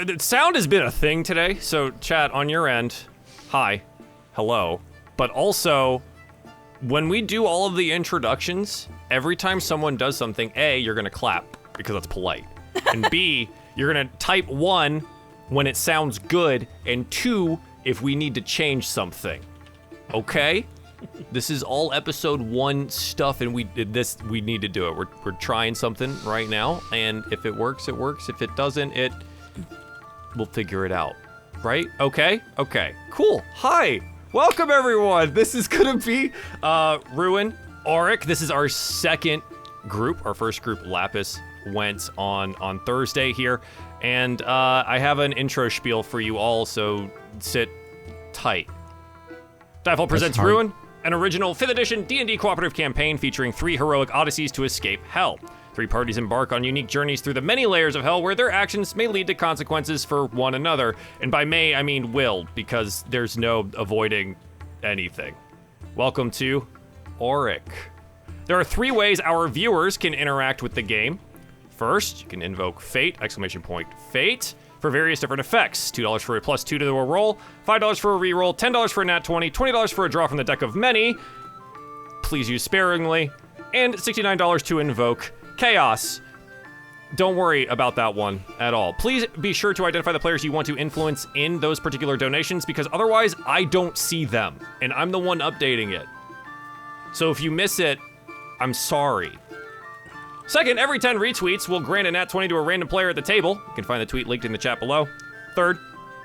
The sound has been a thing today, so chat, on your end, hi, hello. But also, when we do all of the introductions, every time someone does something, A, you're gonna clap, because that's polite. And B, you're gonna type 1 when it sounds good, and 2, if we need to change something. Okay? This is all episode 1 stuff, and we need to do it. We're trying something right now, and if it works, it works. If it doesn't, we'll figure it out. Right? Okay? Okay. Cool. Hi. Welcome, everyone. This is gonna be Ruin, Auric. This is our second group. Our first group, Lapis, went on Thursday here. And I have an intro spiel for you all, so sit tight. DieFall presents Ruin, an original 5th edition D&D cooperative campaign featuring 3 heroic odysseys to escape hell. 3 parties embark on unique journeys through the many layers of hell where their actions may lead to consequences for one another. And by may, I mean will, because there's no avoiding anything. Welcome to Auric. There are 3 ways our viewers can interact with the game. First, you can invoke Fate, ! Fate, for various different effects. $2 for a +2 to the roll, $5 for a reroll, $10 for a nat 20, $20 for a draw from the deck of many. Please use sparingly. And $69 to invoke Chaos. Don't worry about that one at all. Please be sure to identify the players you want to influence in those particular donations, because otherwise I don't see them, and I'm the one updating it. So if you miss it, I'm sorry. Second, every 10 retweets will grant a nat 20 to a random player at the table. You can find the tweet linked in the chat below. Third,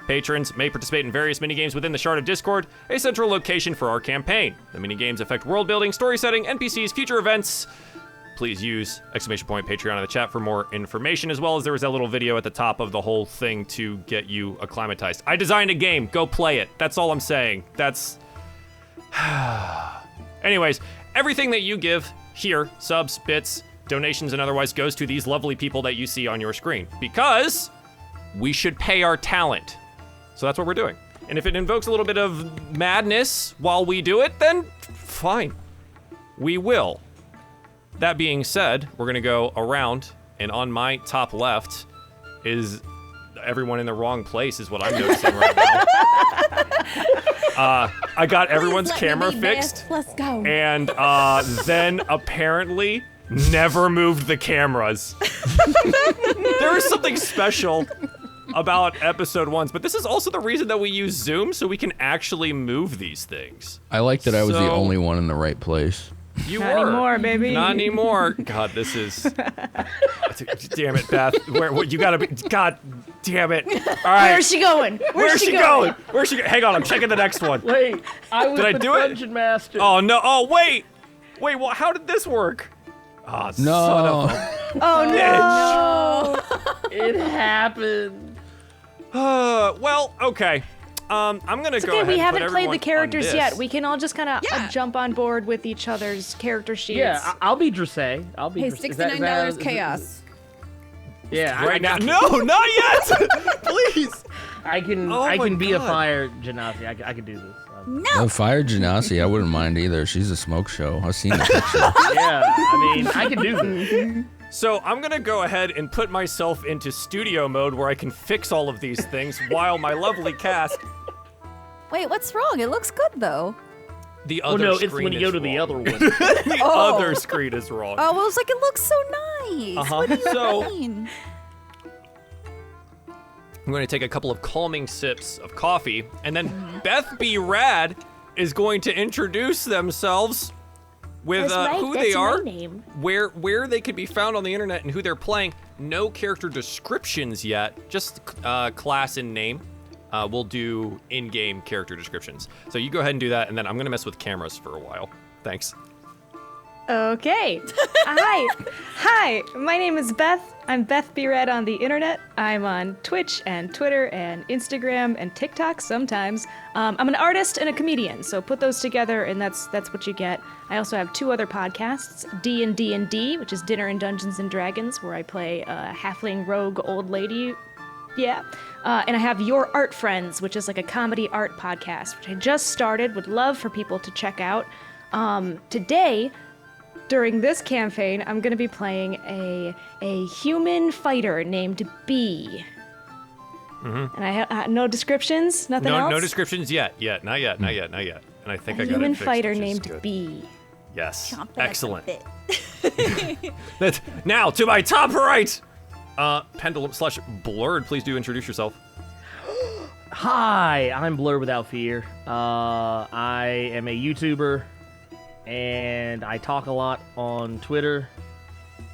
patrons may participate in various minigames within the Shard of Discord, a central location for our campaign. The minigames affect world building, story setting, NPCs, future events. Please use ! Patreon in the chat for more information, as well as there was that little video at the top of the whole thing to get you acclimatized. I designed a game, go play it. That's all I'm saying. That's... Anyways, everything that you give here, subs, bits, donations, and otherwise goes to these lovely people that you see on your screen, because we should pay our talent. So that's what we're doing. And if it invokes a little bit of madness while we do it, then fine. We will. That being said, we're gonna go around, and on my top left is everyone in the wrong place is what I'm noticing right now. I got everyone's camera fixed. Let's go. And then apparently never moved the cameras. There is something special about episode 1s, but this is also the reason that we use Zoom, so we can actually move these things. I like that I was the only one in the right place. You Not were. anymore, baby. Not anymore. God, this is... Damn it, Beth. You gotta be... God damn it. All right. Where's she going? Where's she going? Where's she going? Hang on, I'm checking the next one. Wait, I was Did I the do it? dungeon master. Oh, no. Oh, wait. Wait, well, how did this work? Oh, son of a... Oh, no. It happened. Well, okay. I'm gonna It's go okay, ahead we and haven't put played the everyone characters on yet. this. We can all just kind of jump on board with each other's character sheets. Yeah, I'll be Dressé. I'll be. Hey, Dressé. $69 chaos. Yeah, Right now. No, not yet! Please! I can. Oh I my can be a God. fire genasi. I can do this. No, Fire Genasi, I wouldn't mind either. She's a smoke show. I've seen the picture. Yeah, I mean, I can do this. So I'm gonna go ahead and put myself into studio mode where I can fix all of these things while my lovely cast... Wait, what's wrong? It looks good though. The Oh other no, screen it's when you go is to the wrong. other one. The Oh. other screen is wrong. Oh, well, it's like it looks so nice. Uh-huh. What do you So- mean? I'm going to take a couple of calming sips of coffee, and then Beth B. Rad is going to introduce themselves with who they are, where they could be found on the internet, and who they're playing. No character descriptions yet, just class and name. We'll do in-game character descriptions. So you go ahead and do that, and then I'm going to mess with cameras for a while. Thanks. Okay. Hi, my name is Beth. I'm Beth B. Red on the internet. I'm on Twitch and Twitter and Instagram and TikTok sometimes. I'm an artist and a comedian, so put those together and that's what you get. I also have 2 other podcasts, D&D, which is Dinner and Dungeons and Dragons, where I play a halfling rogue old lady. Yeah. And I have Your Art Friends, which is like a comedy art podcast, which I just started. Would love for people to check out. Today, during this campaign, I'm going to be playing a human fighter named Bee. And I no descriptions, nothing else. No descriptions yet. Not yet. And I think I got it Human fixed, fighter which is named good. B. Yes. Chomping at the Excellent. bit. That's now to my top right. Pendulum/Blurred, please do introduce yourself. Hi, I'm Blur Without Fear. I am a YouTuber, and I talk a lot on Twitter,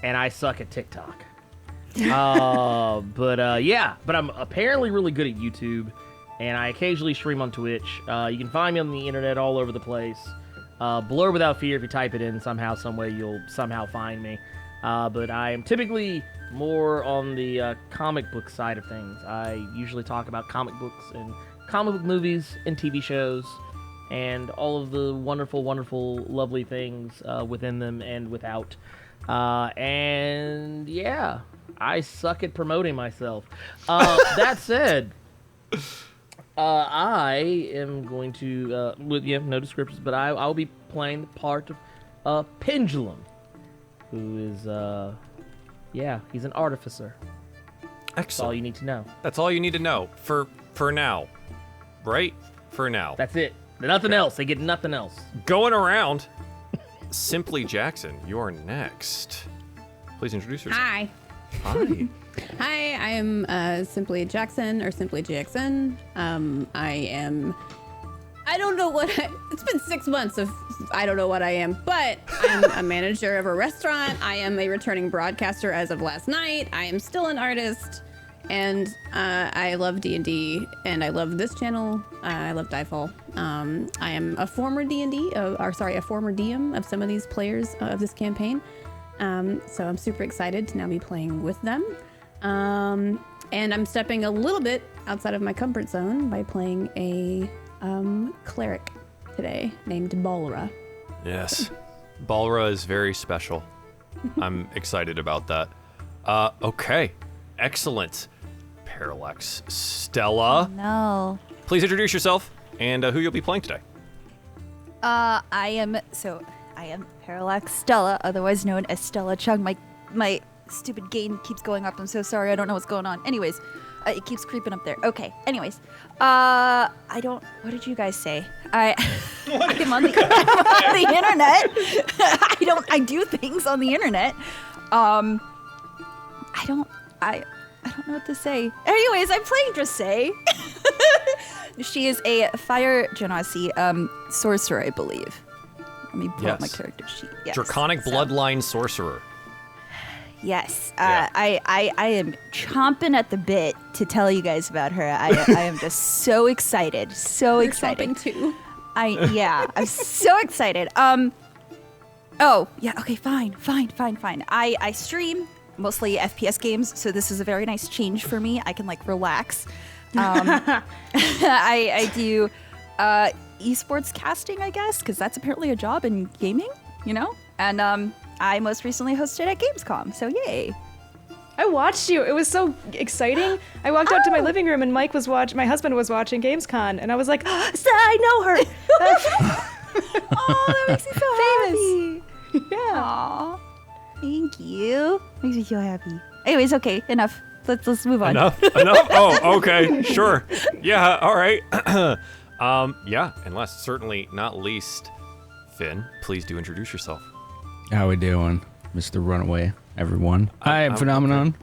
and I suck at TikTok. But I'm apparently really good at YouTube, and I occasionally stream on Twitch. You can find me on the internet all over the place. Blur Without Fear, if you type it in somehow, some way, you'll somehow find me. But I am typically more on the comic book side of things. I usually talk about comic books and comic book movies and TV shows and all of the wonderful, wonderful, lovely things within them and without. And yeah, I suck at promoting myself. That said, I am going to, with no descriptions, but I'll be playing the part of Pendulum, who is, he's an artificer. That's all Excellent. you need to know. That's all you need to know for now, right? For now. That's it. Nothing else. They get nothing else. Going around. Simply Jackson, you're next. Please introduce yourself. Hi. Hi. Hi, I am Simply Jackson or Simply JXN. I don't know what it's been 6 months of I don't know what I am, but I'm a manager of a restaurant. I am a returning broadcaster as of last night. I am still an artist, and I love D&D, and I love this channel. I love DieFall. I am a former D&D, a former DM of some of these players of this campaign. So I'm super excited to now be playing with them. And I'm stepping a little bit outside of my comfort zone by playing a cleric today named Balra. Yes. Balra is very special. I'm excited about that. Okay. Excellent. Parallax. Stella, No. please introduce yourself and who you'll be playing today. I am Parallax Stella, otherwise known as Stella Chung. My stupid gain keeps going up. I'm so sorry. I don't know what's going on. Anyways, it keeps creeping up there. Okay. Anyways, what did you guys say? I'm on the internet. I do things on the internet. I don't know what to say. Anyways, I'm playing Dressay. She is a fire genasi sorcerer, I believe. Let me pull up my Yes. character sheet. Yes. Draconic So- Bloodline Sorcerer. Yes. Yeah. I am chomping at the bit to tell you guys about her. I am just so excited. So You're excited. chomping too. I'm so excited. Oh, yeah, okay, fine. I stream mostly FPS games, so this is a very nice change for me. I can relax. I do esports casting, I guess, because that's apparently a job in gaming, And I most recently hosted at Gamescom, so yay. I watched you. It was so exciting. I walked out to my living room and my husband was watching GamesCon, and I was like, I know her. Oh, that makes me so happy. Yeah. Aw, thank you. Makes me so happy. Anyways, okay, enough. Let's move on. Enough? Oh, okay. Sure. Yeah, all right. Yeah, and last, certainly not least, Finn, please do introduce yourself. How we doing, Mr. Runaway, everyone? Hi, I'm Phenomenon,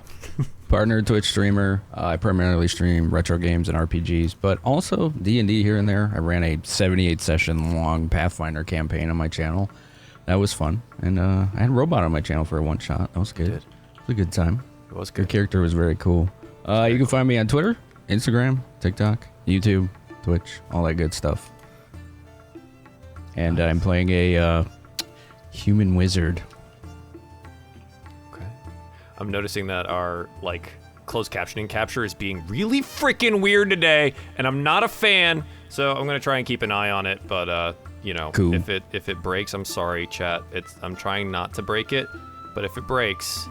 partner Twitch streamer. I primarily stream retro games and RPGs, but also D&D here and there. I ran a 78-session long Pathfinder campaign on my channel. That was fun, and I had a robot on my channel for a one-shot. That was good. It was a good time. It was Your good. character was very cool. You can find me on Twitter, Instagram, TikTok, YouTube, Twitch, all that good stuff. And I'm playing a human wizard. Okay. I'm noticing that our closed captioning capture is being really freaking weird today, and I'm not a fan. So I'm gonna try and keep an eye on it. But Cool. if it breaks, I'm sorry, chat. I'm trying not to break it, but if it breaks,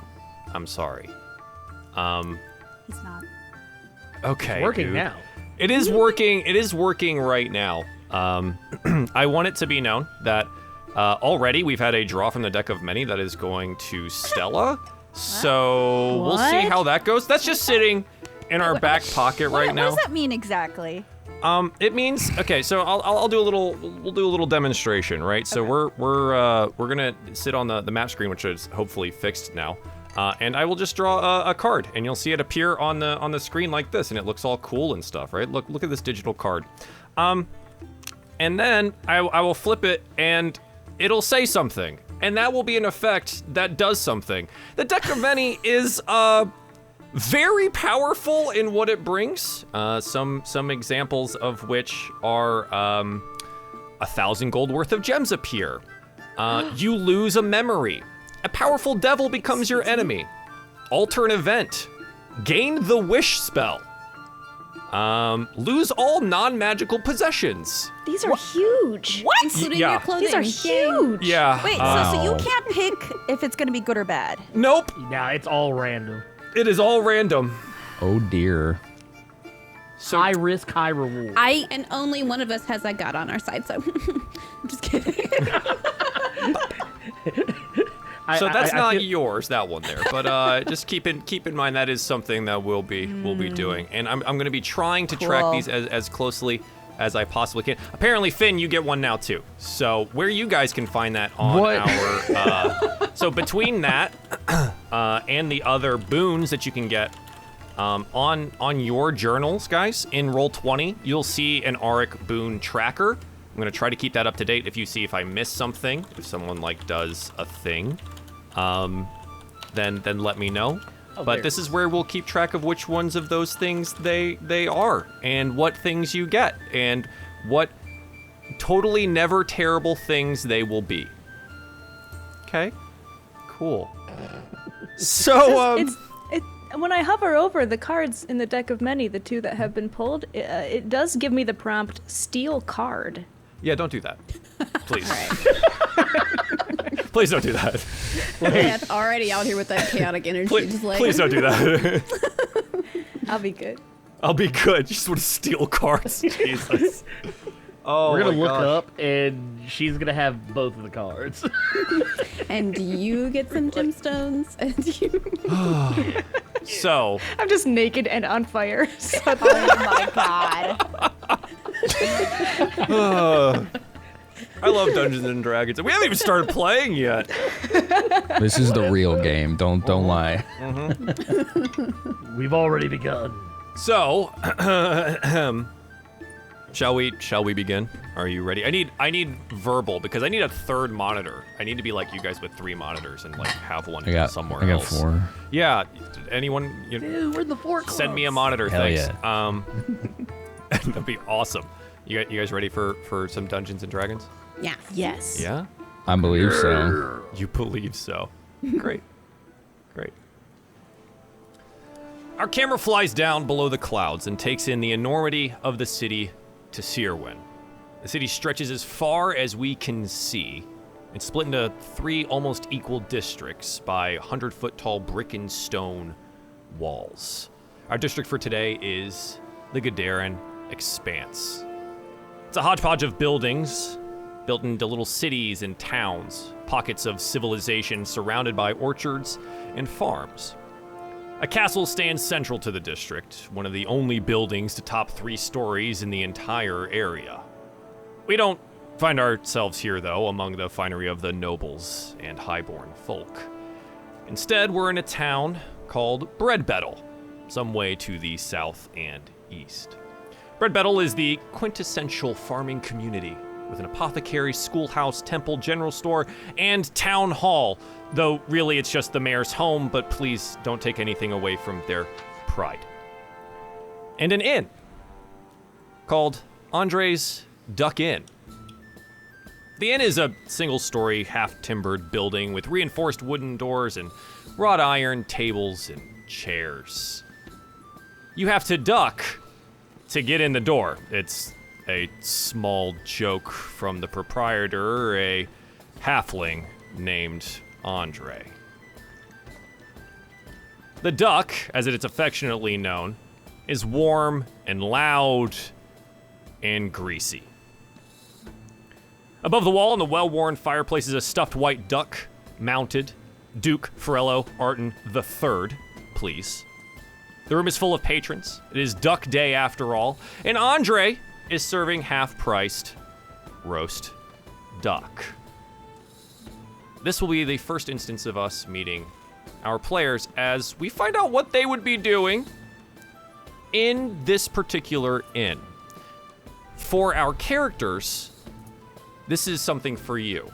I'm sorry. He's not. Okay. It's working dude. now. It is working. It is working right now. I want it to be known that already we've had a draw from the deck of many that is going to Stella. So we'll see What? how that goes. That's just sitting in our back pocket right now. What does that mean exactly? It means okay. So I'll do a little. We'll do a little demonstration, right? So we're gonna sit on the map screen, which is hopefully fixed now, and I will just draw a card, and you'll see it appear on the screen like this, and it looks all cool and stuff, right? Look at this digital card, and then I will flip it, and it'll say something, and that will be an effect that does something. The deck of many is very powerful in what it brings. Some examples of which are 1,000 gold worth of gems appear. You lose a memory. A powerful devil becomes your enemy. Alter an event. Gain the wish spell. Lose all non-magical possessions. These are huge. What? Including Yeah. your clothing. These are huge. Yeah. Wait, so you can't pick if it's gonna be good or bad. Nope. Nah, it's all random. It is all random. Oh dear. So High risk, high reward. And only one of us has that god on our side, so I'm just kidding. So that's I not feel- yours, that one there. But just keep in mind that is something that we'll be doing, and I'm going to be trying to track Cool. these as closely as I possibly can. Apparently, Finn, you get one now too. So where you guys can find that on What? our so between that and the other boons that you can get on your journals, guys, in Roll20, you'll see an Auric boon tracker. I'm gonna try to keep that up to date. If you see if I miss something, if someone like does a thing, then let me know. Oh, But there. this is where we'll keep track of which ones of those things they are, and what things you get, and what totally never terrible things they will be. Okay, cool. So When I hover over the cards in the deck of many, the two that have been pulled, it does give me the prompt steal card. yeah, don't do that, please. Please don't do that. That's already out here with that chaotic energy. Please, just like, please don't do that. I'll be good. I'll be good. You just want to steal cards. Jesus. Oh, We're gonna my look gosh. up, and she's gonna have both of the cards. And you get some gemstones, and you. So, I'm just naked and on fire. So Oh my god. I love Dungeons and Dragons. We haven't even started playing yet. This is the real game. Don't lie. We've already begun. So, shall we begin? Are you ready? I need verbal because I need a third monitor. I need to be like you guys with 3 monitors and like have one somewhere I got else. 4. Yeah. Anyone? Dude, we're in the 4 clubs. Send me a monitor, Hell thanks. yeah. That'd be awesome. You guys ready for some Dungeons and Dragons? Yeah. yes. Yeah. I believe so. You believe so. Great. Great. Our camera flies down below the clouds and takes in the enormity of the city to Searwyn. The city stretches as far as we can see. It's split into 3 almost equal districts by 100-foot tall brick and stone walls. Our district for today is the Gadaran Expanse. It's a hodgepodge of buildings built into little cities and towns, pockets of civilization surrounded by orchards and farms. A castle stands central to the district, one of the only buildings to top 3 stories in the entire area. We don't find ourselves here, though, among the finery of the nobles and highborn folk. Instead, we're in a town called Breadbettle, some way to the south and east. Breadbettle is the quintessential farming community, with an apothecary, schoolhouse, temple, general store, and town hall, though really it's just the mayor's home, but please don't take anything away from their pride. And an inn called Andre's Duck Inn. The inn is a single-story, half-timbered building with reinforced wooden doors and wrought iron tables and chairs. You have to duck to get in the door. It's a small joke from the proprietor, a halfling named Andre. The duck, as it is affectionately known, is warm and loud and greasy. Above the wall in the well-worn fireplace is a stuffed white duck, mounted, Duke Ferrello Arton III, please. The room is full of patrons. It is Duck Day after all, and Andre is serving half-priced roast duck. This will be the first instance of us meeting our players as we find out what they would be doing in this particular inn. For our characters, this is something for you.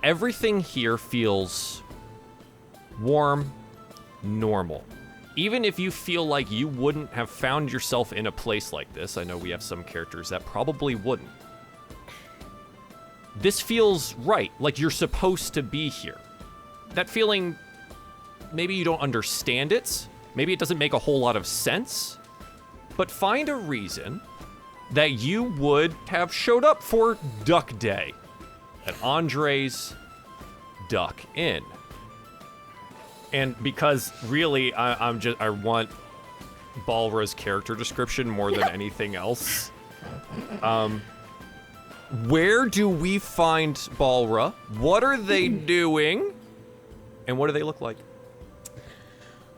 Everything here feels warm, normal. Even if you feel like you wouldn't have found yourself in a place like this, I know we have some characters that probably wouldn't. This feels right, like you're supposed to be here. That feeling, maybe you don't understand it, maybe it doesn't make a whole lot of sense, but find a reason that you would have showed up for Duck Day at Andre's Duck Inn. And because really, I want Balra's character description more than anything else. Where do we find Balra? What are they doing? And what do they look like?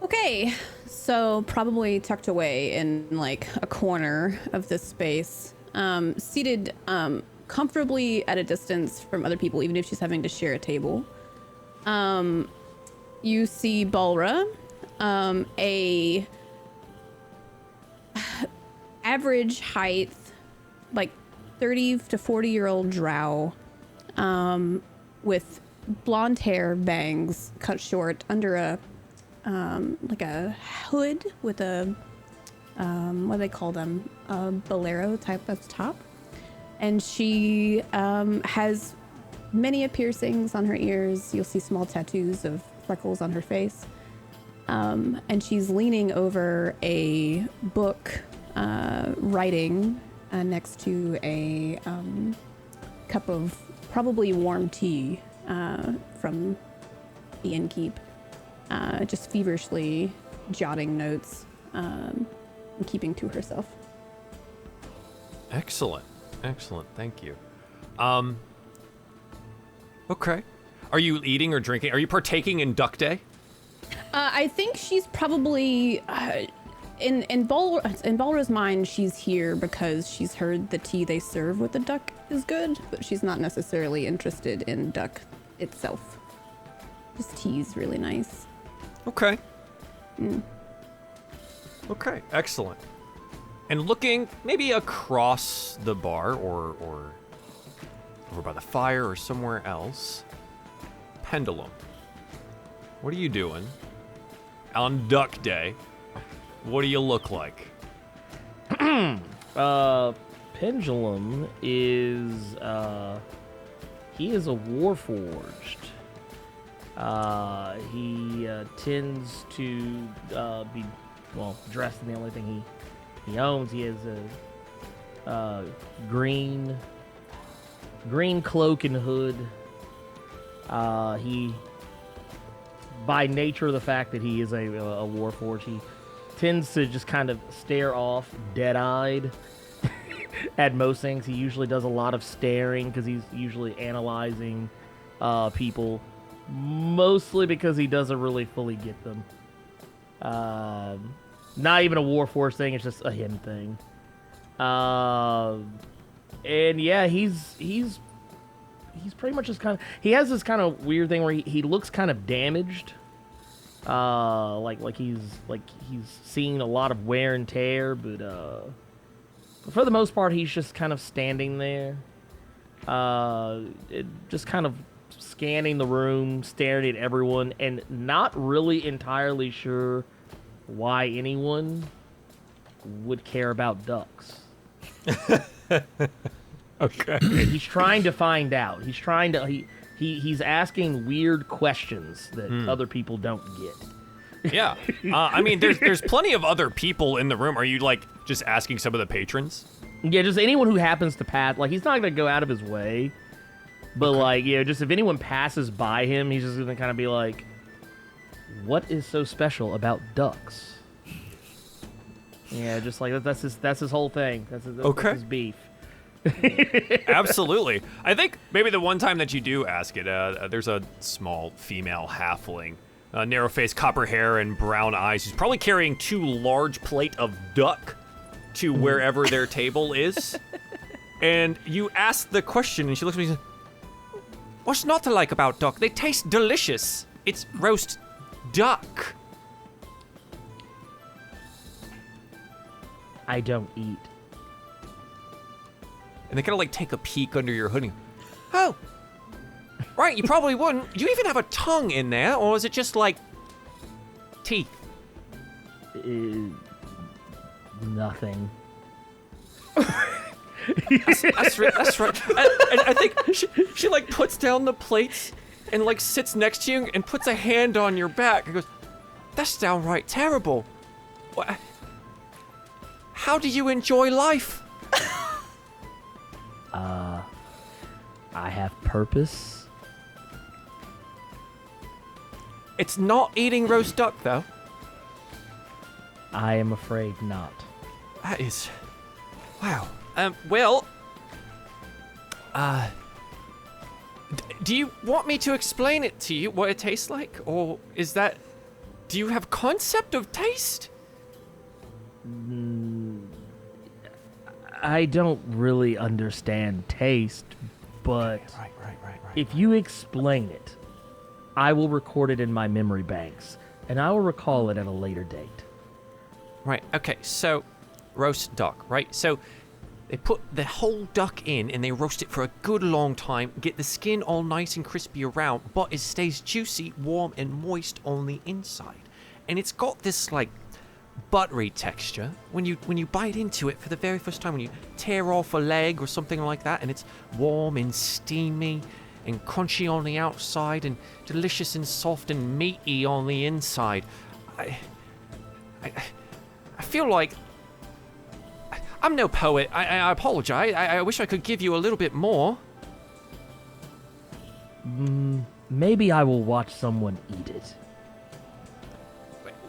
Okay, so probably tucked away in like a corner of this space, seated comfortably at a distance from other people, even if she's having to share a table. You see Balra, a average height, like 30 to 40-year-old drow, with blonde hair, bangs cut short under a like a hood with a what do they call them? A bolero type of top. And she has many piercings on her ears. You'll see small tattoos of freckles on her face. And she's leaning over a book, writing next to a cup of probably warm tea from the innkeep. Just feverishly jotting notes and keeping to herself. Excellent. Thank you. Okay. Are you eating or drinking? Are you partaking in Duck Day? I think she's probably in Balra's mind. She's here because she's heard the tea they serve with the duck is good, but she's not necessarily interested in duck itself. This tea's really nice. Okay. Okay, excellent. And looking maybe across the bar or over by the fire or somewhere else, Pendulum. What are you doing on Duck Day? What do you look like? Pendulum is he is a warforged. He tends to be dressed in the only thing he owns. He has a green cloak and hood. He, by nature of the fact that he is a warforged, he tends to just kind of stare off dead-eyed at most things. He usually does a lot of staring because he's usually analyzing people, mostly because he doesn't really fully get them. Not even a warforged thing, it's just a him thing. And yeah, he's pretty much just kind of, he has this kind of weird thing where he looks kind of damaged. Like he's seen a lot of wear and tear, but for the most part, he's just kind of standing there, just kind of scanning the room, staring at everyone, and not really entirely sure why anyone would care about ducks. Okay. He's trying to find out. He's asking weird questions that other people don't get. Yeah. I mean, there's plenty of other people in the room. Are you, like, just asking some of the patrons? Yeah, just anyone who happens to pass. Like, he's not going to go out of his way. But, like, you know, just if anyone passes by him, he's just going to kind of be like, what is so special about ducks? Yeah, just like, that's his whole thing. That's his beef. Absolutely. I think maybe the one time that you do ask it, there's a small female halfling narrow face, copper hair, and brown eyes. She's probably carrying 2 large plate of duck to wherever their table is. And you ask the question, and she looks at me and says, "What's not to like about duck? They taste delicious. It's roast duck." I don't eat. And they kind of like take a peek under your hoodie. Oh, right, you probably wouldn't. Do you even have a tongue in there, or is it just like teeth? Nothing. That's right. And I think she like puts down the plates and like sits next to you and puts a hand on your back and goes, "That's downright terrible. How do you enjoy life?" I have purpose. It's not eating roast duck, though. I am afraid not. That is... Wow. Do you want me to explain it to you, what it tastes like? Or is that... Do you have concept of taste? I don't really understand taste, but Right. if you explain it, I will record it in my memory banks, and I will recall it at a later date. Right, okay, so roast duck, right? So they put the whole duck in and they roast it for a good long time, get the skin all nice and crispy around, but it stays juicy, warm, and moist on the inside. And it's got this, like, buttery texture when you bite into it for the very first time, when you tear off a leg or something like that, and it's warm and steamy and crunchy on the outside and delicious and soft and meaty on the inside. I feel like I'm no poet. I apologize. I wish I could give you a little bit more. Maybe I will watch someone eat it.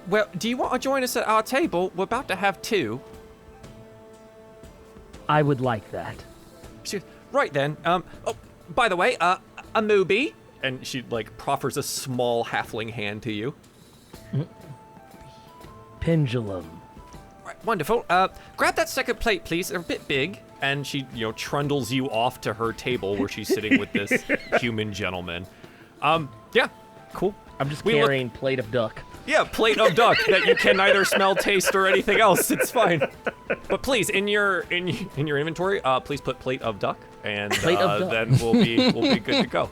Well, do you want to join us at our table? We're about to have 2. I would like that. Right then. Oh, by the way, a movie. And she like proffers a small halfling hand to you. Pendulum. Right, wonderful. Grab that second plate, please. They're a bit big. And she, trundles you off to her table where she's sitting with this human gentleman. Yeah, cool. I'm just carrying plate of duck. Yeah, plate of duck that you can neither smell, taste, or anything else. It's fine. But please, in your inventory, please put plate of duck, and Plate of duck. then we'll be good to go.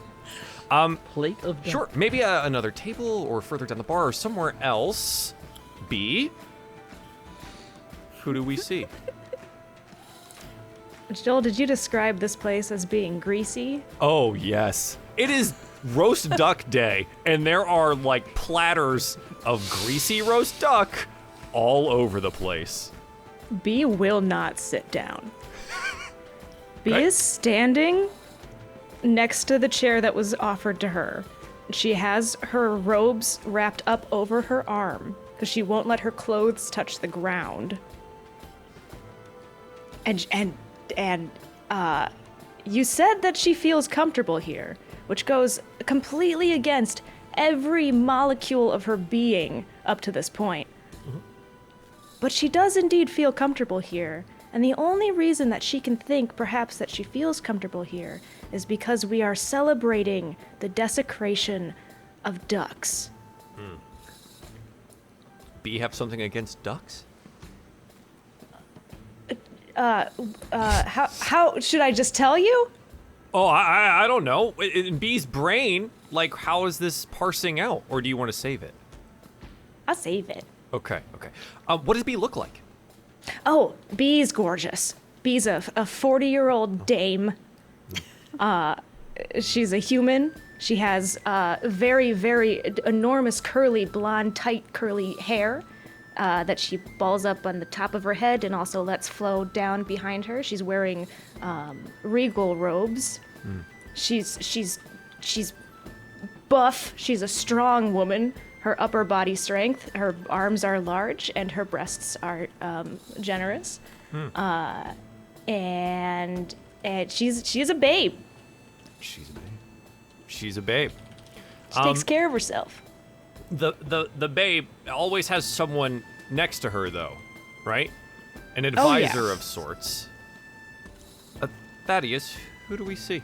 Plate of duck. Sure, maybe another table or further down the bar or somewhere else. B. Who do we see? Joel, did you describe this place as being greasy? Oh yes, it is roast duck day, and there are like platters of greasy roast duck all over the place. B will not sit down. B Okay. is standing next to the chair that was offered to her. She has her robes wrapped up over her arm because she won't let her clothes touch the ground. And you said that she feels comfortable here, which goes completely against every molecule of her being up to this point. But she does indeed feel comfortable here, and the only reason that she can think perhaps that she feels comfortable here is because we are celebrating the desecration of ducks. B have something against ducks? How should I just tell you? Oh, I don't know. In B's brain, like, how is this parsing out? Or do you want to save it? I'll save it. Okay. What does B look like? Oh, Bee's gorgeous. Bee's a 40-year-old dame. She's a human. She has very, very enormous curly, blonde, tight, curly hair that she balls up on the top of her head and also lets flow down behind her. She's wearing regal robes. She's buff. She's a strong woman. Her upper body strength, her arms are large, and her breasts are generous. And she's a babe. She's a babe. She takes care of herself. The babe always has someone next to her, though, right? An advisor of sorts. Thaddeus, who do we see?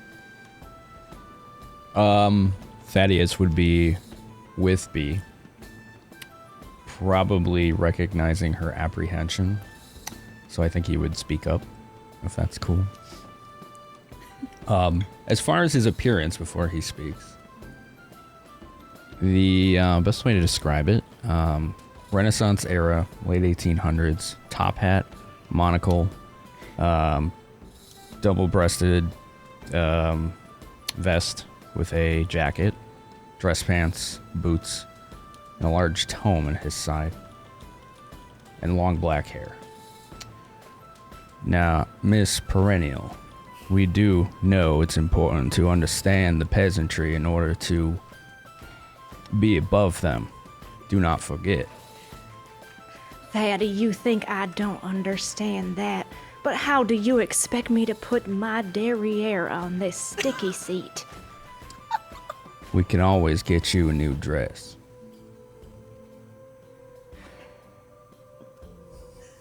Thaddeus would be with B, probably recognizing her apprehension. So I think he would speak up, if that's cool. As far as his appearance before he speaks, the best way to describe it, Renaissance era, late 1800s, top hat, monocle, double-breasted vest with a jacket, dress pants, boots, and a large tome at his side, and long black hair. Now, Miss Perennial, we do know it's important to understand the peasantry in order to be above them. Do not forget. Thaddy, you think I don't understand that, but how do you expect me to put my derriere on this sticky seat? We can always get you a new dress.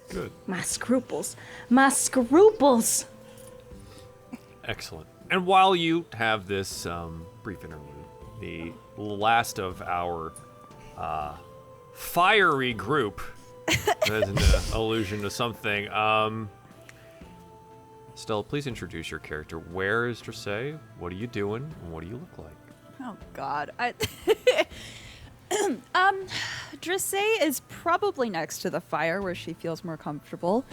Good. My scruples. My scruples! Excellent. And while you have this brief interlude, the last of our fiery group, that is an allusion to something. Stella, please introduce your character. Where is Dressay? What are you doing? And what do you look like? Oh God. Dressay is probably next to the fire where she feels more comfortable.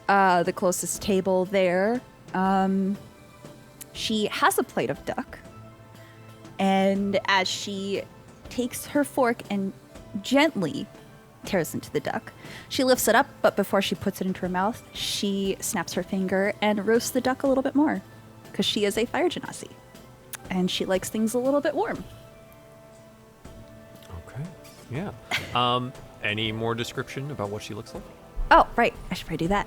The closest table there. She has a plate of duck. And as she takes her fork and gently tears into the duck, she lifts it up, but before she puts it into her mouth, she snaps her finger and roasts the duck a little bit more, because she is a fire genasi. And she likes things a little bit warm. Okay. Yeah. Any more description about what she looks like? Oh, right. I should probably do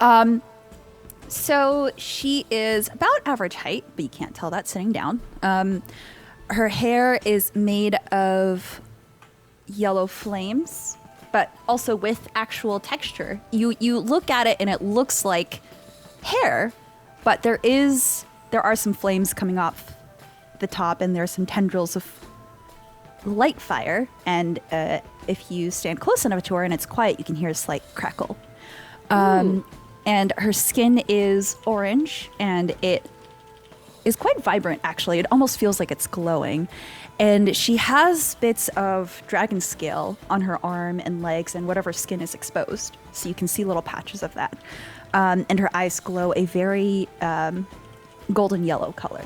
that. So she is about average height, but you can't tell that sitting down. Her hair is made of yellow flames, but also with actual texture. You look at it and it looks like hair, but there are some flames coming off the top, and there are some tendrils of light fire. And if you stand close enough to her and it's quiet, you can hear a slight crackle. And her skin is orange, and it is quite vibrant, actually. It almost feels like it's glowing. And she has bits of dragon scale on her arm and legs and whatever skin is exposed. So you can see little patches of that. And her eyes glow a very golden yellow color.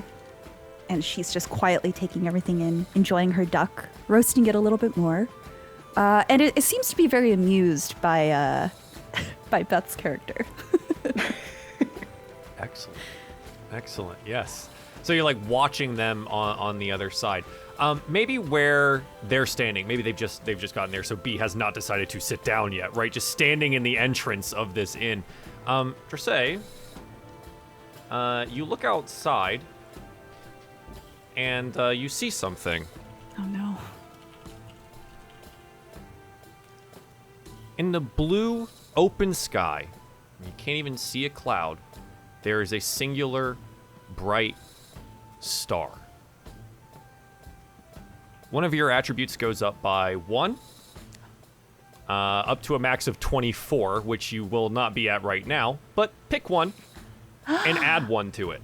And she's just quietly taking everything in, enjoying her duck, roasting it a little bit more. And it seems to be very amused by Beth's character. Excellent. Excellent. Yes. So you're like watching them on the other side. Maybe where they're standing, maybe they've just gotten there, so B has not decided to sit down yet, right? Just standing in the entrance of this inn. Dressay, you look outside and you see something. Oh no. In the blue open sky, you can't even see a cloud, there is a singular bright star. One of your attributes goes up by 1, up to a max of 24, which you will not be at right now, but pick one and add 1 to it.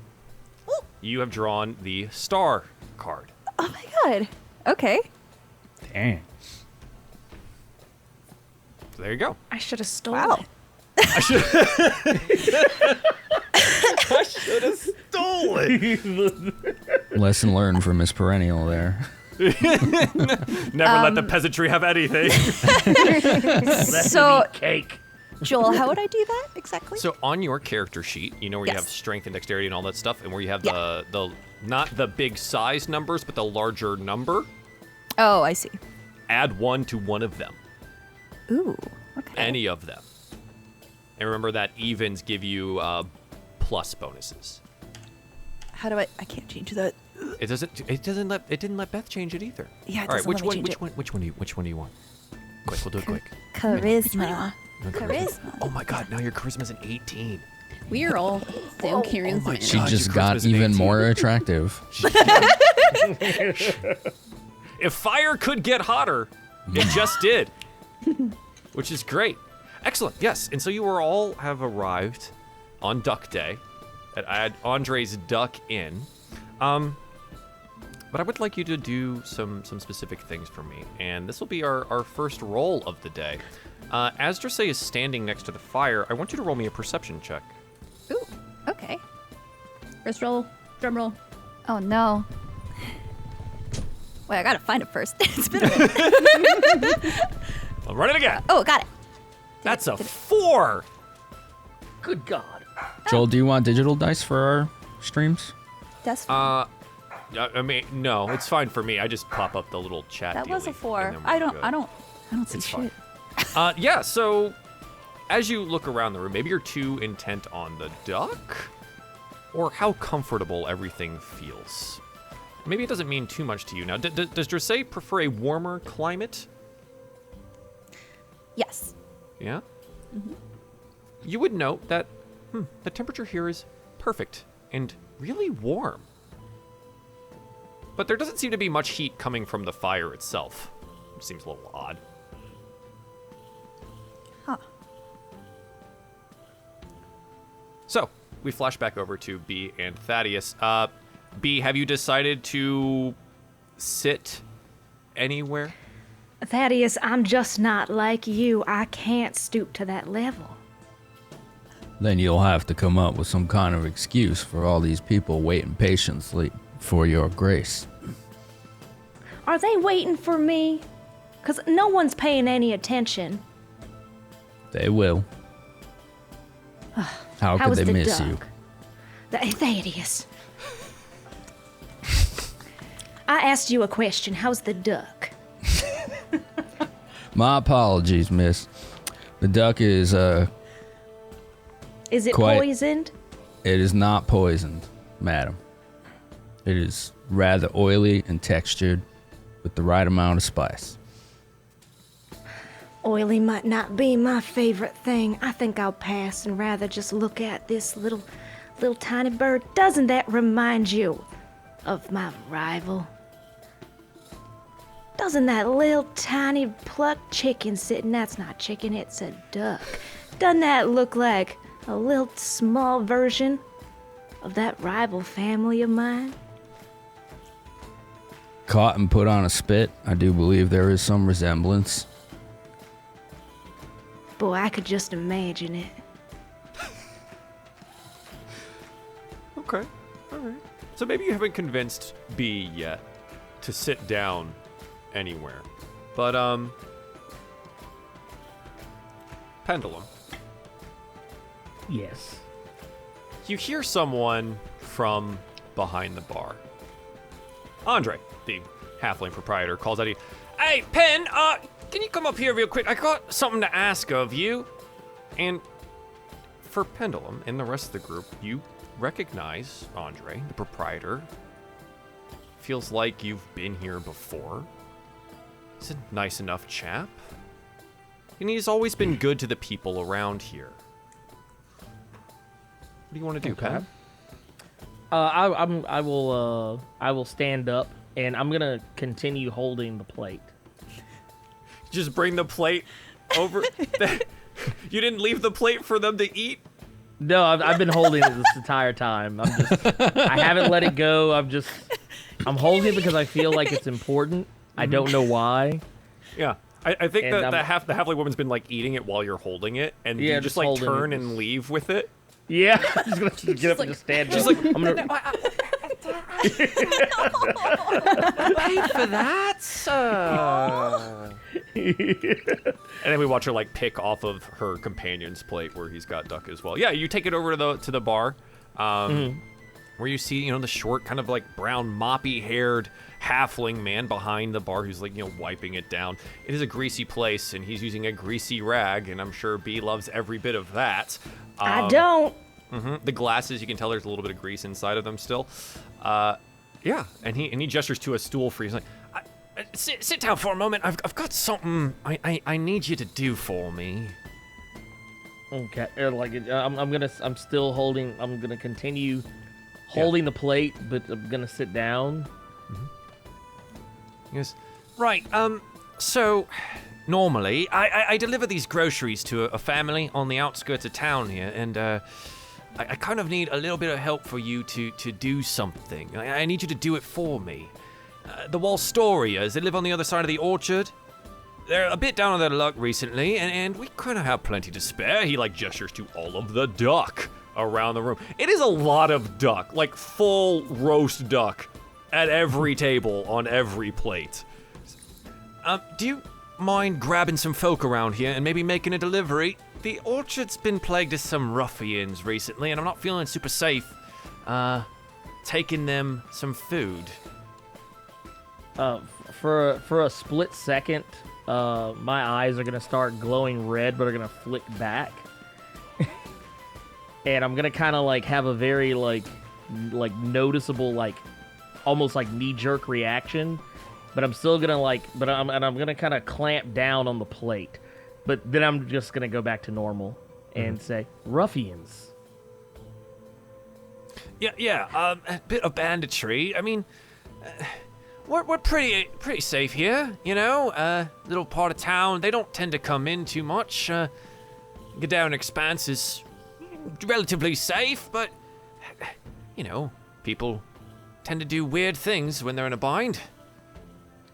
You have drawn the star card. Oh my god. Okay. Dang. So there you go. I should have stolen Wow. it. I should have stolen. Lesson learned from Miss Perennial there. Never let the peasantry have anything. So, Cake. Joel, how would I do that exactly? So on your character sheet, you know where you Yes. have strength and dexterity and all that stuff, and where you have Yeah. the not the big size numbers, but the larger number, Oh, I see. add 1 to one of them. Ooh. Okay. Any of them. And remember that evens give you plus bonuses. How do I can't change the It didn't let Beth change it either. Yeah, it All right, doesn't let me change it. which one do you want? Quick, we'll do it quick. Charisma. You want Charisma. Oh my God! Now your charisma's an 18. We are all so curious. my She God, just your got charisma's an even 18. more attractive. If fire could get hotter, it just did, which is great. Excellent. Yes, and so you all have arrived on Duck Day at Andre's Duck Inn. But I would like you to do some specific things for me, and this will be our first roll of the day. As Dressay is standing next to the fire, I want you to roll me a perception check. Ooh, okay. First roll, drum roll. Oh no. Wait, I gotta find it first. It's been a minute. I'll run it again. Oh, got it. That's a 4. Good God. Joel, do you want digital dice for our streams? That's fine. I mean, no, it's fine for me. I just pop up the little chat. That was a dealy, 4. and then we're I don't see It's shit. fine. Yeah, so as you look around the room, maybe you're too intent on the duck or how comfortable everything feels. Maybe it doesn't mean too much to you. Now, does Dressay prefer a warmer climate? Yes. Yeah? You would note that the temperature here is perfect and really warm. But there doesn't seem to be much heat coming from the fire itself. It seems a little odd. Huh. So, we flash back over to B and Thaddeus. B, have you decided to sit anywhere? Thaddeus, I'm just not like you. I can't stoop to that level. Then you'll have to come up with some kind of excuse for all these people waiting patiently for your grace. Are they waiting for me? Because no one's paying any attention. They will. How could was they the miss duck? you? Thaddeus. I asked you a question. How's the duck? My apologies, miss. The duck is, Is it Quite. poisoned? it is not poisoned, madam. It is rather oily and textured with the right amount of spice. Oily might not be my favorite thing. I think I'll pass and rather just look at this little tiny bird. Doesn't that remind you of my rival? Doesn't that little tiny plucked chicken sitting, that's not chicken, it's a duck. Doesn't that look like a little small version of that rival family of mine? Caught and put on a spit, I do believe there is some resemblance. Boy, I could just imagine it. Okay, all right. So maybe you haven't convinced B yet to sit down anywhere. But, Pendulum, Yes. you hear someone from behind the bar. Andre, the halfling proprietor, calls out, "Hey, Pen, can you come up here real quick? I got something to ask of you." And for Pendulum and the rest of the group, you recognize Andre, the proprietor. Feels like you've been here before. He's a nice enough chap. And he's always been good to the people around here. What do you want to do, Okay. Pen? I will stand up and I'm gonna continue holding the plate. Just bring the plate over. You didn't leave the plate for them to eat? No, I've been holding it this entire time. I haven't let it go. I'm holding it because I feel like it's important. I don't know why. Yeah. I think And the halfling woman's been like eating it while you're holding it, and Yeah, you just just like holding turn it. and leave with it. Yeah, I'm just gonna get up and just stand up. I'm gonna, Paid for that? And then we watch her like pick off of her companion's plate where he's got duck as well. Yeah, you take it over to the bar, where you see the short kind of like brown moppy haired halfling man behind the bar who's like wiping it down. It is a greasy place, and he's using a greasy rag, and I'm sure B loves every bit of that. I don't. The glasses, you can tell there's a little bit of grease inside of them still. Yeah, and he gestures to a stool for you. He's like, sit down for a moment. I've got something I need you to do for me. Okay, I'm still holding. I'm gonna continue holding the plate, but I'm gonna sit down. He goes, right. So normally I deliver these groceries to a family on the outskirts of town here, and I kind of need a little bit of help for you to do something. I need you to do it for me. The Wallstorias, they live on the other side of the orchard. They're a bit down on their luck recently, and we kind of have plenty to spare. He, like, gestures to all of the duck around the room. It is a lot of duck, like full roast duck at every table on every plate. Do you mind grabbing some folk around here and maybe making a delivery? The orchard's been plagued with some ruffians recently, and I'm not feeling super safe taking them some food. For a split second, my eyes are gonna start glowing red, but are gonna flick back, and I'm gonna kind of like have a very like noticeable like almost like knee-jerk reaction, but I'm still gonna I'm gonna kind of clamp down on the plate, but then I'm just gonna go back to normal and say ruffians. Yeah, a bit of banditry. I mean. We're pretty safe here, you know. Little part of town. They don't tend to come in too much. Get down Expanse is relatively safe, but you know, people tend to do weird things when they're in a bind.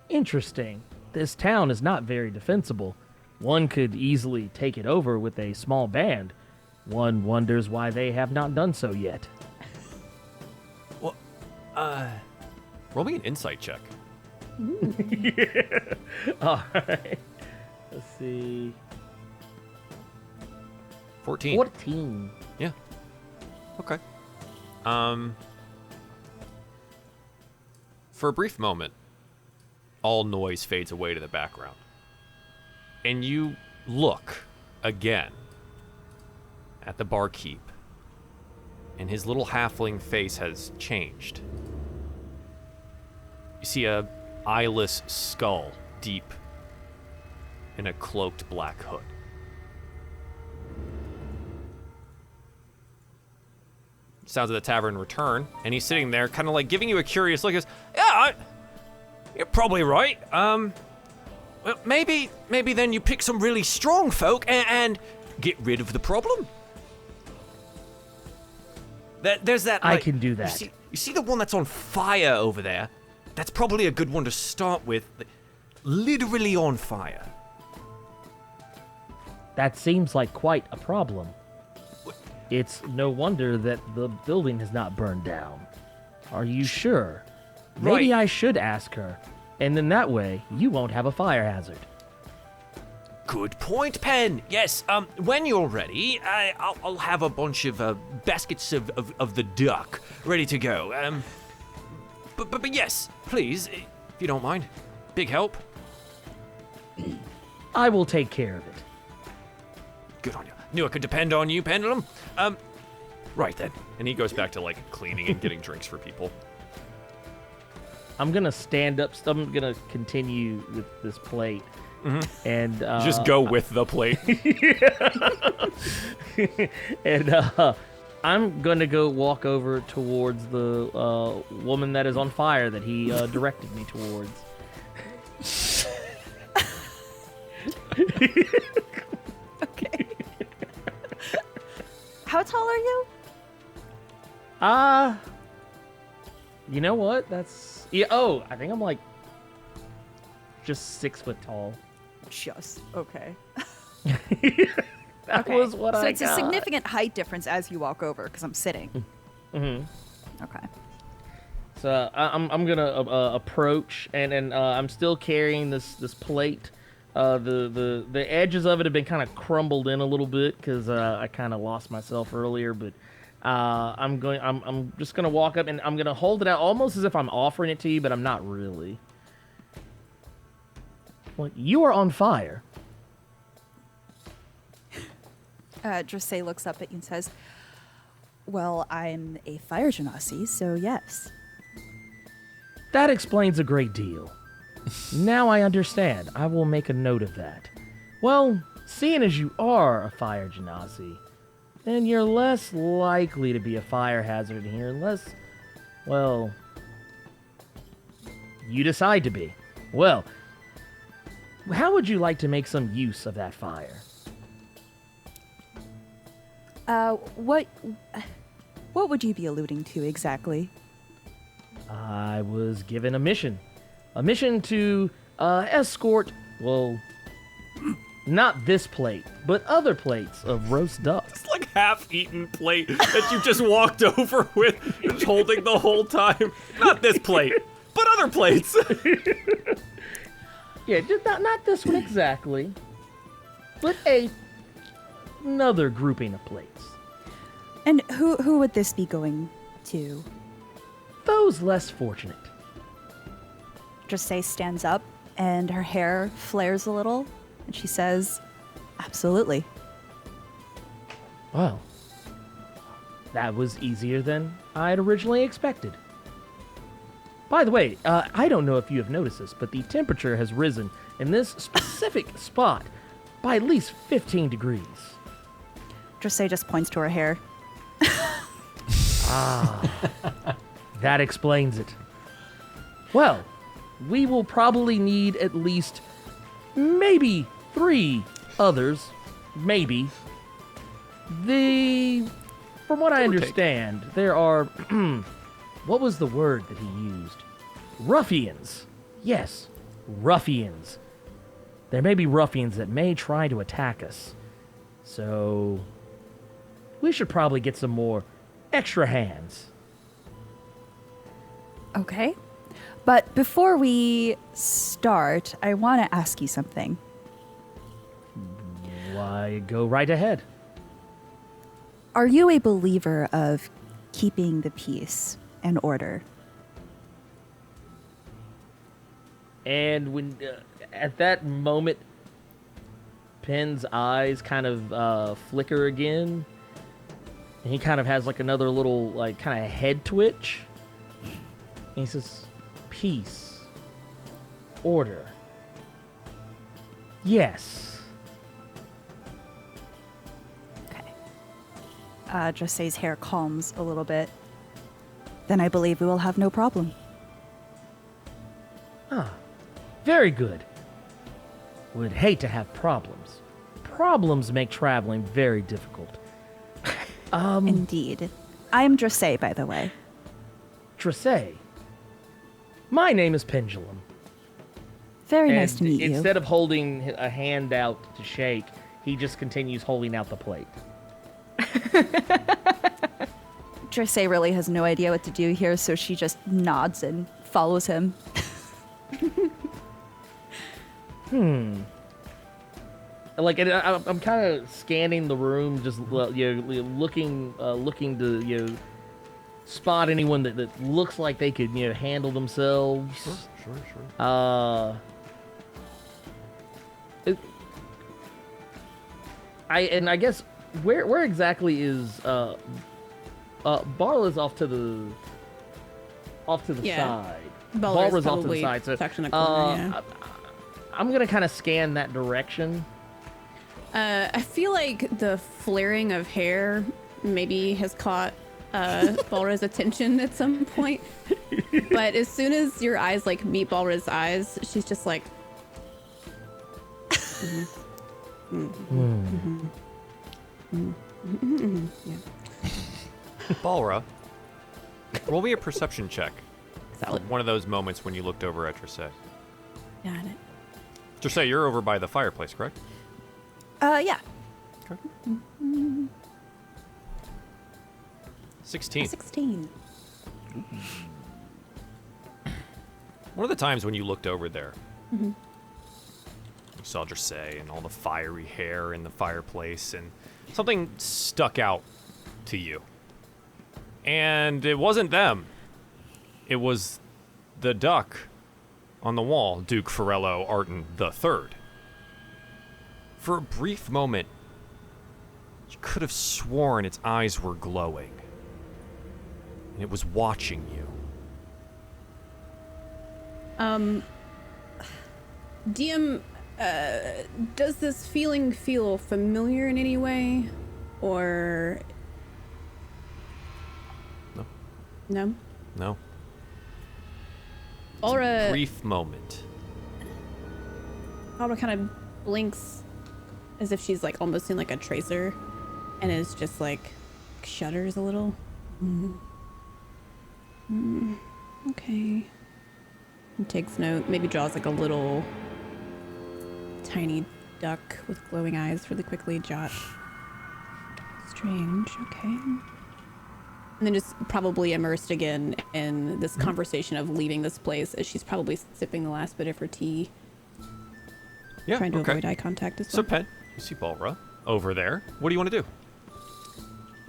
Interesting. This town is not very defensible. One could easily take it over with a small band. One wonders why they have not done so yet. Well, roll me an insight check. Yeah. All right. Let's see. 14. 14. Yeah. Okay. For a brief moment, all noise fades away to the background. And you look again at the barkeep, and his little halfling face has changed. You see a eyeless skull deep in a cloaked black hood. Sounds of the tavern return, and he's sitting there kind of like giving you a curious look. He goes, yeah, you're probably right. Well, maybe then you pick some really strong folk and get rid of the problem. There's that. I can do that. You see the one that's on fire over there? That's probably a good one to start with. Literally on fire. That seems like quite a problem. It's no wonder that the building has not burned down. Are you sure? Maybe Right. I should ask her, and then that way you won't have a fire hazard. Good point, Pen. Yes, when you're ready, I'll have a bunch of baskets of the duck ready to go. But yes, please, if you don't mind. Big help. I will take care of it. Good on you. Knew I could depend on you, Pendulum. Right then. And he goes back to, like, cleaning and getting drinks for people. I'm gonna stand up. I'm gonna continue with this plate, and Just go with the plate. and I'm gonna go walk over towards the woman that is on fire that he directed me towards. Okay. How tall are you? You know what? That's Oh, I think I'm like just 6 foot tall. Just okay. That was what so I it's a significant height difference as you walk over because I'm sitting. Mm-hmm. Okay. So I'm gonna approach, and I'm still carrying this plate. The edges of it have been kind of crumbled in a little bit because I kind of lost myself earlier. But I'm just gonna walk up and I'm gonna hold it out almost as if I'm offering it to you, but I'm not really. Well, you are on fire. Drissay looks up at you and says, "Well, I'm a fire genasi, so yes." That explains a great deal. Now I understand. I will make a note of that. Well, seeing as you are a fire genasi, then you're less likely to be a fire hazard here unless, well, you decide to be. Well, how would you like to make some use of that fire? What would you be alluding to exactly? I was given a mission. A mission to escort, well, not this plate, but other plates of roast duck. It's like half-eaten plate that you just walked over with, just holding the whole time. Not this plate, but other plates. Yeah, just not this one exactly, but another grouping of plates. And who would this be going to? Those less fortunate. Dressay stands up and her hair flares a little, and she says, "Absolutely." Well, that was easier than I had originally expected. By the way, I don't know if you have noticed this, but the temperature has risen in this specific spot by at least 15 degrees. Dressay just points to her hair. That explains it. Well, we will probably need at least maybe 3 others. Maybe. From what I understand, there are... what was the word that he used? Ruffians. Yes, ruffians. There may be ruffians that may try to attack us. So, we should probably get some more extra hands. Okay. But before we start, I want to ask you something. Why, go right ahead. Are you a believer of keeping the peace and order? And when at that moment, Penn's eyes kind of flicker again, and he kind of has like another little like kind of head twitch. And he says, "Peace, order. Yes." Okay. Dressay's hair calms a little bit. Then I believe we will have no problem. Very good. Would hate to have problems. Problems make traveling very difficult. Indeed. I am Dressay, by the way. Dressay. My name is Pendulum. Very And nice to meet you. instead of holding a hand out to shake, he just continues holding out the plate. Dressay really has no idea what to do here, so she just nods and follows him. Like, and I'm kind of scanning the room, just looking to spot anyone that looks like they could handle themselves. Sure. I guess where exactly is Barla's off to the Yeah. side. Balra's Balra's off to the probably side. So tucked in a corner, yeah. I'm gonna kind of scan that direction. I feel like the flaring of hair maybe has caught Balra's attention at some point. But as soon as your eyes like meet Balra's eyes, she's just like, Balra, roll me a perception check. solid. One of those moments when you looked over at Dressay. Got it. Dressay, you're over by the fireplace, correct? Yeah. Okay. 16. 16. One of the times when you looked over there, you saw Dressay and all the fiery hair in the fireplace, and something stuck out to you. And it wasn't them. It was the duck on the wall, Duke Farello Arton III. For a brief moment, you could have sworn its eyes were glowing. And it was watching you. DM, does this feeling feel familiar in any way? Or... No. No? No. Aura... Brief moment. Aura kind of blinks as if she's like almost in like a tracer, and is just like shudders a little. Okay. And takes note. Maybe draws like a little tiny duck with glowing eyes really quickly. Jot. Strange. Okay. And then just probably immersed again in this conversation of leaving this place as she's probably sipping the last bit of her tea. Yeah, Trying to okay. avoid eye contact as well. So, Pen, you see Balra over there. What do you want to do?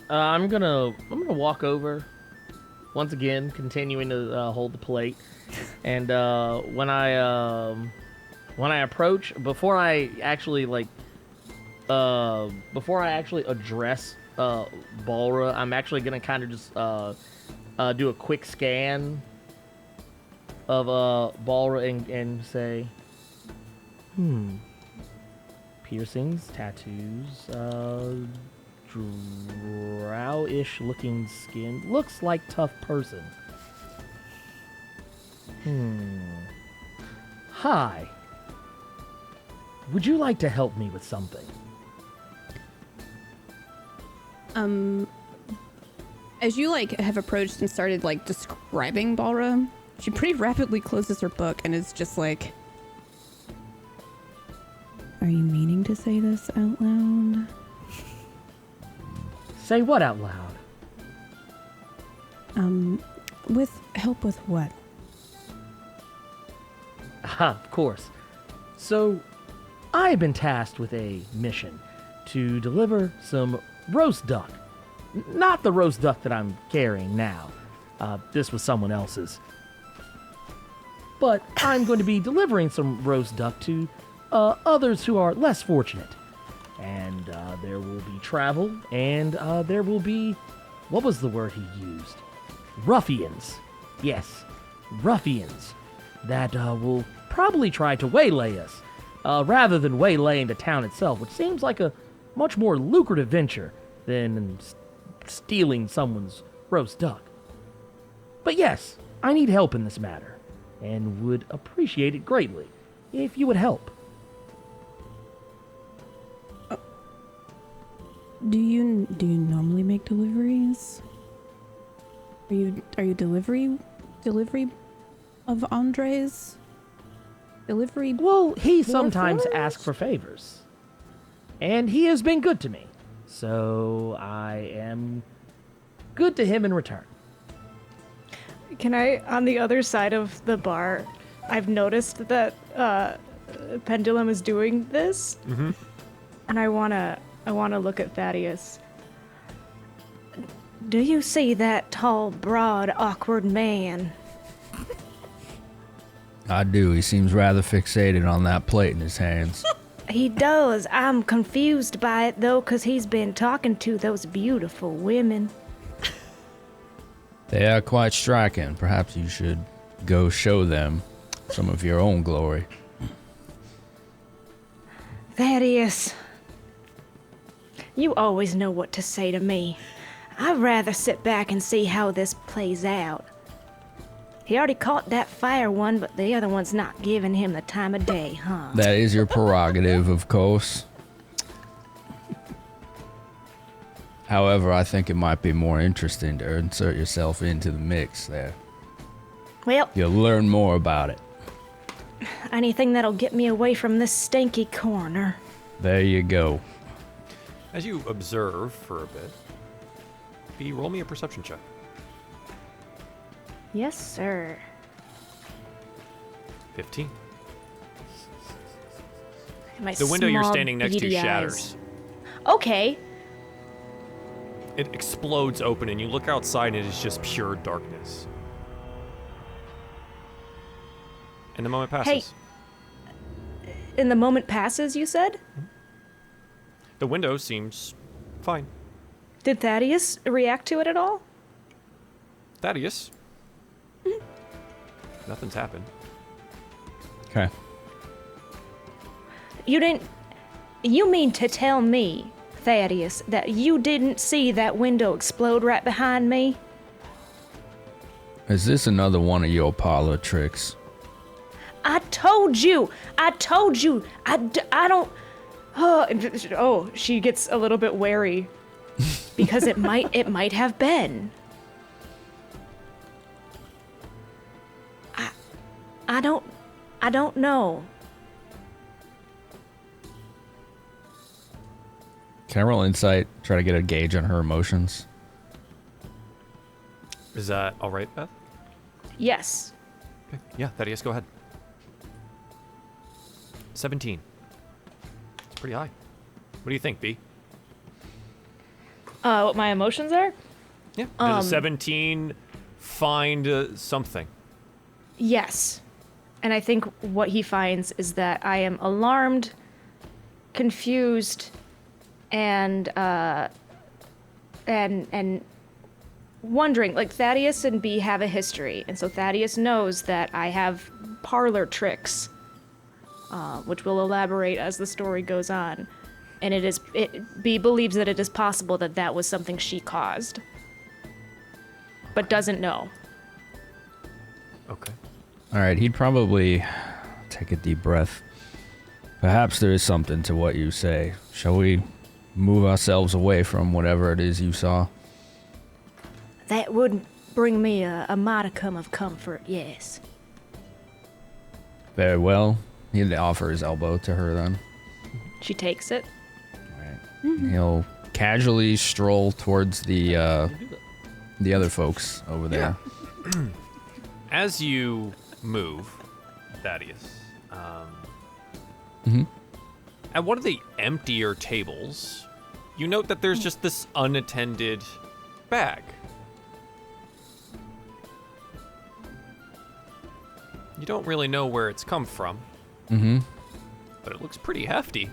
I'm gonna walk over once again, continuing to hold the plate, and when I approach, before I actually address Balra, I'm actually gonna kind of just do a quick scan of Balra and say, piercings, tattoos, drow-ish looking skin. Looks like tough person. Hi. Would you like to help me with something? As you have approached and started describing Balra, she pretty rapidly closes her book and is just like, "Are you meaning to say this out loud?" Say what out loud? With help with what? Aha, of course. So, I've been tasked with a mission to deliver some roast duck. Not the roast duck that I'm carrying now. This was someone else's. But I'm going to be delivering some roast duck to others who are less fortunate. And there will be travel, and there will be... What was the word he used? Ruffians. Yes, ruffians. That will probably try to waylay us, rather than waylaying the town itself, which seems like a much more lucrative venture than stealing someone's roast duck. But yes, I need help in this matter, and would appreciate it greatly if you would help. Do you normally make deliveries? Are you delivery of Andres? Delivery? Well, he sometimes asks for favors. And he has been good to me. So I am good to him in return. Can I, on the other side of the bar, I've noticed that Pendulum is doing this. Mm-hmm. And I wanna look at Thaddeus. Do you see that tall, broad, awkward man? I do. He seems rather fixated on that plate in his hands. He does. I'm confused by it, though, 'cause he's been talking to those beautiful women. They are quite striking. Perhaps you should go show them some of your own glory. Thaddeus, you always know what to say to me. I'd rather sit back and see how this plays out. He already caught that fire one, but the other one's not giving him the time of day, huh? That is your prerogative, of course. However, I think it might be more interesting to insert yourself into the mix there. Well, You'll learn more about it. anything that'll get me away from this stinky corner. There you go. As you observe for a bit, B, roll me a perception check. Yes, sir. 15. My The window you're small, standing next to beady eyes. shatters. Okay. It explodes open, and you look outside, and it is just pure darkness. And the moment passes. And the moment passes, you said? The window seems fine. Did Thaddeus react to it at all? Thaddeus? Nothing's happened. Okay. You mean to tell me, Thaddeus, that you didn't see that window explode right behind me? Is this another one of your parlor tricks? I told you. I don't. Oh, she gets a little bit wary because it might have been. I don't know. Can I roll insight? Try to get a gauge on her emotions. Is that all right, Beth? Yes. Okay. Yeah, Thaddeus, go ahead. 17. It's pretty high. What do you think, B? What my emotions are? Yeah. Does a 17 find something? Yes. And I think what he finds is that I am alarmed, confused, and wondering. Like, Thaddeus and B have a history, and so Thaddeus knows that I have parlor tricks, which we'll elaborate as the story goes on. And B believes that it is possible that that was something she caused, but doesn't know. Okay. All right, he'd probably take a deep breath. Perhaps there is something to what you say. Shall we move ourselves away from whatever it is you saw? That would bring me a modicum of comfort, yes. Very well. He'd offer his elbow to her then. She takes it. Right. He'll casually stroll towards the other folks over there. As you move, Thaddeus, at one of the emptier tables, you note that there's just this unattended bag. You don't really know where it's come from, but it looks pretty hefty.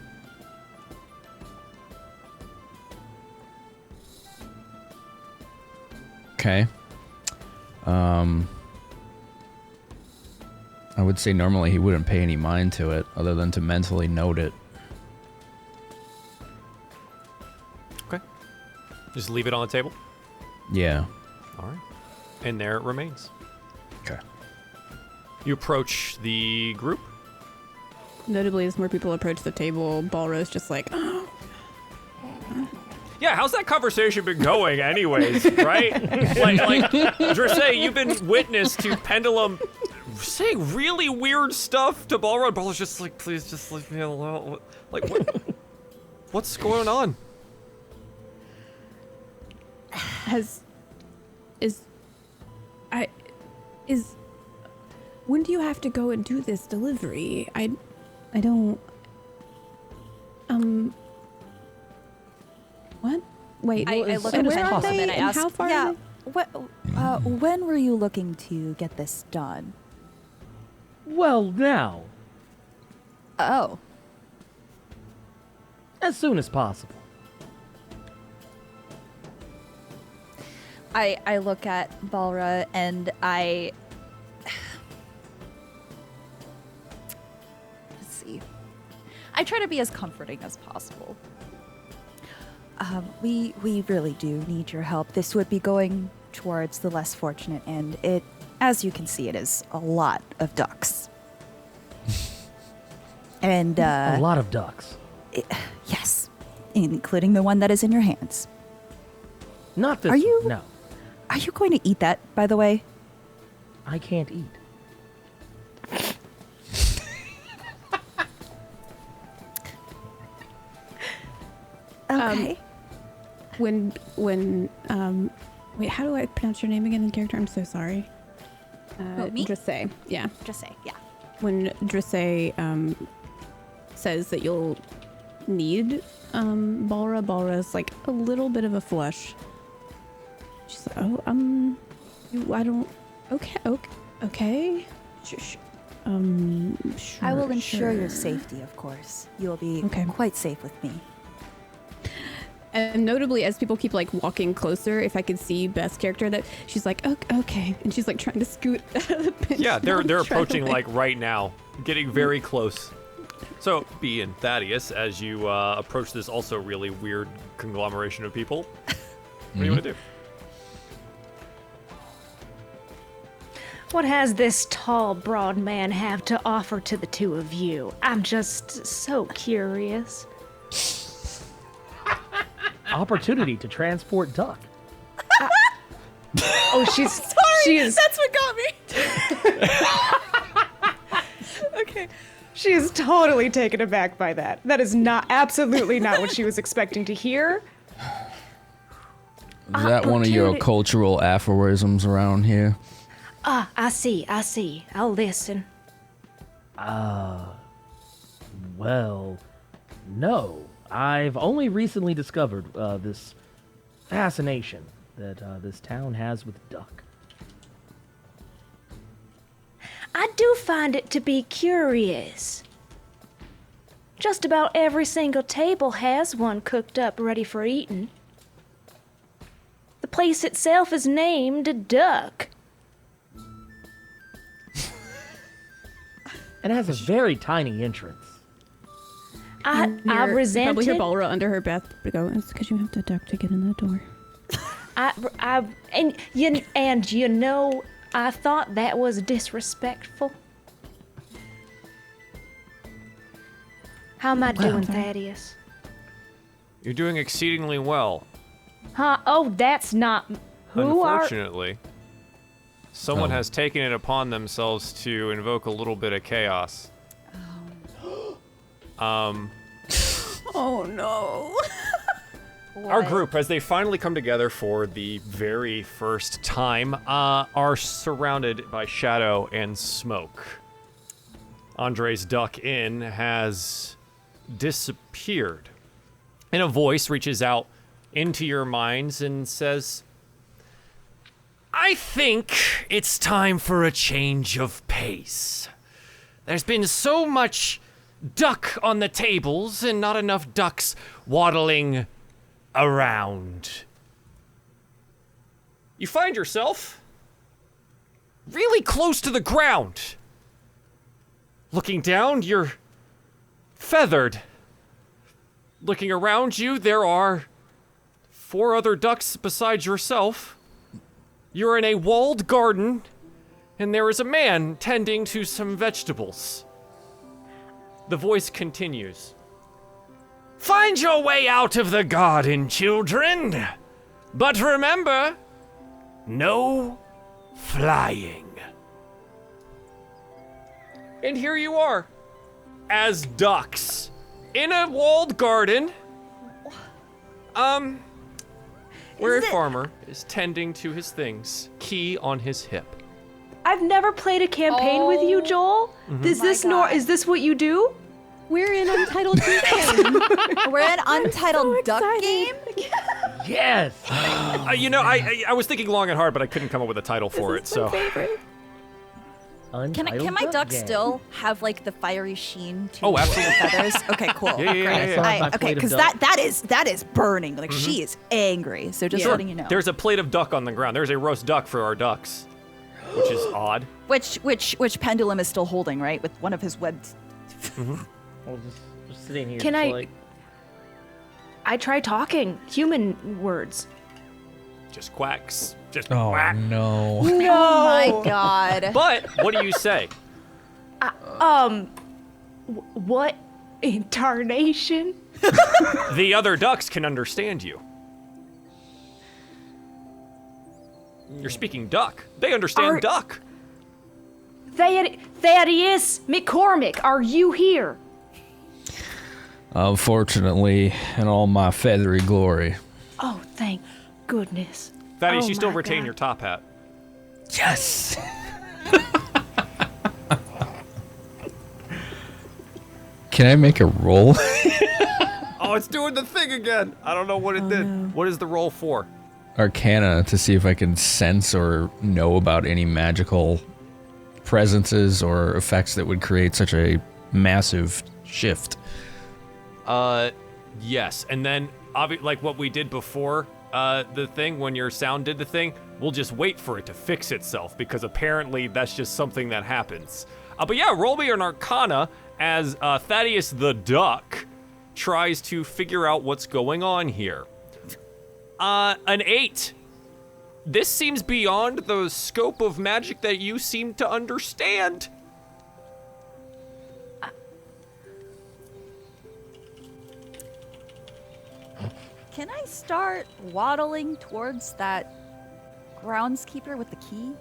Okay. I would say normally he wouldn't pay any mind to it other than to mentally note it. Okay. Just leave it on the table. Yeah. All right. And there it remains. Okay. You approach the group. Notably, as more people approach the table, Balro's just like, oh. Yeah, how's that conversation been going anyways, right? like Drissay, you've been witness to Pendulum saying really weird stuff to Balro. Balro's just like, please just leave me alone. Like, what's going on? When do you have to go and do this delivery? I don't, what? Wait, I look and at where are Pendulum they, and I and ask, how far yeah, are they? when were you looking to get this done? Well, now, Oh, as soon as possible. I look at Balra and I... Let's see. I try to be as comforting as possible. We really do need your help. This would be going towards the less fortunate, and it, as you can see, it is a lot of ducks. And A lot of ducks. yes, including the one that is in your hands. Not this Are you- one, no. Are you going to eat that, by the way? I can't eat. Okay. When wait, how do I pronounce your name again in character? I'm so sorry. Me? Drissay. Yeah. Just say, yeah. When Drissay says that you'll need Balra's like a little bit of a flush. She's like, oh, I don't. Okay. Sure. I will ensure sure. your safety, of course. You will be Okay. quite safe with me. And notably, as people keep like walking closer, if I could see Beth's character, that she's like, okay, and she's like trying to scoot out of the bench. Yeah, they're approaching away. like right now, getting very close. So, B and Thaddeus, as you approach this also really weird conglomeration of people, what do you want to do? What has this tall, broad man have to offer to the two of you? I'm just so curious. Opportunity to transport duck. Oh, she's That's what got me. Okay. she is totally taken aback by that. That is absolutely not what she was expecting to hear. Is that one of your Opportunity- cultural aphorisms around here? I see. I'll listen. Well, no. I've only recently discovered this fascination that this town has with duck. I do find it to be curious. Just about every single table has one cooked up ready for eating. The place itself is named Duck. And it has a very tiny entrance. I resent Probably hear it. Balra under her breath go, it's because you have to duck to get in the door. And you know, I thought that was disrespectful. How am I doing, Thaddeus? You're doing exceedingly well. Huh? Oh, that's not. Who are? Unfortunately, someone has taken it upon themselves to invoke a little bit of chaos. Oh no. Our group, as they finally come together for the very first time, are surrounded by shadow and smoke. Andre's Duck Inn has disappeared. And a voice reaches out into your minds and says, I think it's time for a change of pace. There's been so much duck on the tables and not enough ducks waddling around. You find yourself really close to the ground. Looking down, you're feathered. Looking around you, there are 4 other ducks besides yourself. You're in a walled garden, and there is a man tending to some vegetables. The voice continues. Find your way out of the garden, children. But remember, no flying. And here you are, as ducks, in a walled garden, where a farmer is tending to his things, key on his hip. I've never played a campaign with you, Joel. Is this is this what you do? We're in Untitled Duck Game. We're an untitled duck game. Yes! You know, I was thinking long and hard, but I couldn't come up with a title for it, so. Can my duck game. still have like the fiery sheen to Oh, absolutely. the feathers? Okay, cool. Yeah. Okay, because that is burning. Like she is angry. So just letting you know. There's a plate of duck on the ground. There's a roast duck for our ducks, which is odd. Which Pendulum is still holding, right? With one of his webbed. Well, just sitting here. Can just I- Like, I try talking human words. Just quacks. Just Oh quack. no. Oh my god. But what do you say? What in tarnation? The other ducks can understand you. You're speaking duck. They understand duck. Thaddeus McCormick, are you here? Unfortunately, in all my feathery glory. Oh, thank goodness. Thaddeus, Oh you still my retain God. your top hat. Yes. Can I make a roll? Oh, it's doing the thing again. I don't know what it did. no. What is the roll for? Arcana to see if I can sense or know about any magical presences or effects that would create such a massive shift. Yes. And then like what we did before the thing, when your sound did the thing, we'll just wait for it to fix itself, because apparently that's just something that happens. But yeah, roll me an Arcana as Thaddeus the Duck tries to figure out what's going on here. An 8. This seems beyond the scope of magic that you seem to understand. Can I start waddling towards that groundskeeper with the key?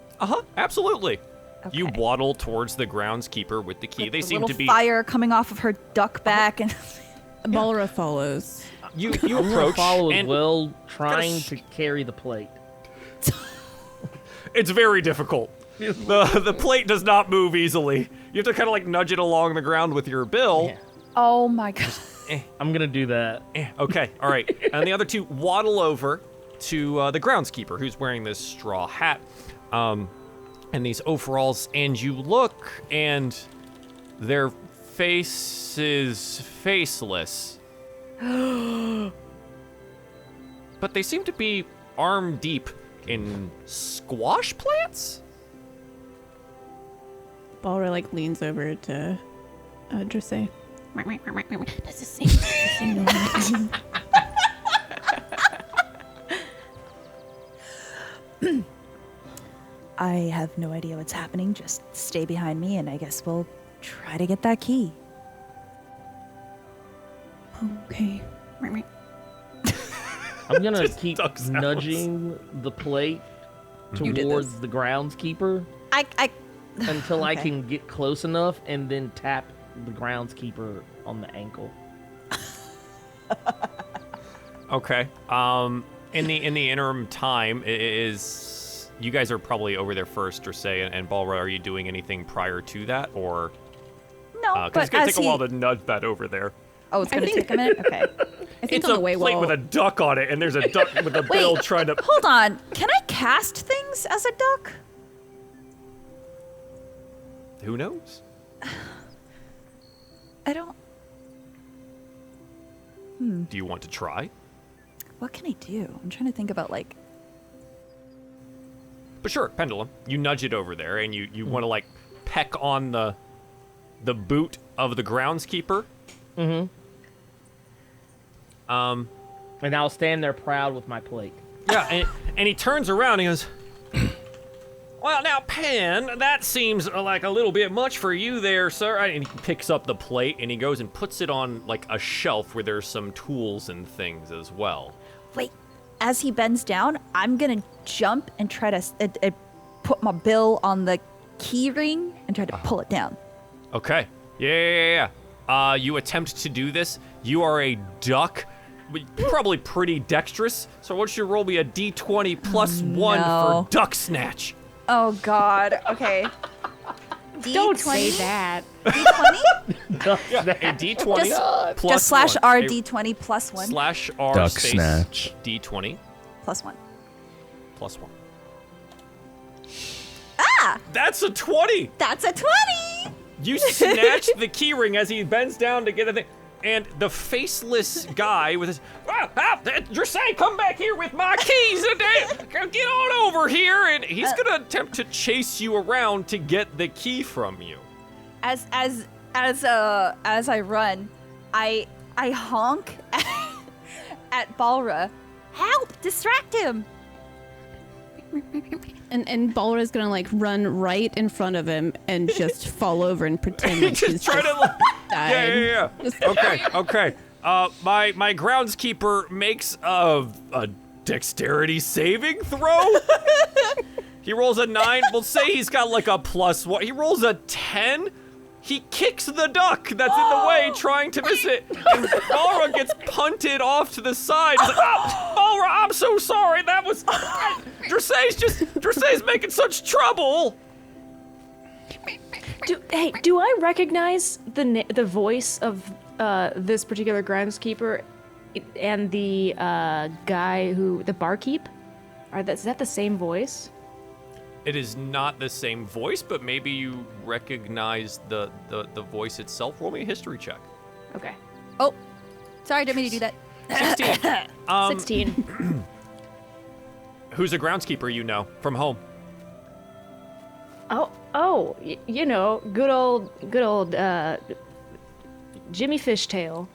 Absolutely. Okay. You waddle towards the groundskeeper with the key. With They the seem little to be. fire coming off of her duck back and Balra follows. You I'm gonna approach follow as and well, trying to carry the plate. it's very difficult. The plate does not move easily. You have to kind of like nudge it along the ground with your bill. Yeah. oh my god. I'm gonna do that. Okay, all right. And the other two waddle over to the groundskeeper, who's wearing this straw hat and these overalls, and you look, and their face is faceless. But they seem to be arm deep in squash plants? Balra like leans over to Drisse. That's the same noise. I have no idea what's happening. Just stay behind me and I guess we'll try to get that key. Okay. I'm gonna Just keep duck sounds. nudging the plate You did towards this. the groundskeeper I until I Okay. can get close enough and then tap the groundskeeper on the ankle. Okay. In the interim time, is you guys are probably over there first, or say, and Balra, are you doing anything prior to that, or? no, Because but it's gonna as take a while he- to nudge that over there. Oh, it's gonna think- take a minute. Okay. I think It's on a the way plate while with a duck on it, and there's a duck with a bill trying to. Hold on. Can I cast things as a duck? Who knows? I don't. Do you want to try? What can I do? I'm trying to think about like. But sure, pendulum. You nudge it over there, and you want to like peck on the boot of the groundskeeper. And I'll stand there proud with my plate. Yeah, and he turns around and he goes, well, now, Pen, that seems like a little bit much for you there, sir. And he picks up the plate and he goes and puts it on like a shelf where there's some tools and things as well. Wait. As he bends down, I'm gonna jump and try to put my bill on the key ring and try to pull it down. Okay. Yeah. You attempt to do this. You are a duck. Probably pretty dexterous. So why don't you roll me a d20 plus 1 no. for duck snatch? Oh God. Okay. Don't D20? say that. D20? A d20 plus Just slash 1. R A D20 plus 1. Slash R Duck space snatch. d20 Plus 1. plus 1. Ah! That's a 20! That's a 20! You snatch the keyring as he bends down to get a thing. And the faceless guy with his, Drisse, come back here with my keys today. Get on over here, and he's gonna attempt to chase you around to get the key from you. As I run, I honk at Balra. Help! Distract him! and Balra's gonna like run right in front of him and just fall over and pretend like she's Just try to, like, died. yeah. Okay. My groundskeeper makes a dexterity saving throw. He rolls a 9. We'll say he's got like a +1. He rolls a 10. He kicks the duck that's in the way, trying to miss it. And Balra gets punted off to the side. He's like, oh, Balra, I'm so sorry. That was... Drisse's making such trouble. Do I recognize the voice of this particular groundskeeper and the guy the barkeep? Is that the same voice? It is not the same voice, but maybe you recognize the voice itself. Roll me a history check. Okay. Oh, sorry, didn't mean to do that. 16. 16. Who's a groundskeeper you know from home? You know, good old Jimmy Fishtail.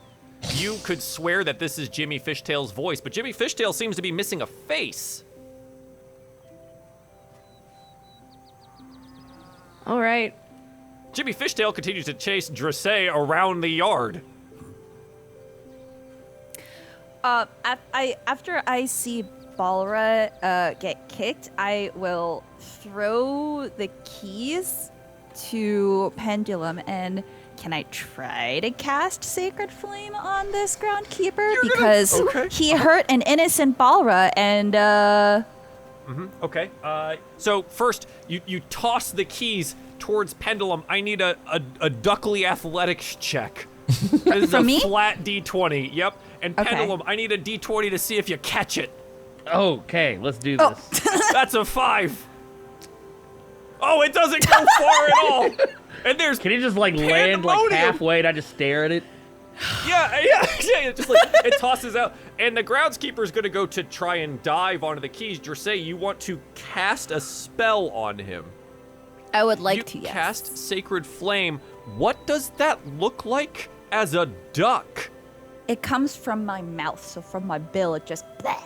You could swear that this is Jimmy Fishtail's voice, but Jimmy Fishtail seems to be missing a face. All right. Jimmy Fishtail continues to chase Dressay around the yard. After I see Balra get kicked, I will throw the keys to Pendulum. And can I try to cast Sacred Flame on this groundkeeper? Because he hurt an innocent Balra, and Okay. So first, you toss the keys towards Pendulum. I need a Duckley athletics check. This is From a me? flat D20. Yep. And Okay. Pendulum, I need a D20 to see if you catch it. Okay, let's do Oh. this. That's a 5. Oh, it doesn't go far at all. And there's Can you just like land like Pandemonium. halfway and I just stare at it? yeah. It just like it tosses out, and the groundskeeper is gonna go to try and dive onto the keys. Dressay, you want to cast a spell on him? I would like You to, yes. cast Sacred Flame. What does that look like as a duck? It comes from my mouth, so from my bill, it just bleh.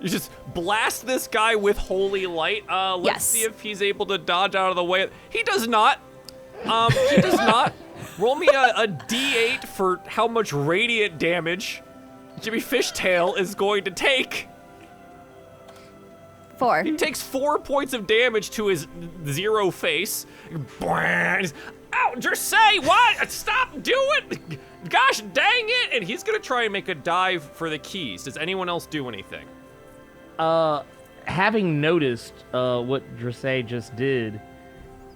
You just blast this guy with holy light. Let's Yes. see if he's able to dodge out of the way. He does not. He does not. Roll me a D8 for how much radiant damage Jimmy Fishtail is going to take. 4. He takes 4 points of damage to his 0 face. Ow, Dressay, what? Stop doing! Gosh dang it! And he's gonna try and make a dive for the keys. Does anyone else do anything? Having noticed what Dressay just did,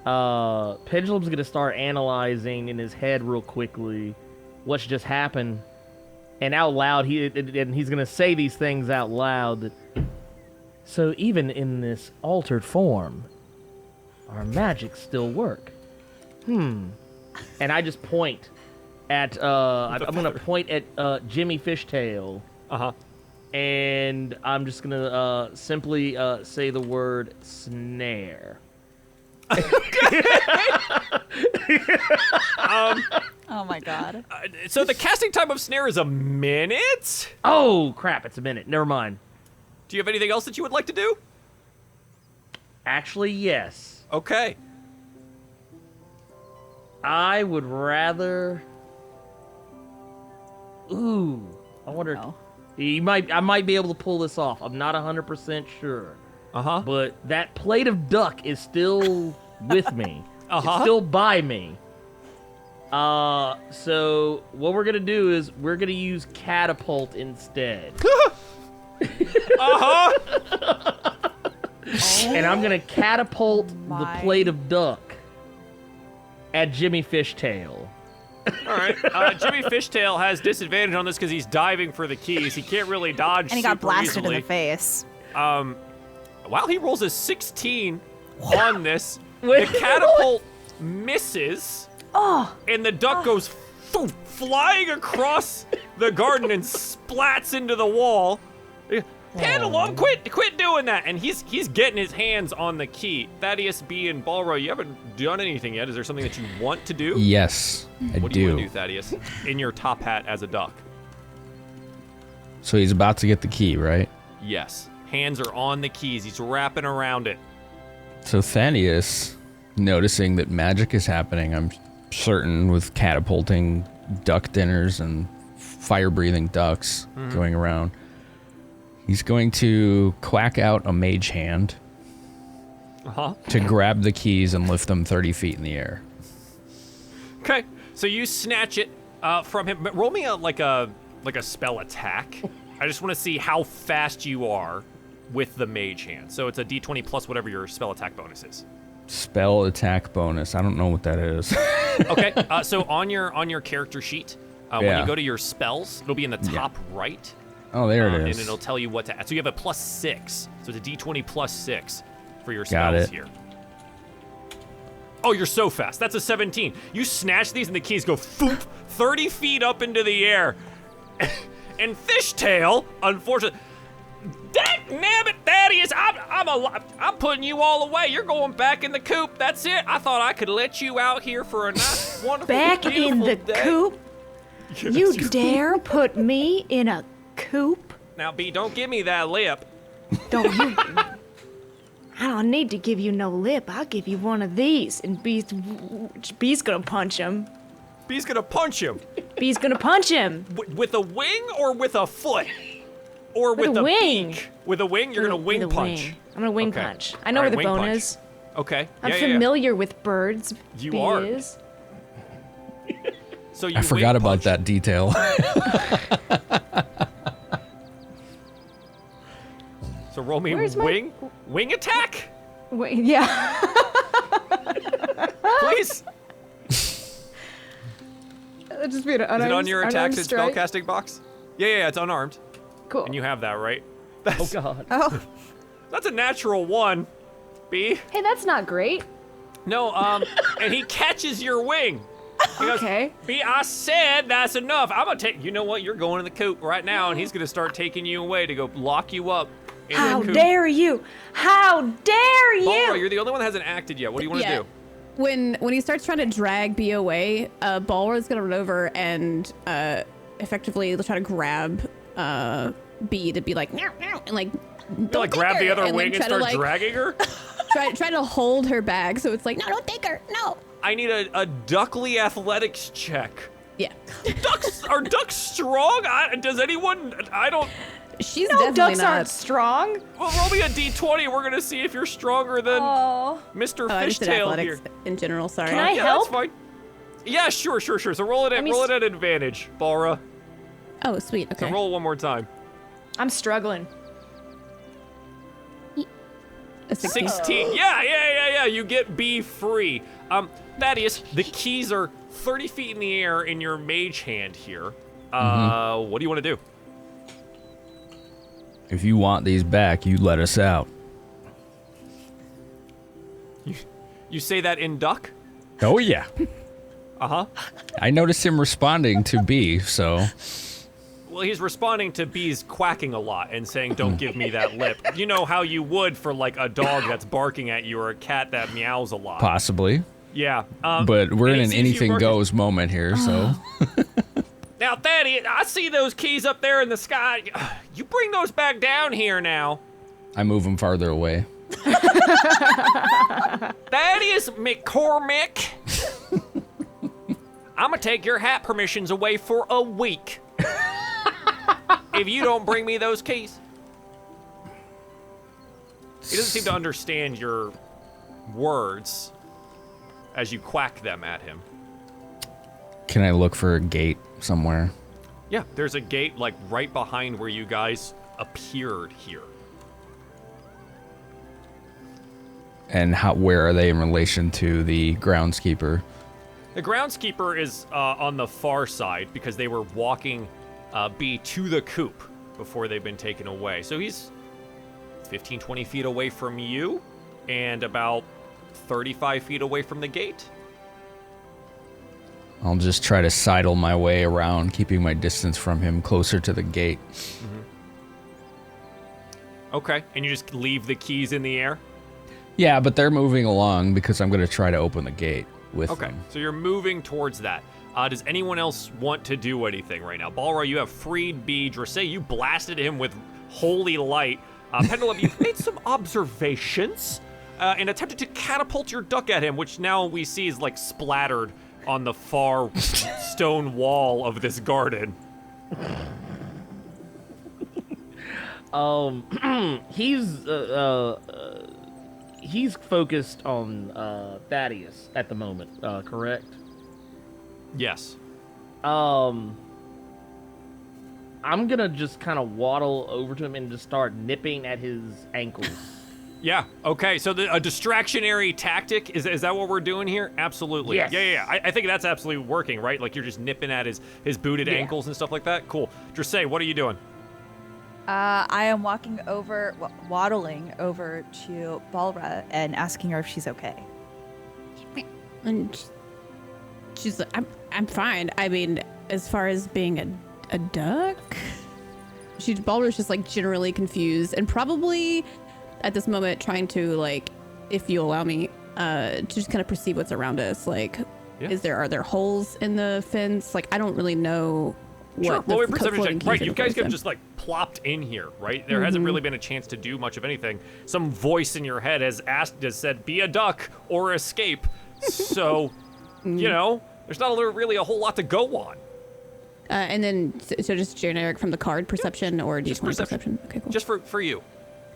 Pendulum's gonna start analyzing in his head real quickly what's just happened, and out loud he's gonna say these things out loud. So even in this altered form, our magic still work. And I just point at I'm gonna point at Jimmy Fishtail. Uh-huh. And I'm just gonna simply say the word snare. Oh my god. So the casting time of snare is a minute? Oh crap! It's a minute. Never mind. Do you have anything else that you would like to do? Actually, yes. Okay. I would rather. Ooh, I wonder. Oh. I might be able to pull this off. I'm not 100% sure. Uh-huh. But that plate of duck is still with me. Uh-huh. It's still by me. So what we're gonna do is we're gonna use catapult instead. Uh-huh. And I'm gonna catapult the my. plate of duck at Jimmy Fishtail. All right. Jimmy Fishtail has disadvantage on this because he's diving for the keys. He can't really dodge And he got super blasted easily. in the face. While he rolls a 16 on this, Wait, the catapult misses, Oh, and the duck goes flying across the garden and splats into the wall. Pendulum, quit doing that! And he's getting his hands on the key. Thaddeus B and Balro, you haven't done anything yet. Is there something that you want to do? Yes, I What do you want to do, Thaddeus? In your top hat as a duck. So he's about to get the key, right? Yes. Hands are on the keys. He's wrapping around it. So Thaddeus, noticing that magic is happening, I'm certain, with catapulting duck dinners and fire-breathing ducks going around, he's going to quack out a mage hand Uh-huh. to grab the keys and lift them 30 feet in the air. Okay. So you snatch it from him. Roll me like a spell attack. I just want to see how fast you are with the mage hand. So it's a d20 plus whatever your spell attack bonus is. Spell attack bonus. I don't know what that is. Okay. So on your character sheet, when Yeah. you go to your spells, it'll be in the top right. Oh, there it And is. it'll tell you what to add. So you have a +6. So it's a d20 +6 for your Got spells it. here. Oh, you're so fast. That's a 17. You snatch these and the keys go 30 feet up into the air. And Fishtail, unfortunately, nabbit, Thaddeus, I'm putting you all away. You're going back in the coop. That's it. I thought I could let you out here for a nice, wonderful, Back in the day. coop? Yes, You dare put me in a coop? Now, B, don't give me that lip. Don't you? I don't need to give you no lip. I'll give you one of these, and B's gonna punch him. B's gonna punch him. B's gonna punch him. With a wing or with a foot? Or with a wing. beak? With a wing, you're gonna wing With a punch. wing. I'm gonna wing Okay. punch. I know All where right, the wing bone punch. is. Okay. I'm yeah, familiar with birds. You B are. is. So you I forgot wing about punch. that detail. So roll me Where's my- wing attack, Wait, yeah. please. That'd just be an Is it on your attacks unarmed and strike. spellcasting box? Yeah, it's unarmed. Cool. And you have that, right? Oh God. Oh, That's a natural 1, B. Hey, that's not great. No, and he catches your wing. He goes, Okay. B, I said that's enough. I'm gonna take, you know what, you're going in the coop right now, and he's gonna start taking you away to go lock you up in How the coop. dare you? How dare you? Balra, you're the only one that hasn't acted yet. What do you want to Yeah. do? When he starts trying to drag B away, Balra's gonna run over and effectively try to grab B to be like, meow, meow, and like, You don't like take grab the her, other and, wing like, and try to, start like, dragging her? try to hold her back, so it's like, no, don't take her, no. I need a duckly athletics check. Yeah, Are ducks strong? Does anyone? I don't. she's No, definitely ducks not. aren't strong. Well, roll me a d20. We're gonna see if you're stronger than Mr. I just did Fishtail athletics here. in general. Sorry. Can I Yeah, help? that's fine. Yeah, sure. So roll it at me roll it at advantage, Balra. Oh, sweet. So Okay. roll one more time. I'm struggling. A 16. 16. Yeah. You get B free. Thaddeus, the keys are 30 feet in the air in your mage hand here. What do you want to do? If you want these back, you let us out. You say that in duck? Oh, yeah. Uh-huh. I noticed him responding to B, so Well, he's responding to B's quacking a lot and saying, don't give me that lip. You know how you would for, like, a dog that's barking at you or a cat that meows a lot. possibly. Yeah. But we're and in he an sees you anything barking. goes moment here, so. Now, Thaddeus, I see those keys up there in the sky. You bring those back down here now. I move him farther away. Thaddeus McCormick. I'm going to take your hat permissions away for a week. If you don't bring me those keys. He doesn't seem to understand your words as you quack them at him. Can I look for a gate somewhere? Yeah, there's a gate like right behind where you guys appeared here. And where are they in relation to the groundskeeper? The groundskeeper is on the far side because they were walking B to the coop before they've been taken away. So he's 15, 20 feet away from you and about 35 feet away from the gate. I'll just try to sidle my way around, keeping my distance from him closer to the gate. Okay, and you just leave the keys in the air? Yeah, but they're moving along because I'm going to try to open the gate with Okay, them. so you're moving towards that. Does anyone else want to do anything right now? Balra, you have freed B. Dressay, you blasted him with holy light. Pendulum, you've made some observations and attempted to catapult your duck at him, which now we see is like splattered on the far stone wall of this garden. He's focused on Thaddeus at the moment, correct? Yes. I'm gonna just kind of waddle over to him and just start nipping at his ankles. Yeah, okay, so a distractionary tactic, is that what we're doing here? Absolutely. Yes. Yeah. I think that's absolutely working, right? Like you're just nipping at his booted Yeah. ankles and stuff like that? Cool. Dressay, what are you doing? I am waddling over to Balra and asking her if she's okay. And she's like, I'm fine. I mean, as far as being a duck, Balder's just like generally confused and probably at this moment trying to like, if you allow me, to just kind of perceive what's around us. Like, are there holes in the fence? Like, I don't really know what Sure. Well, the perception check. Right, you guys get have just like plopped in here, right? There hasn't really been a chance to do much of anything. Some voice in your head has said, be a duck or escape. So, you know, there's not really a whole lot to go on. And then, so just generic from the card perception or Just D20 perception? Okay, cool. Just for you.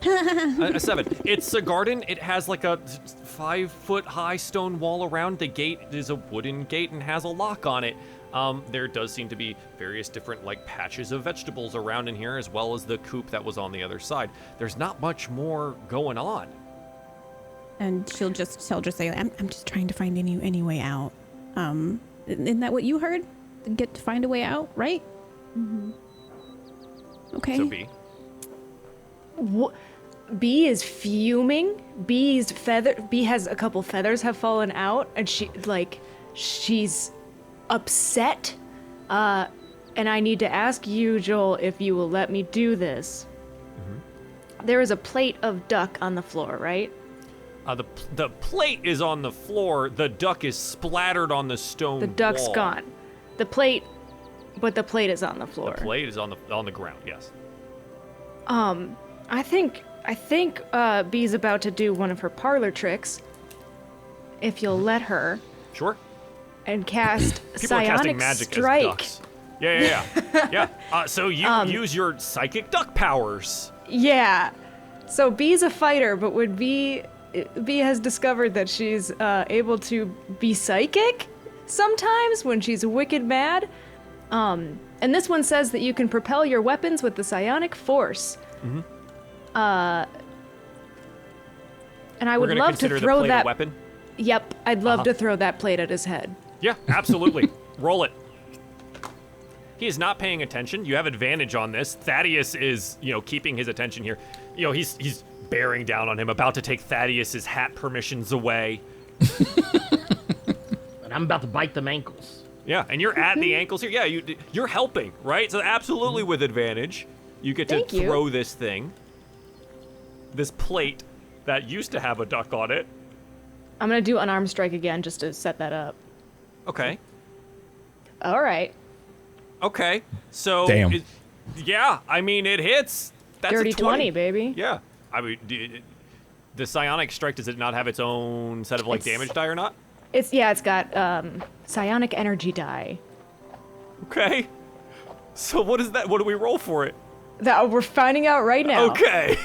A 7. It's a garden. It has like a 5-foot-high stone wall around. The gate is a wooden gate and has a lock on it. There does seem to be various different like patches of vegetables around in here, as well as the coop that was on the other side. There's not much more going on. And she'll just say, I'm just trying to find any way out. Isn't that what you heard? Get to find a way out, right? Mm-hmm. Okay. So B. What? B is fuming. B has a couple feathers have fallen out, and she's upset. And I need to ask you, Joel, if you will let me do this. Mm-hmm. There is a plate of duck on the floor, right? The plate is on the floor. The duck is splattered on the stone. The duck's wall. gone. The plate is on the floor. The plate is on the ground. Yes. I think Bee's about to do one of her parlor tricks. If you'll let her. Sure. And cast People are casting Psionic magic Strike. as ducks. Yeah. So you use your psychic duck powers. Yeah. So Bee's a fighter, but when Bee has discovered that she's able to be psychic sometimes when she's wicked mad. And this one says that you can propel your weapons with the psionic force. Mm-hmm. And I would love to throw that weapon. Yep, I'd love to throw that plate at his head. Yeah, absolutely. Roll it. He is not paying attention. You have advantage on this. Thaddeus is, keeping his attention here. He's bearing down on him, about to take Thaddeus's hat permissions away. And I'm about to bite them ankles. Yeah, and you're at the ankles here. Yeah, you're helping, right? So absolutely with advantage, you get to throw this thing, this plate that used to have a duck on it. I'm gonna do unarmed strike again just to set that up. Okay. All right. Okay. So. Damn. It hits. That's Dirty a 20, baby. Yeah. The psionic strike, does it not have its own set of damage die or not? It's got psionic energy die. Okay. So what is that? What do we roll for it? That we're finding out right now. Okay.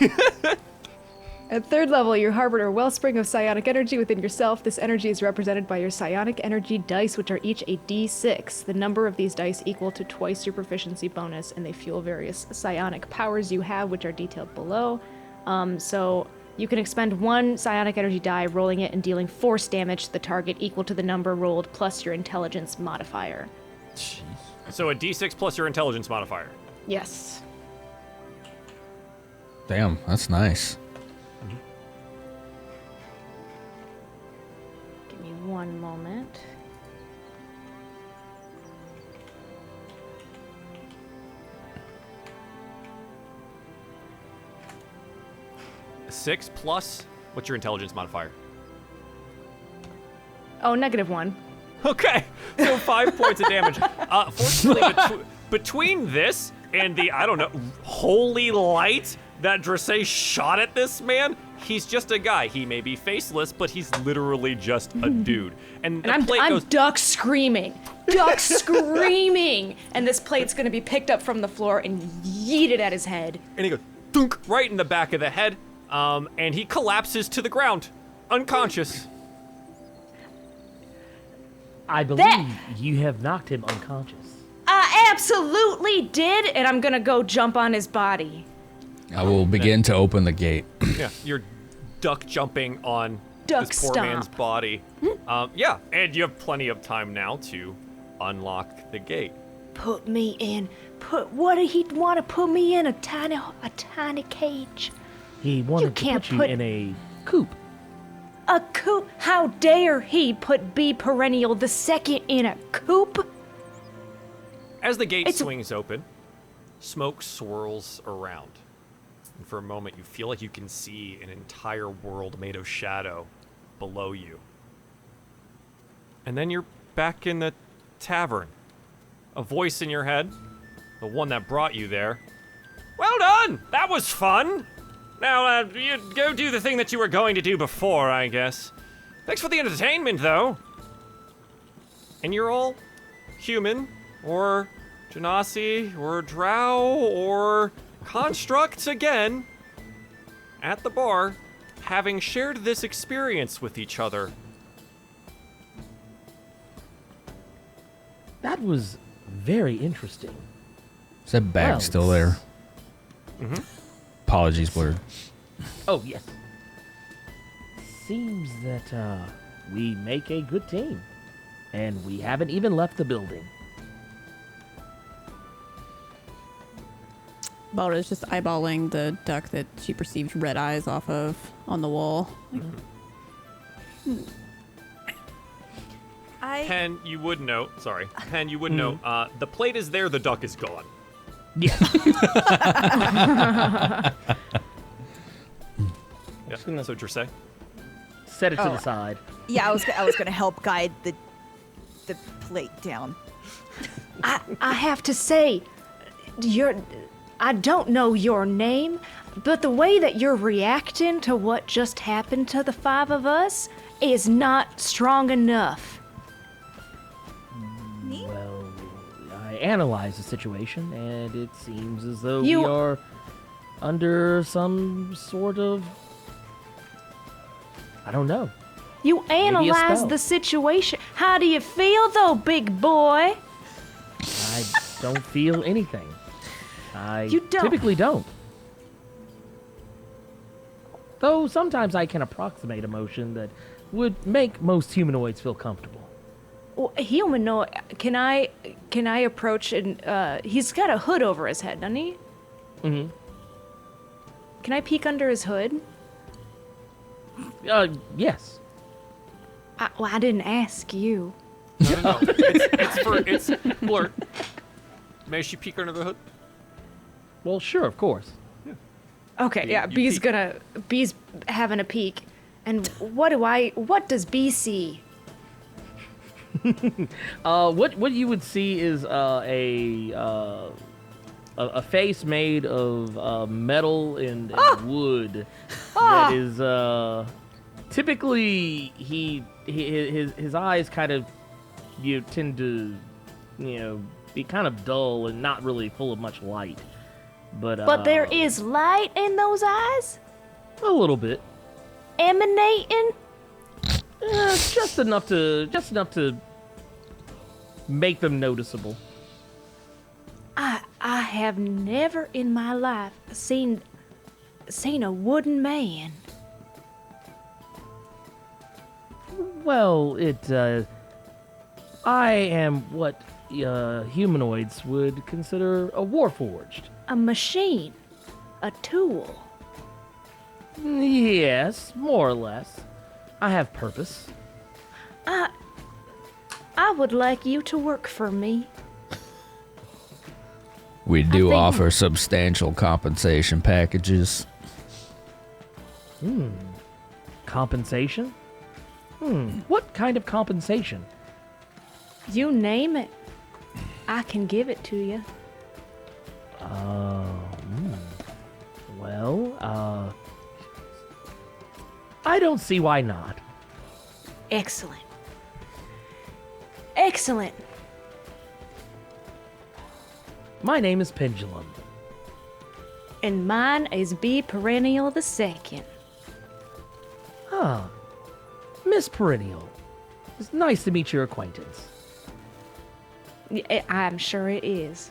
At 3rd level, you harbored a wellspring of psionic energy within yourself. This energy is represented by your psionic energy dice, which are each a d6. The number of these dice equal to twice your proficiency bonus, and they fuel various psionic powers you have, which are detailed below. So you can expend 1 psionic energy die, rolling it and dealing force damage to the target equal to the number rolled plus your intelligence modifier. Jeez. So a d6 plus your intelligence modifier. Yes. Damn, that's nice. Give me 1 moment. A 6 plus, what's your intelligence modifier? Oh, -1. Okay, so 5 points of damage. Fortunately, between this and the, holy light that Dressé shot at this man, he's just a guy. He may be faceless, but he's literally just a dude. And I'm goes, duck screaming. Duck screaming! And this plate's gonna be picked up from the floor and yeeted at his head. and he goes, thunk, right in the back of the head, and he collapses to the ground, unconscious. I believe you have knocked him unconscious. I absolutely did, and I'm gonna go jump on his body. I will begin to open the gate. Yeah, you're duck jumping on Duck this poor man's stomp. body. Yeah, and you have plenty of time now to unlock the gate. Put me in. What did he want to put me in? A tiny cage. He wanted to can't put you put- in a coop. A coop? How dare he put B Perennial the second in a coop? As the gate It's- swings open, Smoke swirls around. And for a moment, you feel like you can see an entire world made of shadow below you. And then you're back in the tavern. A voice in your head, the one that brought you there. Well done! That was fun! Now, you go do the thing that you were going to do before, I guess. Thanks for the entertainment, though. And you're all human, or genasi, or drow, or constructs again, at the bar, having shared this experience with each other. That was very interesting. Is that bag Well, still there? Mm-hmm. Apologies, Blurred. Oh, yes. Seems that we make a good team. And we haven't even left the building. Balra's just eyeballing the duck that she perceived red eyes off of on the wall. Pen, you would note, the plate is there, the duck is gone. Yeah. Yeah, that's what you're saying. Set it to the side. Yeah, I was gonna help guide the plate down. I have to say, I don't know your name, but the way that you're reacting to what just happened to the 5 of us is not strong enough. Well, I analyzed the situation, and it seems as though You- we are under some sort of... I don't know. You spell. analyzed the situation. How do you feel, though, big boy? I don't feel anything. I You don't? typically don't. Though sometimes I can approximate emotion that would make most humanoids feel comfortable. Well, humanoid. Can I approach and he's got a hood over his head, doesn't he? Mm-hmm. Can I peek under his hood? Yes. I didn't ask you. No. It's Blurt. May she peek under the hood? Well, sure, of course. Okay, yeah, you B's having a peek. And what does B see? What you would see is a face made of metal and wood that is typically his eyes kind of tend to be kind of dull and not really full of much light. But there is light in those eyes? a little bit. Emanating? Just enough to make them noticeable. I have never in my life seen a wooden man. Well, I am what humanoids would consider a warforged. A machine. A tool. Yes, more or less. I have purpose. I would like you to work for me. We do think- offer substantial compensation packages. Compensation? What kind of compensation? You name it. I can give it to you. Well, I don't see why not. Excellent. Excellent. My name is Pendulum. And mine is B Perennial the Second. Miss Perennial. It's nice to meet your acquaintance. I'm sure it is.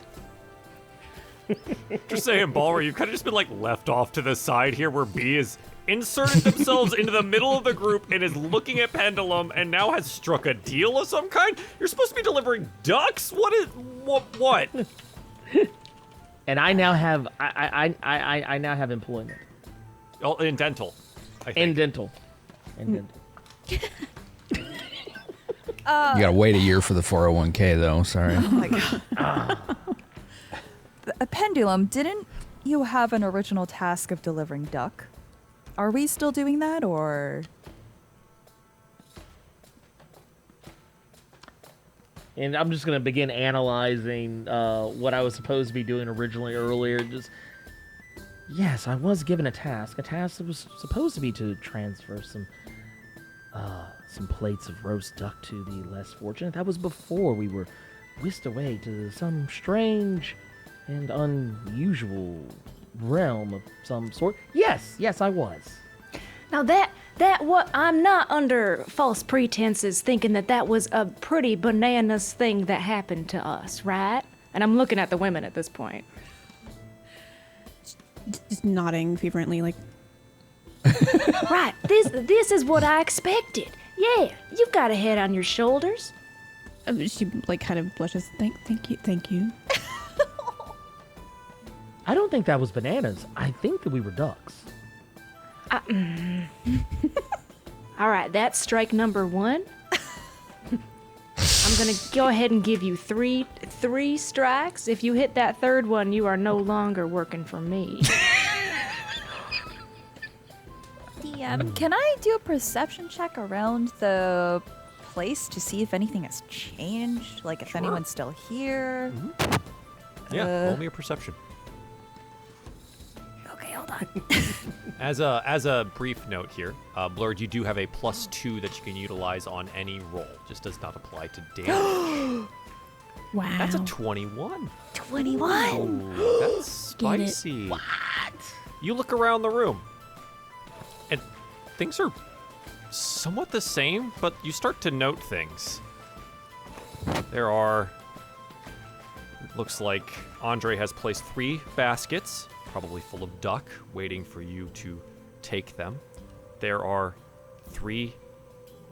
Just saying, Balra, you've kind of just been like left off to the side here where B is inserted themselves into the middle of the group and is looking at Pendulum and now has struck a deal of some kind. You're supposed to be delivering ducks? What? And I now have I now have employment. Oh, in dental, I think. And dental. And dental. You gotta wait a year for the 401k though. Sorry. Oh my god. A pendulum, didn't you have an original task of delivering duck? Are we still doing that, or? And I'm just going to begin analyzing what I was supposed to be doing originally earlier. Yes, I was given a task that was supposed to be to transfer some plates of roast duck to the less fortunate. That was before we were whisked away to some strange and unusual realm of some sort. Yes, I was. Now I'm not under false pretenses thinking that was a pretty bananas thing that happened to us, right? And I'm looking at the women at this point. Just nodding fervently, like. Right, this is what I expected. Yeah, you've got a head on your shoulders. She like kind of blushes. Thank you. I don't think that was bananas. I think that we were ducks. All right, that's strike number 1. I'm gonna go ahead and give you three strikes. If you hit that third one, you are no longer working for me. DM, can I do a perception check around the place to see if anything has changed? Like if anyone's still here? Yeah, roll me a perception. Okay, hold on. As a brief note here, Blurred, you do have a +2 that you can utilize on any roll. Just does not apply to damage. Wow. That's a 21. 21. Oh, that's spicy. What? You look around the room, and things are somewhat the same, but you start to note things. There are... It looks like Andre has placed 3 baskets, probably full of duck, waiting for you to take them. There are 3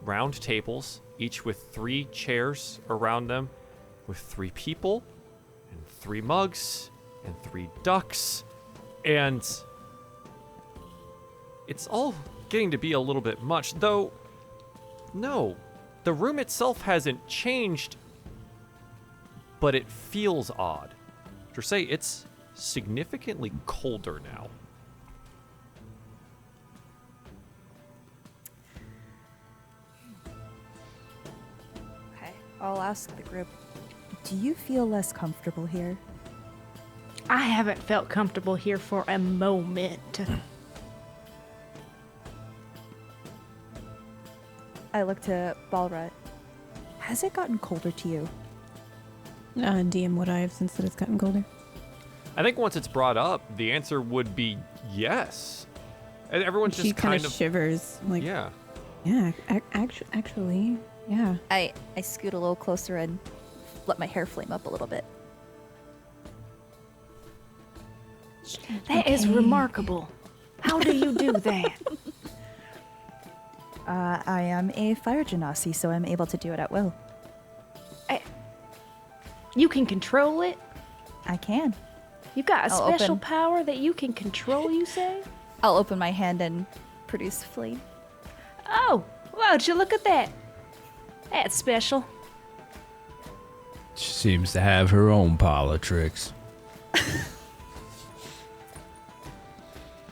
round tables, each with 3 chairs around them, with 3 people, and 3 mugs, and 3 ducks, and it's all getting to be a little bit much, though, no, the room itself hasn't changed, but it feels odd. To say it's significantly colder now. Okay, I'll ask the group. Do you feel less comfortable here? I haven't felt comfortable here for a moment. I look to Balrut. Has it gotten colder to you? DM would I have since that it's gotten colder? I think once it's brought up, the answer would be yes. And everyone's She just kind of shivers. Like, yeah. Yeah, actually, yeah. I scoot a little closer and let my hair flame up a little bit. That is remarkable. How do you do that? I am a fire genasi, so I'm able to do it at will. You can control it? I can. You got a I'll special open- power that you can control, you say? I'll open my hand and produce flame. Oh, why'd you look at that? That's special. She seems to have her own pile of tricks.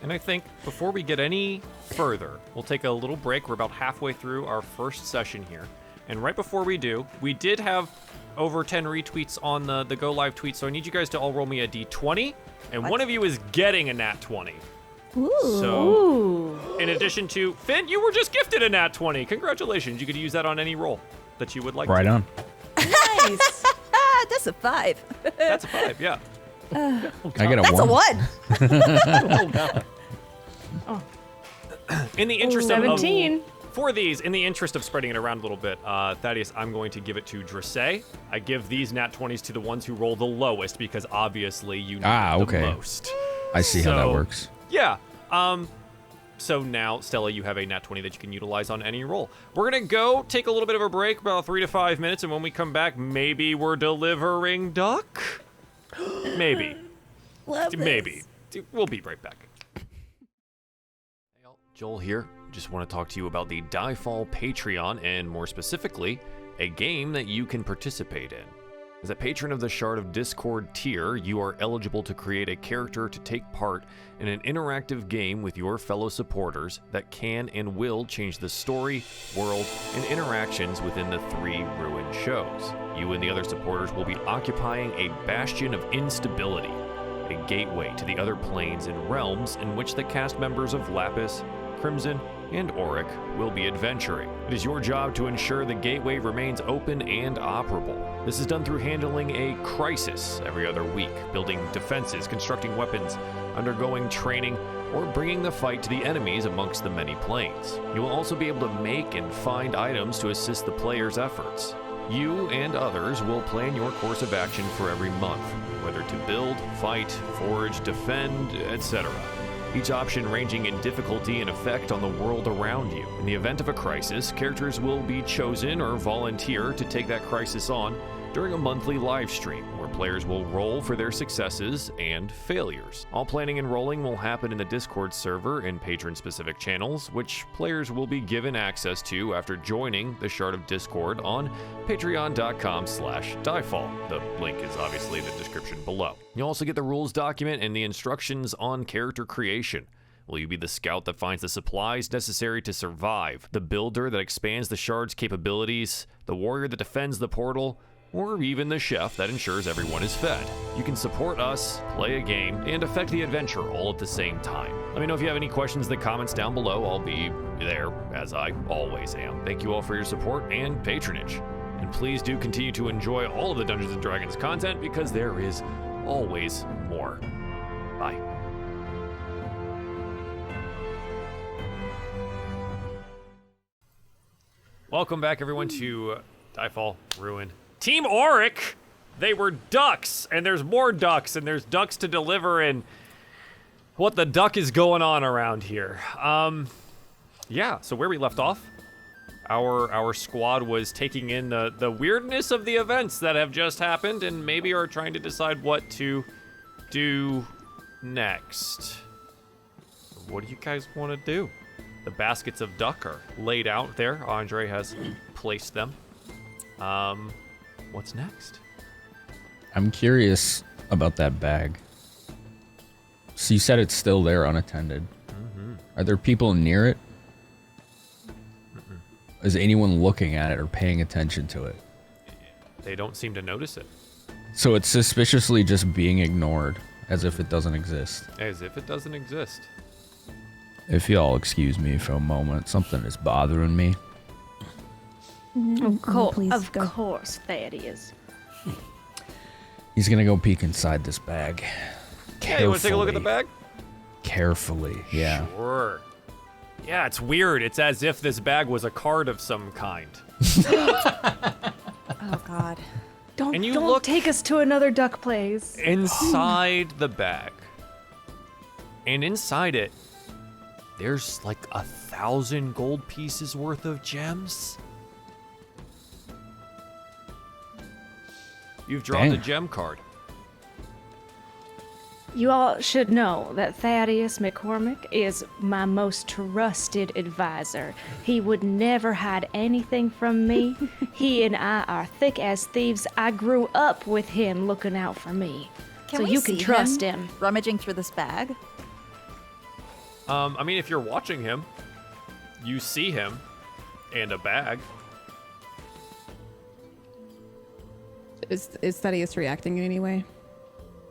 And I think before we get any further, we'll take a little break. We're about halfway through our first session here. And right before we do, we did have over 10 retweets on the Go Live tweet, so I need you guys to all roll me a d20, and one of you is getting a nat 20. Ooh. So, in addition to, Finn, you were just gifted a nat 20. Congratulations. You could use that on any roll that you would like Right to. on. Nice. That's a 5. That's a 5, yeah. I get a That's 1. a 1. Oh, God. In the interest of... 17. For these, in the interest of spreading it around a little bit, Thaddeus, I'm going to give it to Dressé. I give these nat 20s to the ones who roll the lowest because obviously you need okay. the most. I see how that So, works. Yeah. So now, Stella, you have a nat 20 that you can utilize on any roll. We're going to go take a little bit of a break, about 3 to 5 minutes, and when we come back, maybe we're delivering duck? Maybe. Maybe. We'll be right back. Hey, y'all. Joel here. Just want to talk to you about the DieFall Patreon, and more specifically, a game that you can participate in. As a patron of the Shard of Discord tier, you are eligible to create a character to take part in an interactive game with your fellow supporters that can and will change the story, world, and interactions within the 3 Ruin shows. You and the other supporters will be occupying a bastion of instability, a gateway to the other planes and realms in which the cast members of Lapis, Crimson, and Auric will be adventuring. It is your job to ensure the gateway remains open and operable. This is done through handling a crisis every other week, building defenses, constructing weapons, undergoing training, or bringing the fight to the enemies amongst the many planes. You will also be able to make and find items to assist the player's efforts. You and others will plan your course of action for every month, whether to build, fight, forage, defend, etc. Each option ranging in difficulty and effect on the world around you. In the event of a crisis, characters will be chosen or volunteer to take that crisis on during a monthly live stream, where players will roll for their successes and failures. All planning and rolling will happen in the Discord server in patron-specific channels, which players will be given access to after joining the Shard of Discord on patreon.com/DieFall. The link is obviously in the description below. You'll also get the rules document and the instructions on character creation. Will you be the scout that finds the supplies necessary to survive, the builder that expands the Shard's capabilities, the warrior that defends the portal, or even the chef that ensures everyone is fed? You can support us, play a game, and affect the adventure all at the same time. Let me know if you have any questions in the comments down below. I'll be there, as I always am. Thank you all for your support and patronage. And please do continue to enjoy all of the Dungeons & Dragons content, because there is always more. Bye. Welcome back, everyone, to DieFall Ruin. Team Auric, they were ducks, and there's more ducks, and there's ducks to deliver, and what the duck is going on around here. Yeah, so where we left off, our squad was taking in the weirdness of the events that have just happened, and maybe are trying to decide what to do next. What do you guys want to do? The baskets of duck are laid out there. Andre has placed them. What's next? I'm curious about that bag. So you said it's still there unattended. Mm-hmm. Are there people near it? Mm-mm. Is anyone looking at it or paying attention to it? They don't seem to notice it. So it's suspiciously just being ignored, as if it doesn't exist. As if it doesn't exist. If y'all excuse me for a moment, something is bothering me. Of go. course, Thaddeus. He's gonna go peek inside this bag. Yeah, you want to take a look at the bag? Carefully, yeah. Sure. Yeah, it's weird. It's as if this bag was a card of some kind. Oh God. And you Don't look- take us to another duck place. Inside the bag. And inside it, there's like 1,000 gold pieces worth of gems. You've drawn the Dang. gem card. You all should know that Thaddeus McCormick is my most trusted advisor. He would never hide anything from me. He and I are thick as thieves. I grew up with him looking out for me. So we you can see trust him. rummaging through this bag? I mean, if you're watching him, you see him and a bag. Is Thaddeus reacting in any way?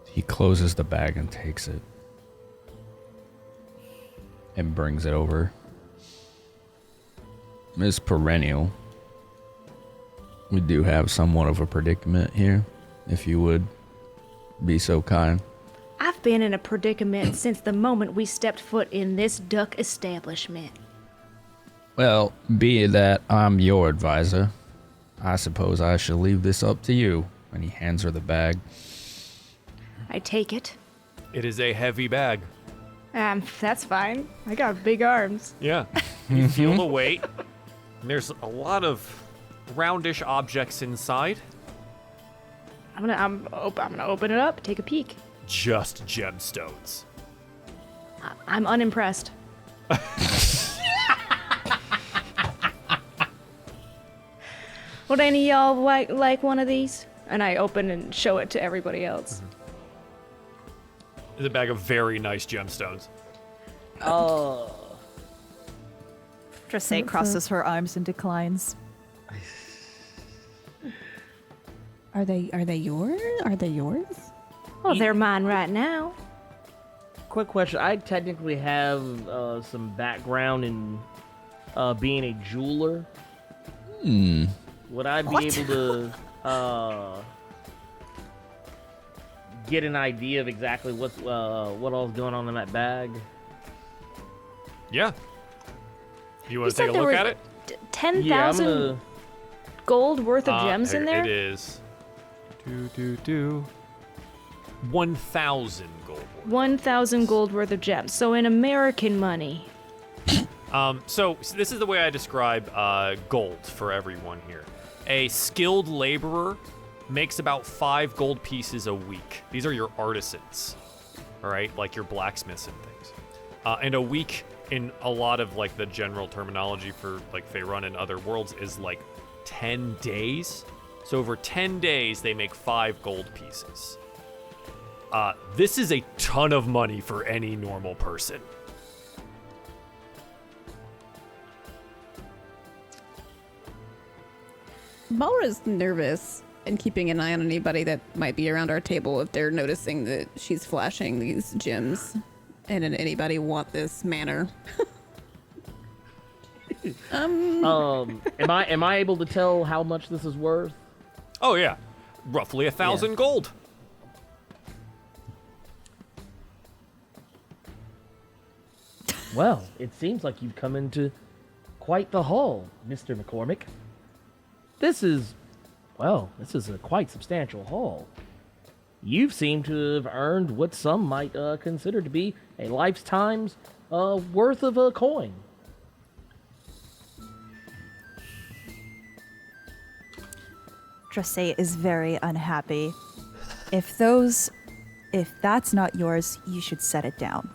He closes the bag and takes it. And brings it over. Miss Perennial, we do have somewhat of a predicament here, if you would be so kind. I've been in a predicament since the moment we stepped foot in this duck establishment. Well, be it that I'm your advisor, I suppose I shall leave this up to you. And he hands her the bag. I take it. It is a heavy bag. That's fine. I got big arms. Yeah. You feel the weight. And there's a lot of roundish objects inside. I'm gonna open it up, take a peek. Just gemstones. I'm unimpressed. Would any of y'all like one of these? And I open and show it to everybody else. It's a bag of very nice gemstones. Oh. Dressay crosses her arms and declines. Are they yours? Are they yours? Well, they're mine right now. Quick question. I technically have some background in being a jeweler. Would I be able to get an idea of exactly what all's going on in that bag? Yeah. You want to said take a there look were at it? 10,000 gold worth of gems in there? It is. 1,000 gold. 1,000 gold worth of gems. So in American money. So this is the way I describe gold for everyone here. A skilled laborer makes about 5 gold pieces a week. These are your artisans, all right, like your blacksmiths and things. And a week in a lot of like the general terminology for like Faerun and other worlds is like 10 days. So over 10 days they make 5 gold pieces. This is a ton of money for any normal person. Balra's nervous and keeping an eye on anybody that might be around our table if they're noticing that she's flashing these gems. And did anybody want this manner? Am I able to tell how much this is worth? Oh yeah, roughly 1,000 gold. Well, it seems like you've come into quite the haul, Mr. McCormick. This is a quite substantial haul. You seem to have earned what some might consider to be a lifetime's worth of a coin. Dressay is very unhappy. If that's not yours, you should set it down.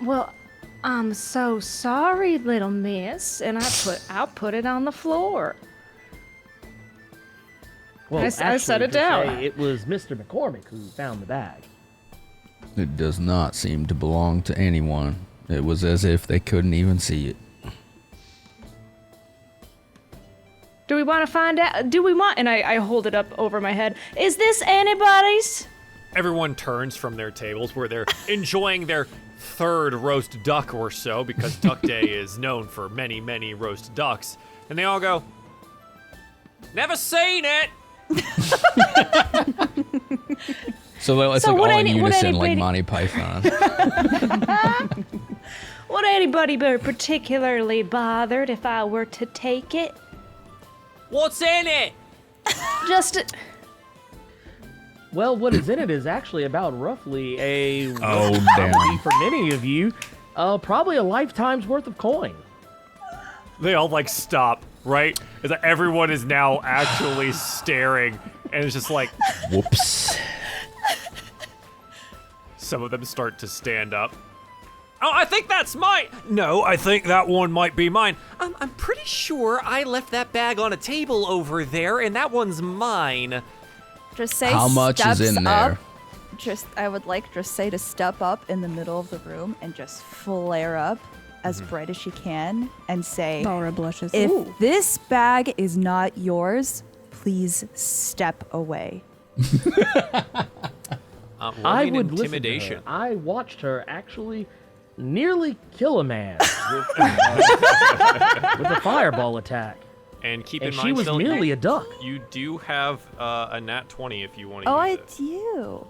Well, I'm so sorry, little miss, and I'll put it on the floor. Well, I set it down. It was Mr. McCormick who found the bag. It does not seem to belong to anyone. It was as if they couldn't even see it. Do we want to find out? And I hold it up over my head. Is this anybody's? Everyone turns from their tables where they're enjoying their 3rd roast duck or so, because Duck Day is known for many, many roast ducks. And they all go, "Never seen it!" So it's So like would all in any- would unison, like anybody- Monty Python. Would anybody be particularly bothered if I were to take it? What's in it? Just. Well, what is in it is actually about roughly Oh, damn. for many of you, probably a lifetime's worth of coin. They all like stop, right? Is that everyone is now actually staring, and it's just like Whoops. some of them start to stand up. Oh, I think that's mine. No, I think that one might be mine. I'm pretty sure I left that bag on a table over there, and that one's mine. Dressay How much is steps in there? up. I would like Dressay to step up in the middle of the room and just flare up as bright as she can and say, Balra blushes. if Ooh. this bag is not yours, please step away. I Roll me an would listen to intimidation. her. I watched her actually nearly kill a man with a fireball attack. And keep And in mind, she was still, merely a duck. you do have a nat 20 if you want to Oh, use I it. do.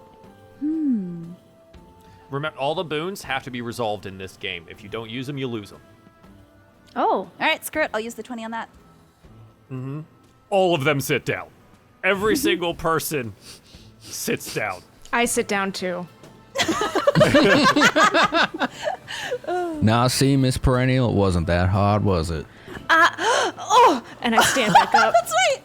Remember, all the boons have to be resolved in this game. If you don't use them, you lose them. Oh. All right, screw it. I'll use the 20 on that. All of them sit down. Every single person sits down. I sit down too. Now, see, Miss Perennial, it wasn't that hard, was it? And I stand back up. That's right.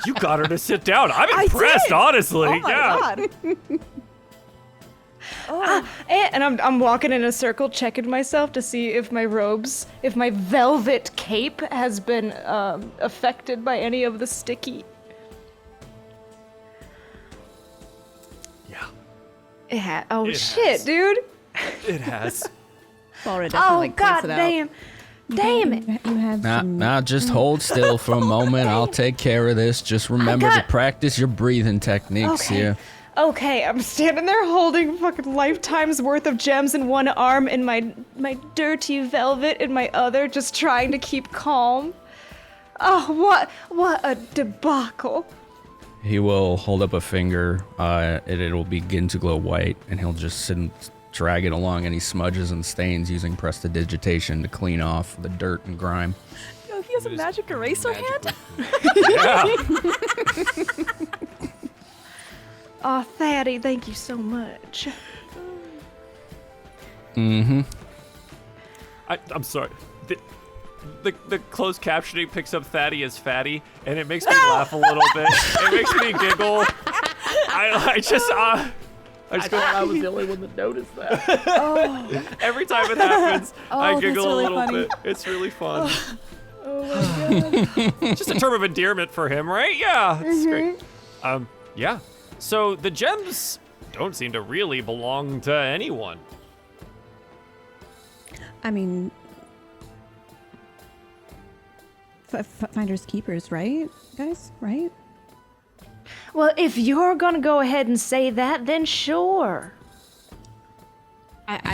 You got her to sit down. I'm I impressed, did. honestly. Oh my yeah. god. And I'm walking in a circle, checking myself to see if my robes, if my velvet cape has been affected by any of the sticky. Yeah, Oh It shit, has. dude! it has. Ballra definitely Oh god points it out. damn! Damn it! You have some. Now, just hold still for a moment. I'll take care of this. Just remember to got- practice your breathing techniques Okay. here. Okay, I'm standing there holding fucking lifetime's worth of gems in one arm and my dirty velvet in my other, just trying to keep calm. Oh, what a debacle. He will hold up a finger, and it'll begin to glow white, and he'll just sit and drag it along any smudges and stains using prestidigitation to clean off the dirt and grime. Yo, he has a magic eraser hand? Yeah. Oh, Thaddy, thank you so much. I'm sorry. The closed captioning picks up Thaddy as fatty, and it makes me laugh a little bit. It makes me giggle. I just I go, thought I was the only one that noticed that. every time it happens, I Oh, giggle that's really a little funny. bit. It's really fun. Just a term of endearment for him, right? Yeah, it's great. Yeah. So the gems don't seem to really belong to anyone. I mean, finders keepers, right, guys? Right? Well, if you're gonna go ahead and say that, then sure.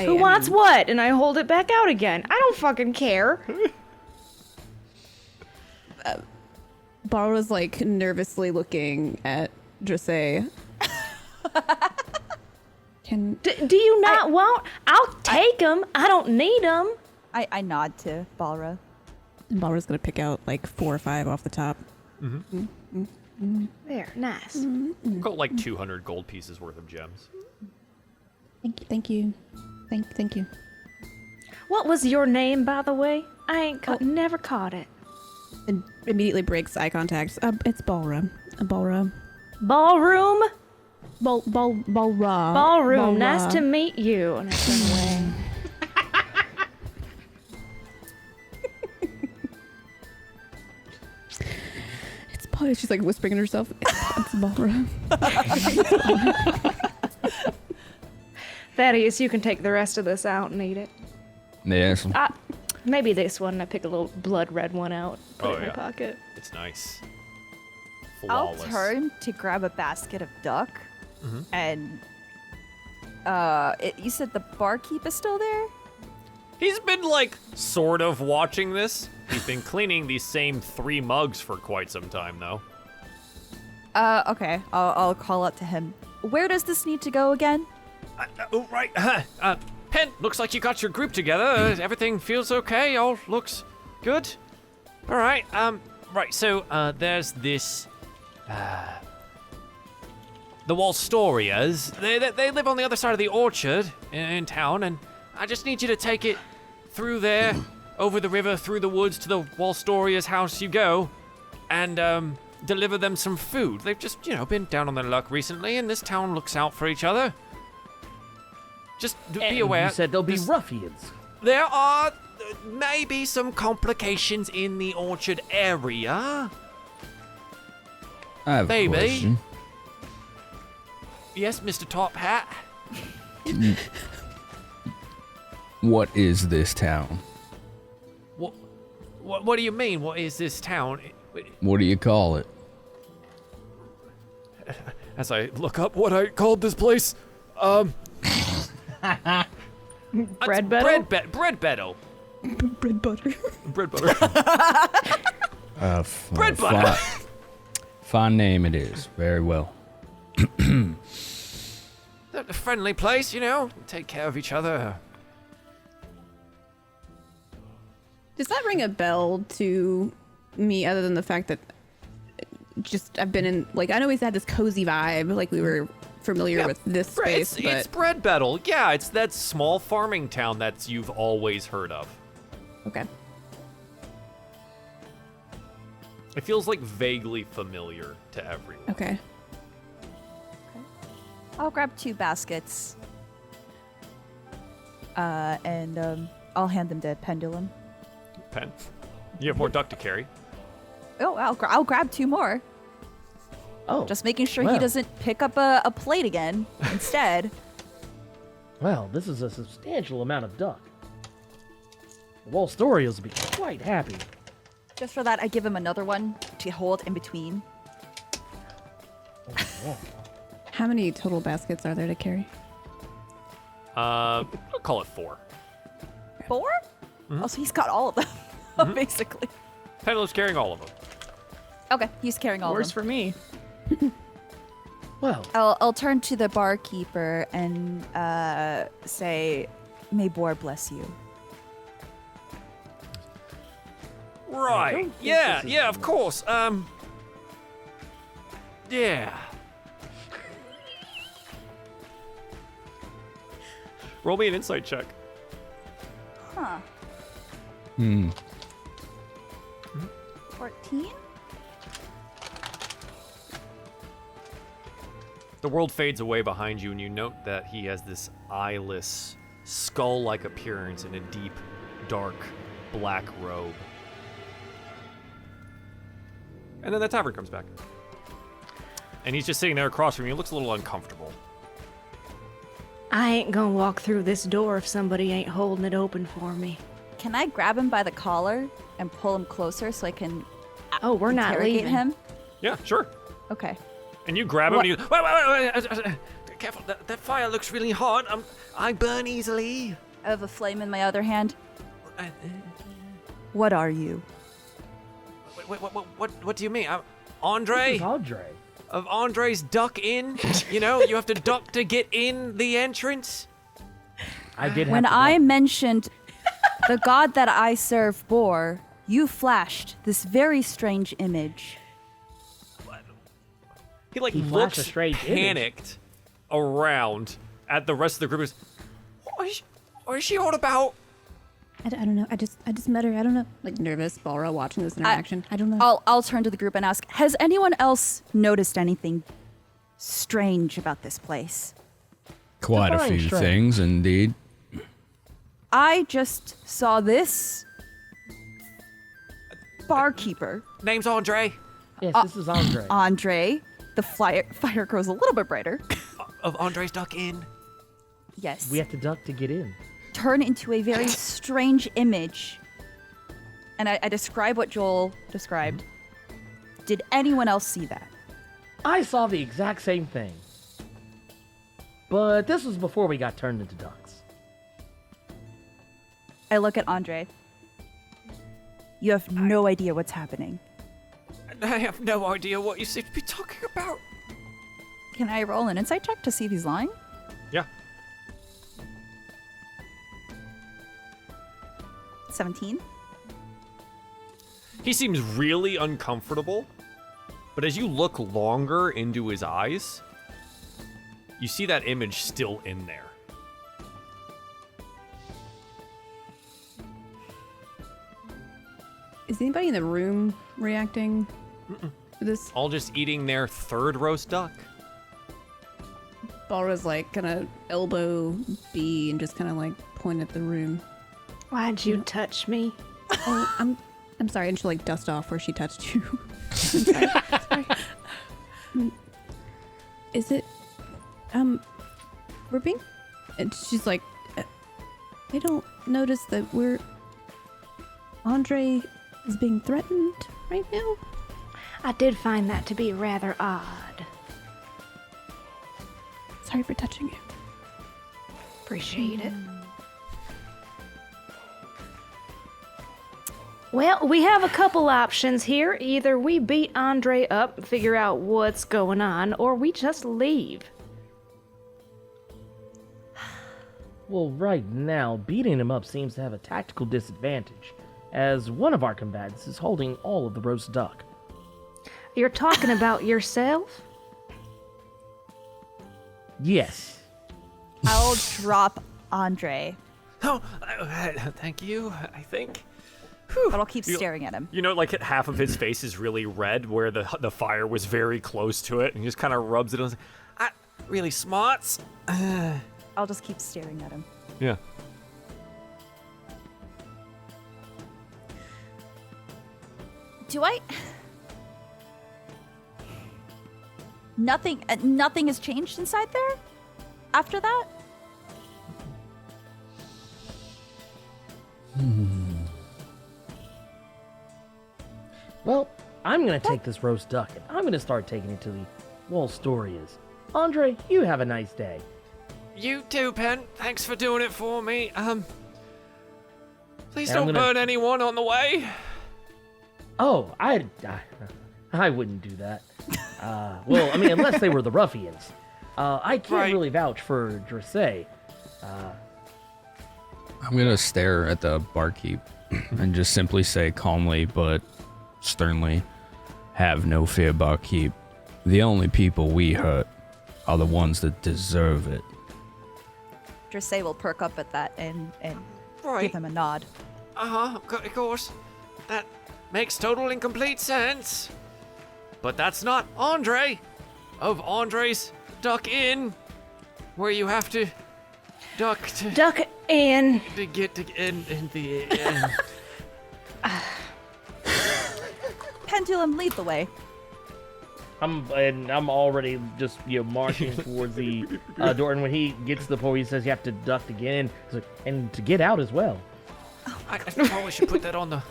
Who wants what? And I hold it back out again. I don't fucking care. Ballra's like nervously looking at Dressé. Do you not want? I'll take them. I don't need them. I nod to Balra. Ballra's gonna pick out like 4 or 5 off the top. There, nice. Got like 200 gold pieces worth of gems. Thank you. Thank you. What was your name, by the way? I ain't never caught it. And immediately breaks eye contact. It's Ballra. Ballra. Ballroom? Ballra. Ballroom. Nice to meet you. And I turn away. It's Ballra. She's like whispering to herself. It's Ballra. Thaddeus, you can take the rest of this out and eat it. Yes. Maybe this one. I pick a little blood red one out. Put it in my yeah. pocket. It's nice. I'll Flawless. turn to grab a basket of duck, and you said the barkeep is still there? He's been like sort of watching this. He's been cleaning these same 3 mugs for quite some time though. Okay. I'll call out to him. Where does this need to go again? Oh, right. Pen, looks like you got your group together. Everything feels okay. All looks good. All right. Right. So, there's this. The Walstorias. They live on the other side of the orchard in town, and I just need you to take it through there, over the river, through the woods to the Walstorias' house you go, and deliver them some food. They've just, been down on their luck recently, and this town looks out for each other. Just be aware. You said there'll be ruffians. There are maybe some complications in the orchard area. I have Maybe. a question. Yes, Mr. Top Hat. What is this town? What do you mean? What is this town? What do you call it? As I look up what I called this place, Bread battle? Bread battle. Bread butter. Bread butter. Bread butter. Fine name it is. Very well. A friendly place, take care of each other. Does that ring a bell to me other than the fact that I've been in, like, I know he's had this cozy vibe, like we were familiar with this space, but... It's Bread Battle. Yeah, it's that small farming town that you've always heard of. Okay. It feels like vaguely familiar to everyone. Okay. I'll grab 2 baskets. and I'll hand them to Pendulum. Pen. You have more duck to carry. Oh, I'll grab 2 more. Oh, Just making sure he well. doesn't pick up a plate again instead. Well, this is a substantial amount of duck. The whole story will be quite happy. Just for that, I give him another one to hold in between. How many total baskets are there to carry? I'll call it 4. 4? Oh, so he's got all of them, basically. Pendulum's carrying all of them. Okay, he's carrying all Worse of them. for me. Well, I'll turn to the barkeeper and say, "May Boar bless you." Right. Yeah, of course. Yeah. Roll me an insight check. Huh. 14? The world fades away behind you, and you note that he has this eyeless, skull-like appearance in a deep, dark, black robe. And then the tavern comes back. And he's just sitting there across from you. He looks a little uncomfortable. I ain't gonna walk through this door if somebody ain't holding it open for me. Can I grab him by the collar and pull him closer so I can Oh, we're not interrogate leaving. him? Yeah, sure. Okay. And you grab him What? and you... Wait. Careful, that fire looks really hot. I burn easily. I have a flame in my other hand. What are you? What do you mean? Andre? this is Andre. Of Andre's Duck Inn? You know, you have to duck to get in the entrance? I did have When to I duck. mentioned the god that I serve, Boar, you flashed this very strange image. He like He flashed looks a strange image. panicked around at the rest of the group. He goes, what is she all about? I don't know. I just met her. I don't know. Like nervous, Balra watching this interaction. I don't know. I'll turn to the group and ask, has anyone else noticed anything strange about this place? Quite a Define few strange. things, indeed. I just saw this barkeeper, Name's Andre. Yes, this is Andre. Andre. The fire grows a little bit brighter. Of Andre's Duck Inn. Yes. We have to duck to get in. Turn into a very strange image. And I describe what Joel described. Did anyone else see that? I saw the exact same thing. But this was before we got turned into ducks. I look at Andre. You have no idea what's happening. I have no idea what you seem to be talking about. Can I roll an insight check to see if he's lying? Yeah. 17. He seems really uncomfortable, but as you look longer into his eyes, you see that image still in there. Is anybody in the room reacting to this? All just eating their third roast duck. Balra's like gonna elbow B and just kind of like point at the room. Why'd you touch me? Oh, I'm sorry. And she'll like dust off where she touched you. I'm sorry. Sorry. Is it? We're being. And she's like, I don't notice that Andre is being threatened right now. I did find that to be rather odd. Sorry for touching you. Appreciate it. Well, we have a couple options here. Either we beat Andre up, figure out what's going on, or we just leave. Well, right now, beating him up seems to have a tactical disadvantage, as one of our combatants is holding all of the roast duck. You're talking about yourself? Yes. I'll drop Andre, Oh, thank you, I think. but I'll keep staring at him. You know, like half of his face is really red where the fire was very close to it, and he just kind of rubs it on. Really smarts. I'll just keep staring at him. Yeah. Do I? Nothing has changed inside there after that? Well, I'm gonna take this roast duck and I'm gonna start taking it to the wall story is. Andre, you have a nice day. You too, Pen. Thanks for doing it for me. Please And I'm don't gonna- burn anyone on the way. Oh, I wouldn't do that. Well, I mean, unless they were the ruffians. I can't Right. really vouch for Dressay. I'm gonna stare at the barkeep and just simply say calmly but sternly, "Have no fear, barkeep. The only people we hurt are the ones that deserve it." Dressay will perk up at that and Right. give him a nod. Of course. That makes total and complete sense. But that's not Andre of Andre's Duck Inn, where you have to duck in. to get to in the inn. Pendulum, lead the way. I'm already just marching towards the door, and when he gets to the point, he says you have to duck to get in, he's like, and to get out as well. I probably should put that on the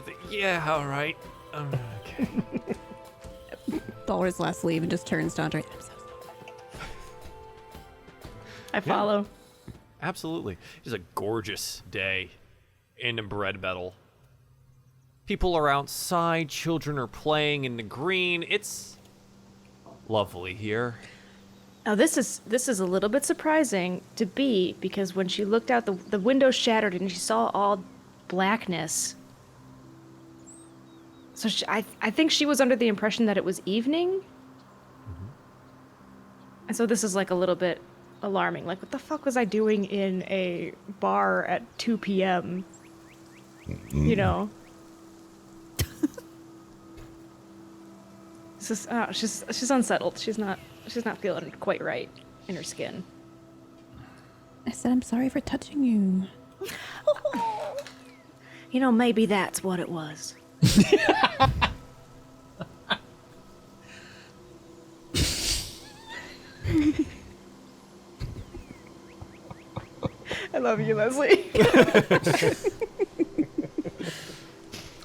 thing. Yeah, all right. Okay. Balr's last leave and just turns to Andre. I'm so sorry. I follow. Absolutely. It's a gorgeous day in the bread battle. People are outside, children are playing in the green. It's lovely here. Now this is a little bit surprising to be, because when she looked out, the window shattered and she saw all blackness. So I think she was under the impression that it was evening. And so this is like a little bit alarming. Like, what the fuck was I doing in a bar at 2 p.m.? You know? It's just, she's unsettled. She's not feeling quite right in her skin. I said I'm sorry for touching you. You know, maybe that's what it was. I love you, Leslie.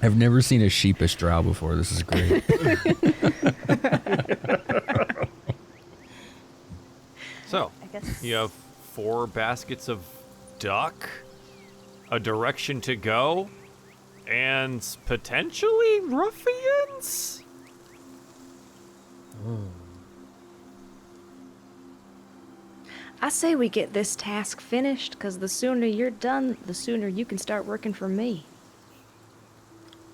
I've never seen a sheepish drow before. This is great. So, I guess. you have 4 baskets of duck, a direction to go, and potentially ruffians? I say we get this task finished, because the sooner you're done, the sooner you can start working for me.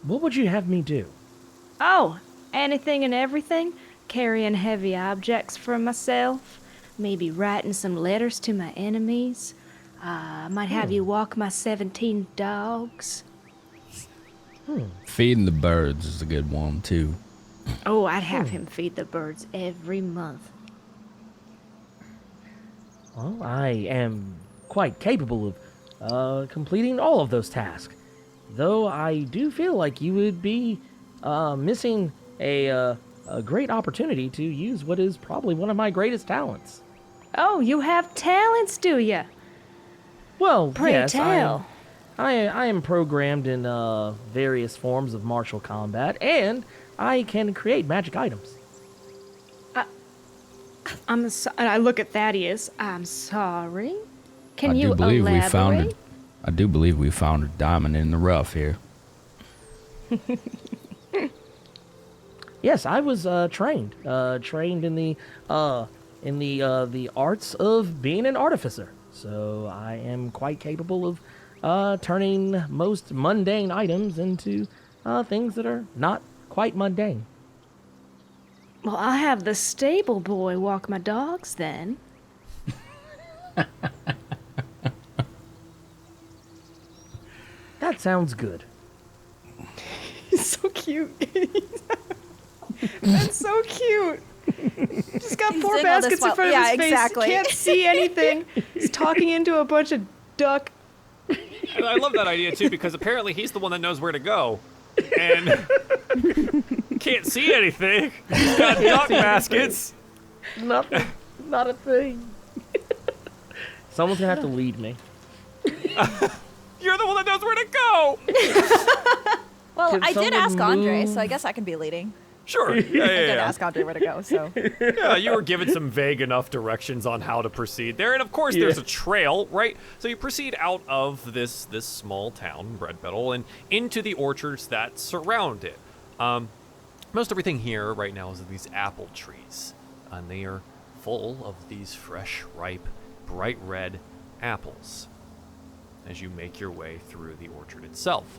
What would you have me do? Oh, anything and everything. Carrying heavy objects for myself. Maybe writing some letters to my enemies. Might have you walk my 17 dogs. Feeding the birds is a good one too. Oh, I'd have him feed the birds every month. Well, I am quite capable of completing all of those tasks. Though I do feel like you would be missing a great opportunity to use what is probably one of my greatest talents. Oh, you have talents, do ya? Well, Pray yes, tell. I am programmed in various forms of martial combat, and I can create magic items. And I look at Thaddeus. I'm sorry. Can I you do believe elaborate? we found I do believe we found a diamond in the rough here. Yes, I was trained in the arts of being an artificer. So I am quite capable of turning most mundane items into things that are not quite mundane. Well, I'll have the stable boy walk my dogs then. That sounds good. He's so cute. That's so cute. Just got He's 4 doing all this baskets in while- front of yeah, his face. exactly. Can't see anything. He's talking into a bunch of duck. And I love that idea too, because apparently he's the one that knows where to go. and can't see anything. He's got duck baskets. Nothing. Not a thing. Someone's gonna have to lead me. You're the one that knows where to go. Well, Can I did someone ask Andre, move? so I guess I can be leading. Sure. I did ask Andre where to go, so. Yeah, you were given some vague enough directions on how to proceed there, and of course there's a trail, right? So you proceed out of this small town, Breadbettle, and into the orchards that surround it. Most everything here right now is these apple trees, and they are full of these fresh, ripe, bright red apples as you make your way through the orchard itself.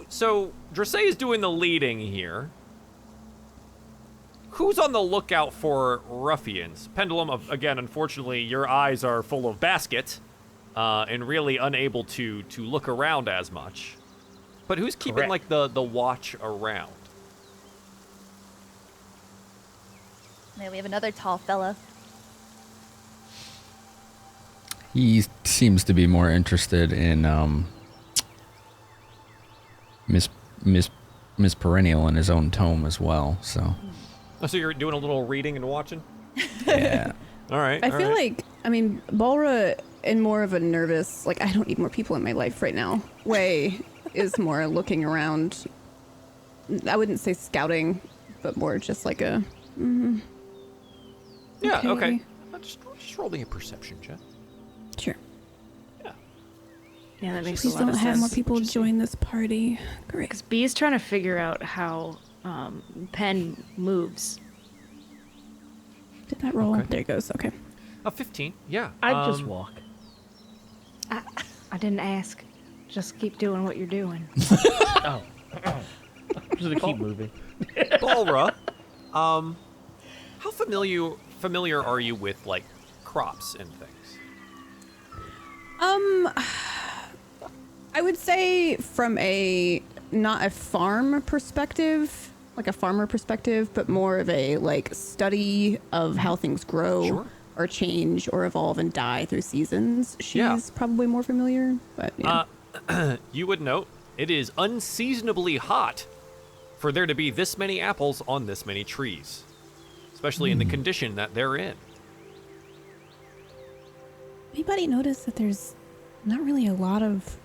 So Dressé is doing the leading here. Who's on the lookout for ruffians? Pendulum, again, unfortunately, your eyes are full of basket, and really unable to look around as much. But who's keeping, Correct. like, the watch around? There we have another tall fella. He seems to be more interested in Miss Perennial in his own tome as well. So Oh, so you're doing a little reading and watching? yeah, All right. I all feel right. like, I mean, Balra in more of a nervous, like, I don't need more people in my life right now way is more looking around. I wouldn't say scouting, but more just like a, Yeah, okay. okay. Just roll me a perception check. sure. Yeah, that makes Please a lot don't of have sense. more people join this party. Great. Because B's trying to figure out how Pen moves. Did that roll? Okay. There it goes. Okay. 15, yeah. I just walk. I didn't ask. Just keep doing what you're doing. Oh. Just gonna keep moving. Balra, how familiar are you with, like, crops and things? I would say from not a farm perspective, like a farmer perspective, but more of a like study of how things grow Sure. or change or evolve and die through seasons. She's Yeah. probably more familiar, but yeah. You would note it is unseasonably hot for there to be this many apples on this many trees, especially in the condition that they're in. Anybody notice that there's not really a lot of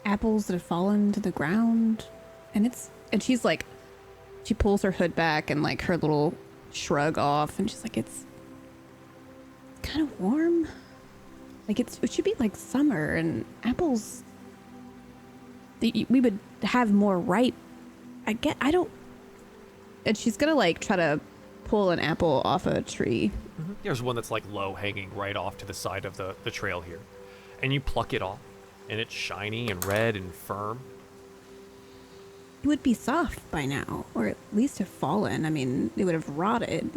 apples that have fallen to the ground? And she's like, she pulls her hood back and like her little shrug off, and she's like, it's kind of warm. Like it should be like summer, and apples. We would have more ripe. I don't. And she's gonna like try to pull an apple off a tree. There's one that's like low hanging right off to the side of the trail here. And you pluck it off, and it's shiny and red and firm. It would be soft by now, or at least have fallen. I mean, it would have rotted.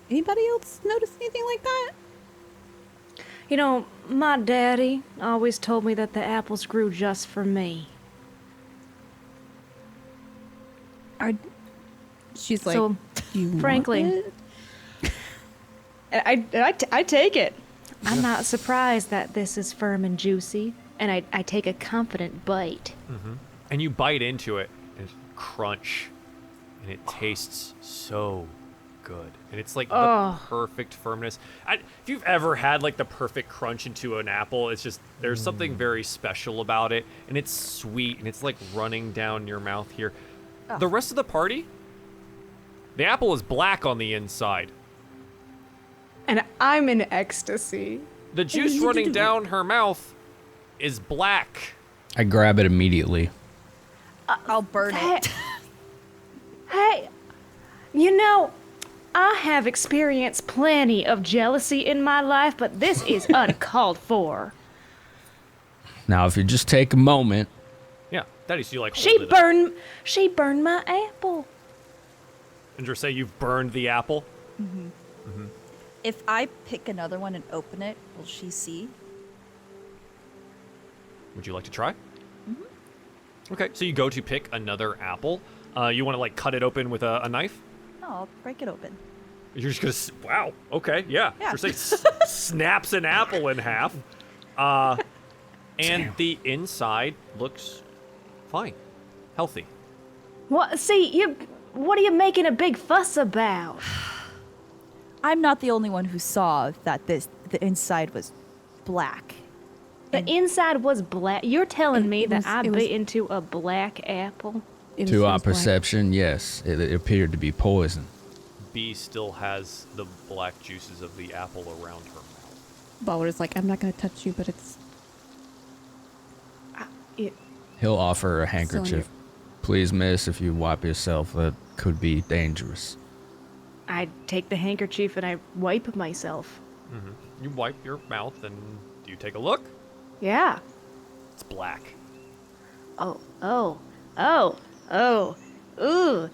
Anybody else notice anything like that? You know, my daddy always told me that the apples grew just for me. She's like, So, "Do you want frankly, it?" I take it. I'm not surprised that this is firm and juicy, and I take a confident bite. And you bite into it, and it's crunch, and it tastes so good. And it's like the perfect firmness. If you've ever had like the perfect crunch into an apple, it's just, there's something very special about it. And it's sweet, and it's like running down your mouth here. The rest of the party, the apple is black on the inside. And I'm in ecstasy. The juice running down her mouth is black. I grab it immediately. I'll burn it. Hey, you know, I have experienced plenty of jealousy in my life, but this is uncalled for. Now, if you just take a moment, Yeah, that is, you like She hold it up. burned my apple. And just say you've burned the apple. If I pick another one and open it, will she see? Would you like to try? Okay, so you go to pick another apple. You want to like cut it open with a knife? No, I'll break it open. You're just gonna wow. Okay, yeah. Yeah. Just say snaps an apple in half. And the inside looks fine, healthy. What? See, what are you making a big fuss about? I'm not the only one who saw that the inside was black. The inside was black. You're telling me that I it was- bit into a black apple? To our perception, yes, it appeared to be poison. B still has the black juices of the apple around her mouth. Balder's like, I'm not gonna touch you, but it's He'll offer a Still in handkerchief. Please, miss, if you wipe yourself, that could be dangerous. I take the handkerchief and I wipe myself. You wipe your mouth and do you take a look? Yeah. It's black. Oh. Ooh.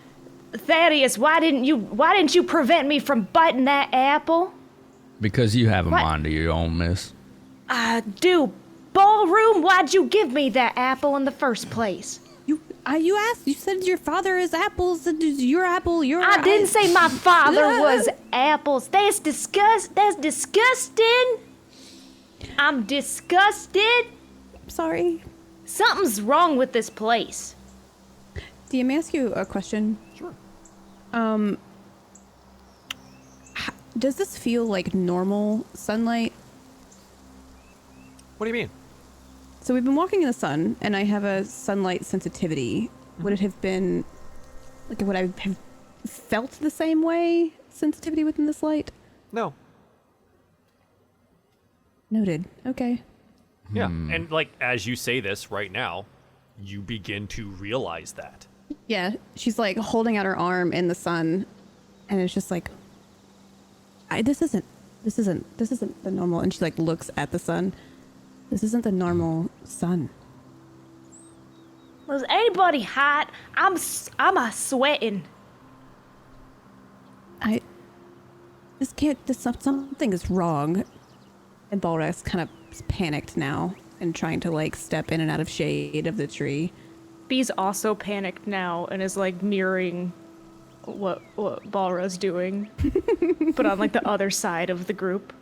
Thaddeus, why didn't you prevent me from biting that apple? Because you have a What? mind of your own, miss. Dude, Ballroom, why'd you give me that apple in the first place? you asked. You said your father is apples. And is your apple. I didn't say my father was apples. That's disgusting. I'm disgusted. Sorry. Something's wrong with this place. DM, may I ask you a question? Sure. Does this feel like normal sunlight? What do you mean? So we've been walking in the sun, and I have a sunlight sensitivity. Would it have been, like, would I have felt the same way, sensitivity within this light? No. Noted. Okay. Yeah. And like as you say this right now, you begin to realize that. Yeah, she's like holding out her arm in the sun, and it's just like, this isn't the normal. And she like looks at the sun. This isn't the normal sun. Was anybody hot? I'm a sweating. Something is wrong. And Balrog's kind of panicked now and trying to like step in and out of shade of the tree. Bee's also panicked now and is like mirroring what Balra's doing, but on like the other side of the group.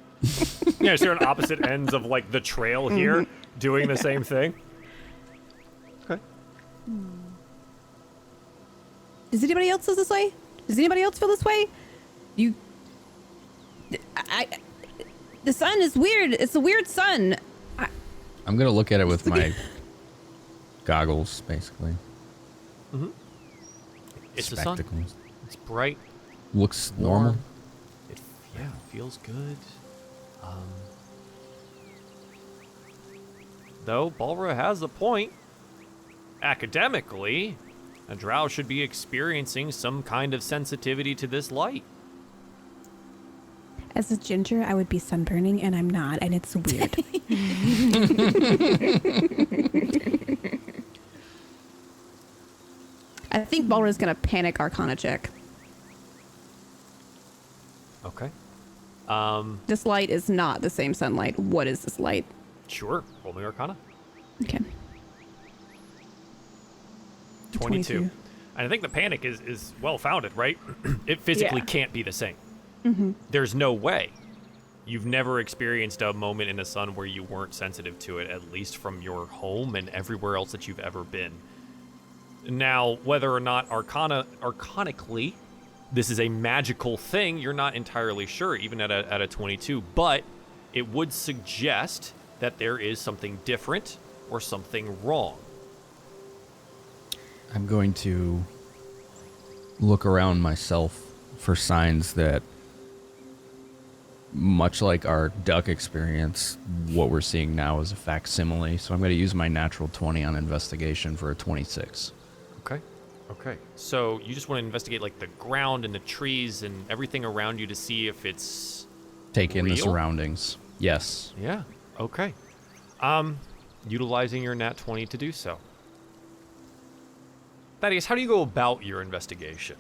Yeah, so you're on opposite ends of like the trail here, doing the same thing. Okay. Does anybody else feel this way? Does anybody else feel this way? The sun is weird. It's a weird sun. I'm going to look at it with my goggles, basically. It's the sun. Spectacles. It's bright. Looks normal. warm. It feels good. Though Balra has a point. Academically, a drow should be experiencing some kind of sensitivity to this light. As a ginger, I would be sunburning, and I'm not, and it's weird. I think Balra's gonna panic Arcana check. Okay. This light is not the same sunlight. What is this light? Sure. Roll me Arcana. Okay. 22. And I think the panic is well founded, right? It physically Yeah. can't be the same. There's no way. You've never experienced a moment in the sun where you weren't sensitive to it, at least from your home and everywhere else that you've ever been. Now, whether or not arcanically, this is a magical thing, you're not entirely sure, even at a 22, but it would suggest that there is something different or something wrong. I'm going to look around myself for signs that, much like our duck experience, what we're seeing now is a facsimile. So I'm going to use my natural 20 on investigation for a 26. Okay. So you just want to investigate like the ground and the trees and everything around you to see if it's Take in the real? surroundings. Yes. Yeah. Okay. Utilizing your nat 20 to do so. Thaddeus, how do you go about your investigation?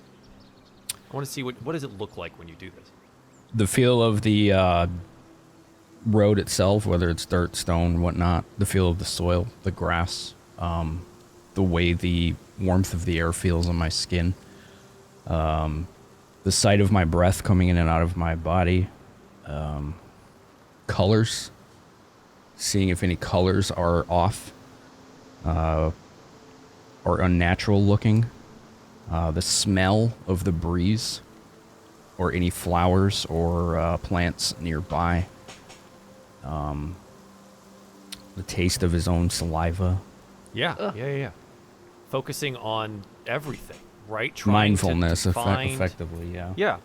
I want to see what does it look like when you do this? The feel of the road itself, whether it's dirt, stone, whatnot, the feel of the soil, the grass, the way the warmth of the air feels on my skin, the sight of my breath coming in and out of my body, colors, seeing if any colors are off or unnatural looking. The smell of the breeze or any flowers or plants nearby. The taste of his own saliva. Yeah. Focusing on everything, right? Trying Mindfulness, to find... effectively, yeah. Yeah.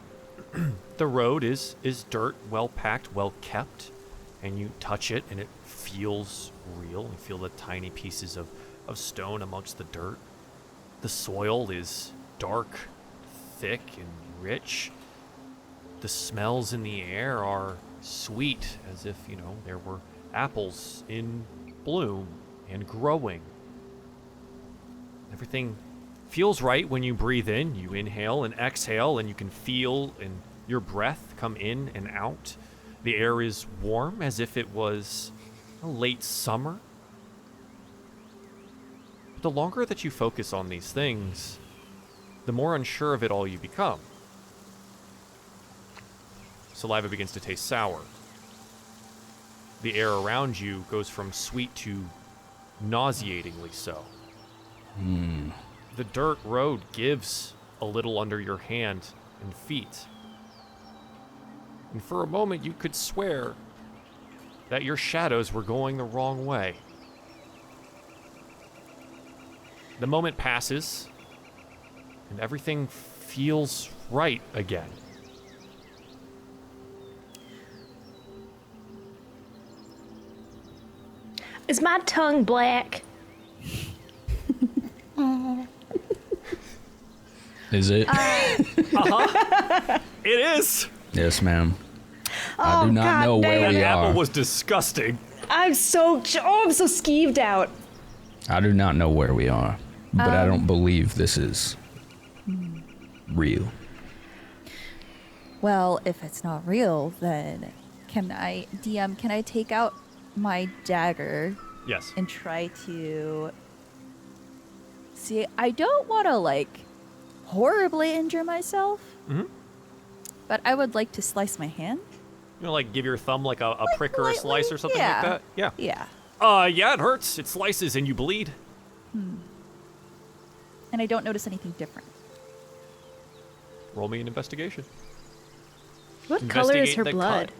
The road is dirt, well packed, well kept, and you touch it and it feels real. You feel the tiny pieces of stone amongst the dirt. The soil is dark, thick, and rich. The smells in the air are sweet, as if, there were apples in bloom and growing. Everything feels right when you breathe in. You inhale and exhale, and you can feel your breath come in and out. The air is warm, as if it was a late summer. But the longer that you focus on these things, the more unsure of it all you become. Saliva begins to taste sour. The air around you goes from sweet to nauseatingly so. The dirt road gives a little under your hand and feet. And for a moment you could swear that your shadows were going the wrong way. The moment passes, and everything feels right again. Is my tongue black? Is it? It is! Yes, ma'am. Oh, I do not God know dang where it. we That apple are. was disgusting. I'm so skeeved out. I do not know where we are, but I don't believe this is real. Well, if it's not real, then can I take out my dagger Yes. and try to see? I don't want to horribly injure myself, but I would like to slice my hand. Give your thumb a prick or a lightly, slice or something yeah. like that? Yeah. Yeah. Yeah, it hurts. It slices and you bleed. And I don't notice anything different. Roll me an investigation. What color is Investigate her the blood?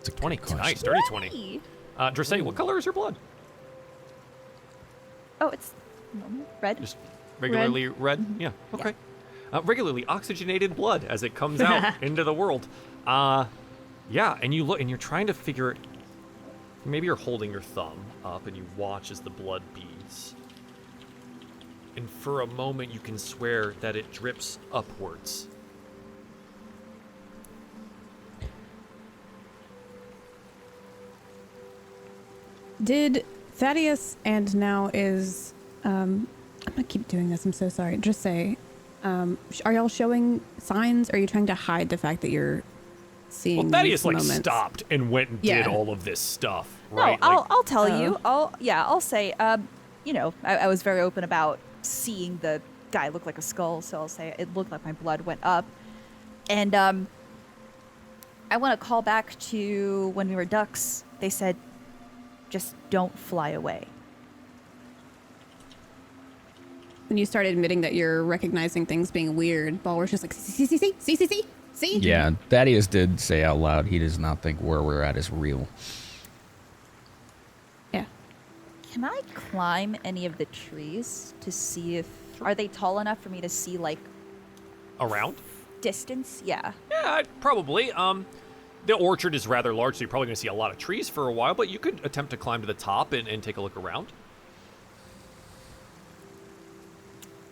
It's a 20. good question. Nice. Dirty 20. Dressay, what color is your blood? Oh, it's red. Just regularly red? Yeah. Okay. Regularly oxygenated blood as it comes out into the world. Yeah, and you look and you're trying to figure. Maybe you're holding your thumb up and you watch as the blood beads. And for a moment you can swear that it drips upwards. Did Thaddeus and now is I'm gonna keep doing this, I'm so sorry. Just say, are y'all showing signs, or are you trying to hide the fact that you're seeing Well, Thaddeus these moments? stopped and went and did all of this stuff, No, right? I'll tell you. I'll say. I was very open about seeing the guy look like a skull, so I'll say it looked like my blood went up, and I want to call back to when we were ducks. They said, "Just don't fly away." When you started admitting that you're recognizing things being weird, Balwer's just like, see? Yeah, Thaddeus did say out loud he does not think where we're at is real. Yeah. Can I climb any of the trees to see if are they tall enough for me to see Around? distance? Yeah. Yeah, probably. The orchard is rather large, so you're probably going to see a lot of trees for a while, but you could attempt to climb to the top and take a look around.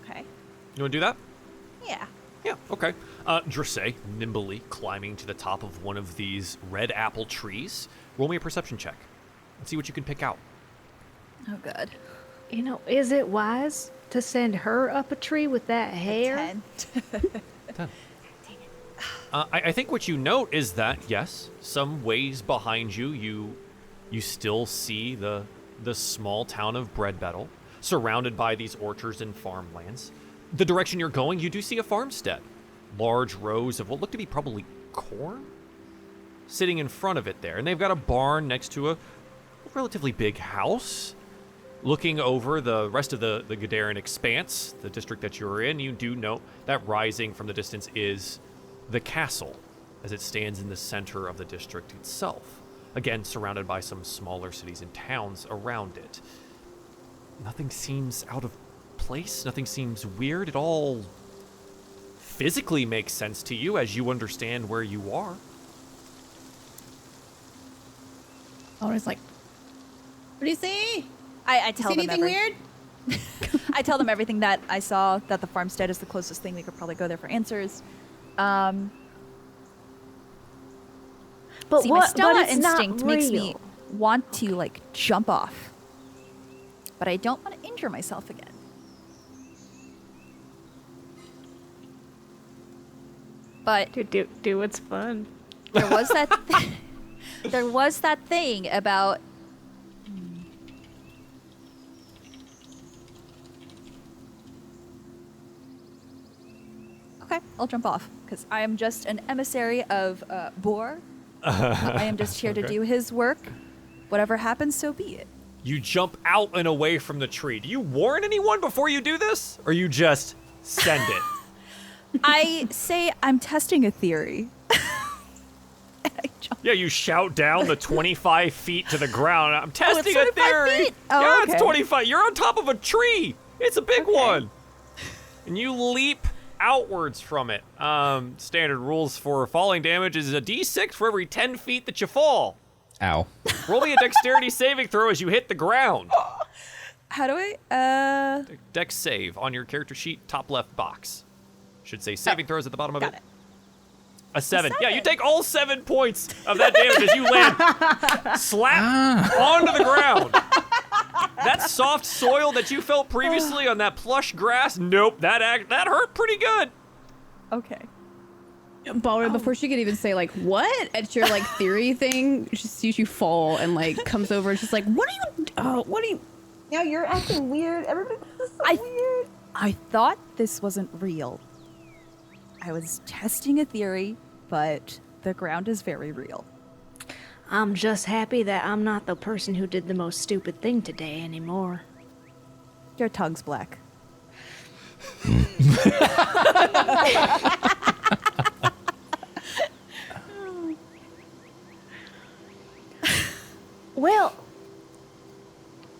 Okay. You want to do that? Yeah. Yeah, okay. Dressay, nimbly climbing to the top of one of these red apple trees. Roll me a perception check and see what you can pick out. Oh, good. Is it wise to send her up a tree with that hair? 10. I think what you note is that, yes, some ways behind you, you still see the small town of Breadbettle, surrounded by these orchards and farmlands. The direction you're going, you do see a farmstead. Large rows of what look to be probably corn? sitting in front of it there. And they've got a barn next to a relatively big house. Looking over the rest of the Gadarin expanse, the district that you're in, you do note that rising from the distance is the castle, as it stands in the center of the district itself. Again, surrounded by some smaller cities and towns around it. Nothing seems out of place, nothing seems weird. It all physically makes sense to you as you understand where you are. Always like, what do you see? I tell See them anything weird? I tell them everything that I saw, that the farmstead is the closest thing. We could probably go there for answers. But See, my Stella it's not instinct makes me real. want to, like, jump off. But I don't want to injure myself again. But Do what's fun. there was that there was that thing about Okay, I'll jump off because I am just an emissary of Boar. I am just here to do his work. Whatever happens, so be it. You jump out and away from the tree. Do you warn anyone before you do this? Or you just send it? I say I'm testing a theory. And I jump. Yeah, you shout down the 25 feet to the ground. I'm testing it's a 25 theory. feet? Oh, yeah, okay. it's 25. You're on top of a tree. It's a big one. And you leap outwards from it. Standard rules for falling damage is a d6 for every 10 feet that you fall. Ow. Roll me a dexterity saving throw as you hit the ground. How do I? Dex save on your character sheet, top left box. Should say saving throws at the bottom of Got it. it. A 7. Yeah, you 7. take all 7 points of that damage as you land slap onto the ground. That soft soil that you felt previously on that plush grass, nope, that hurt pretty good. Okay. Balra, before she could even say like what at your like theory thing, she sees you fall and like comes over and she's like, what are you? Now you're acting weird. Everybody, this is so weird. I thought this wasn't real. I was testing a theory, but the ground is very real. I'm just happy that I'm not the person who did the most stupid thing today anymore. Your tongue's black. Well,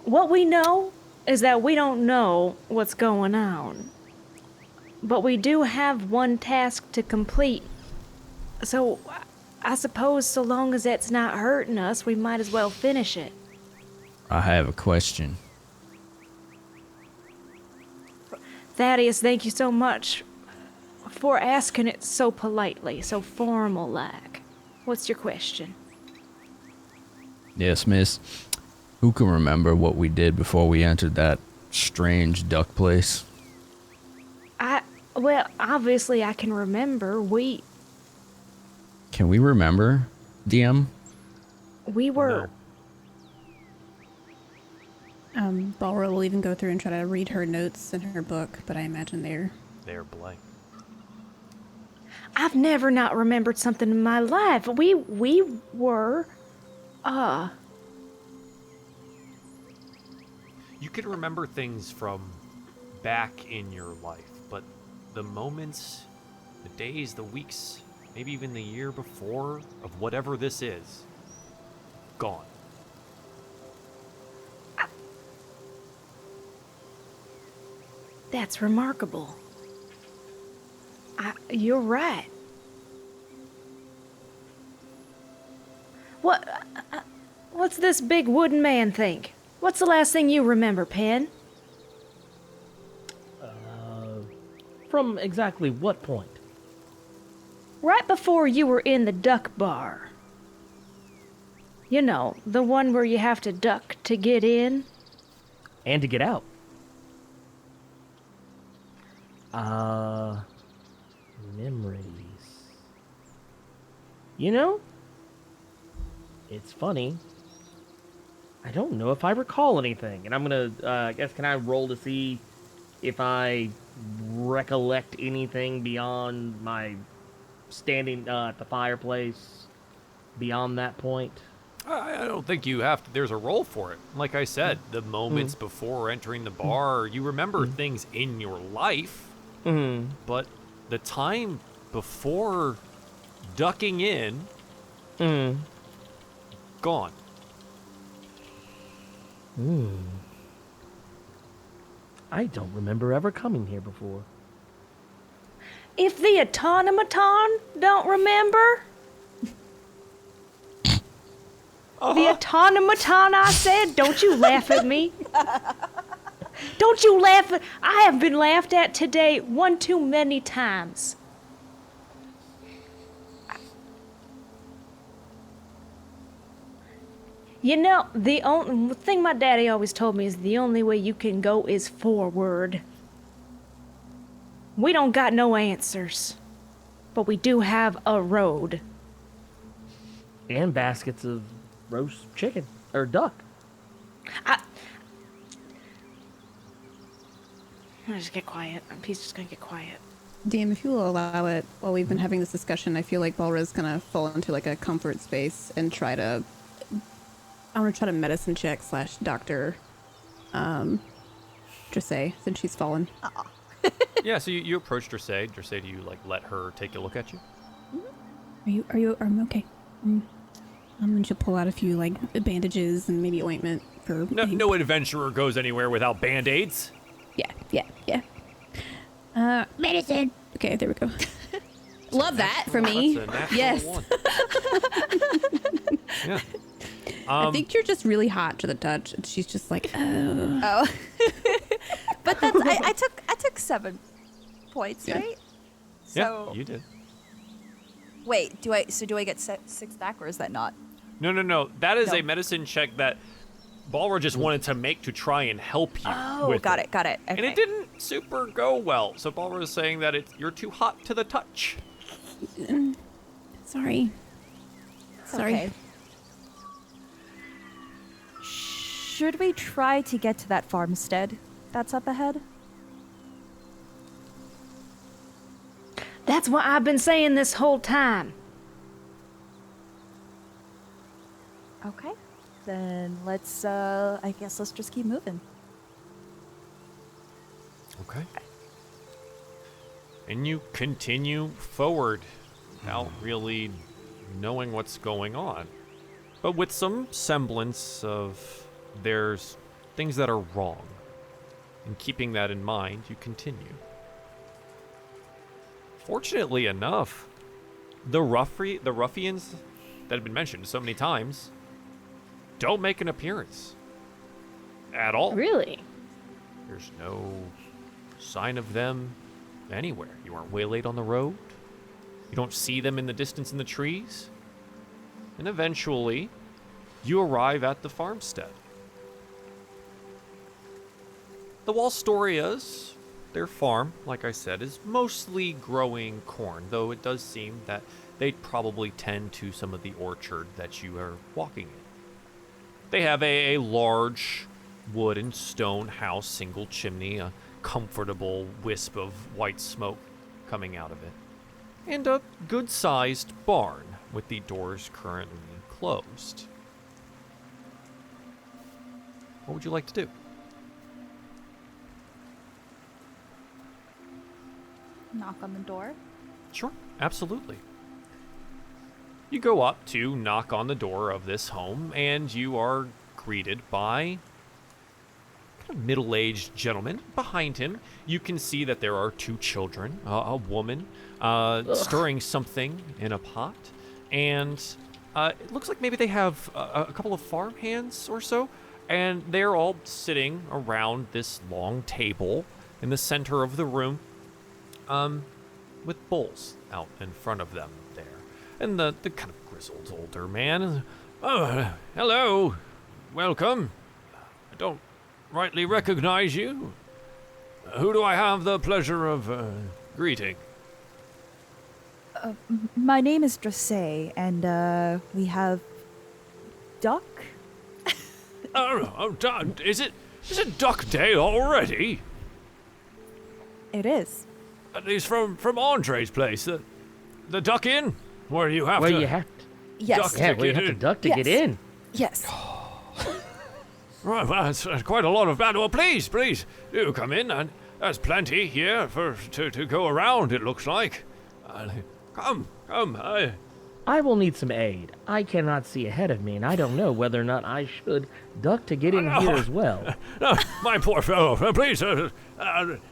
what we know is that we don't know what's going on. But we do have one task to complete. So, I suppose so long as it's not hurting us, we might as well finish it. I have a question. Thaddeus, thank you so much for asking it so politely, so formal-like. What's your question? Yes, miss. Who can remember what we did before we entered that strange duck place? Well, obviously I can remember. Can we remember, DM? We were... Balra will even go through and try to read her notes in her book, but I imagine They're blank. I've never not remembered something in my life. We were... You can remember things from back in your life, but the moments, the days, the weeks, maybe even the year before of whatever this is, gone. That's remarkable. You're right. What's this big wooden man think? What's the last thing you remember, Pen? From exactly what point? Right before you were in the duck bar. You know, the one where you have to duck to get in. And to get out. Memories. You know, it's funny. I don't know if I recall anything. And I'm gonna, I guess, can I roll to see if I recollect anything beyond my standing at the fireplace beyond that point? I don't think you have to. There's a role for it. Like I said, the moments before entering the bar, you remember things in your life, but the time before ducking in, gone. I don't remember ever coming here before. If the automaton don't remember, the automaton, I said, don't you laugh at me. Don't you laugh at, I have been laughed at today one too many times. You know, the only thing my daddy always told me is the only way you can go is forward. We don't got no answers, but we do have a road. And baskets of roast chicken or duck. I'm just get quiet. He's just gonna get quiet. DM, if you will allow it, while we've been having this discussion, I feel like Balra's gonna fall into like a comfort space and try to. I want to try to medicine check / doctor, Dressay, since she's fallen. Yeah, so you approached Dressay. Dressay, do you like let her take a look at you? Are you okay? And she'll pull out a few like bandages and maybe ointment for. No adventurer goes anywhere without band-aids. Yeah. Medicine. Okay, there we go. Love that for me. That's a natural Yes. one. Yeah. I think you're just really hot to the touch. And she's just like, oh. Oh. But that's I took 7 points, Yeah. right? Yeah, So you did. wait, do I get 6 back, or is that not? No. That is No. a medicine check that Balra just wanted to make to try and help you. Oh, with got it. Okay. And it didn't super go well. So Balra is saying that you're too hot to the touch. Sorry. Sorry. Okay. Should we try to get to that farmstead that's up ahead? That's what I've been saying this whole time. Okay. Then let's I guess let's just keep moving. Okay. And you continue forward without really knowing what's going on. But with some semblance of there's things that are wrong. And keeping that in mind, you continue. Fortunately enough, the ruffians that have been mentioned so many times don't make an appearance at all. Really? There's no sign of them anywhere. You aren't waylaid on the road. You don't see them in the distance in the trees. And eventually, you arrive at the farmstead. The Wallstorias, their farm, like I said, is mostly growing corn, though it does seem that they probably tend to some of the orchard that you are walking in. They have a large wood and stone house, single chimney, a comfortable wisp of white smoke coming out of it, and a good-sized barn with the doors currently closed. What would you like to do? Knock on the door. Sure, absolutely. You go up to knock on the door of this home, and you are greeted by a middle-aged gentleman. Behind him, you can see that there are 2 children, a woman stirring something in a pot, and it looks like maybe they have a couple of farm hands or so, and they're all sitting around this long table in the center of the room, with bowls out in front of them there. And the kind of grizzled older man, "Oh, hello, welcome. I don't rightly recognize you. Who do I have the pleasure of greeting?" My name is Dressay, and we have duck. Is it Duck Day already? It is. At least from Andre's place, the Duck Inn, where you have Where to. you have Yes. Yeah, we have to duck to get Yes. in. Yes. Well, that's quite a lot of battle. Well, please, do come in. And there's plenty here to go around, it looks like. Come. I will need some aid. I cannot see ahead of me, and I don't know whether or not I should duck to get in here as well. No, my poor fellow, please.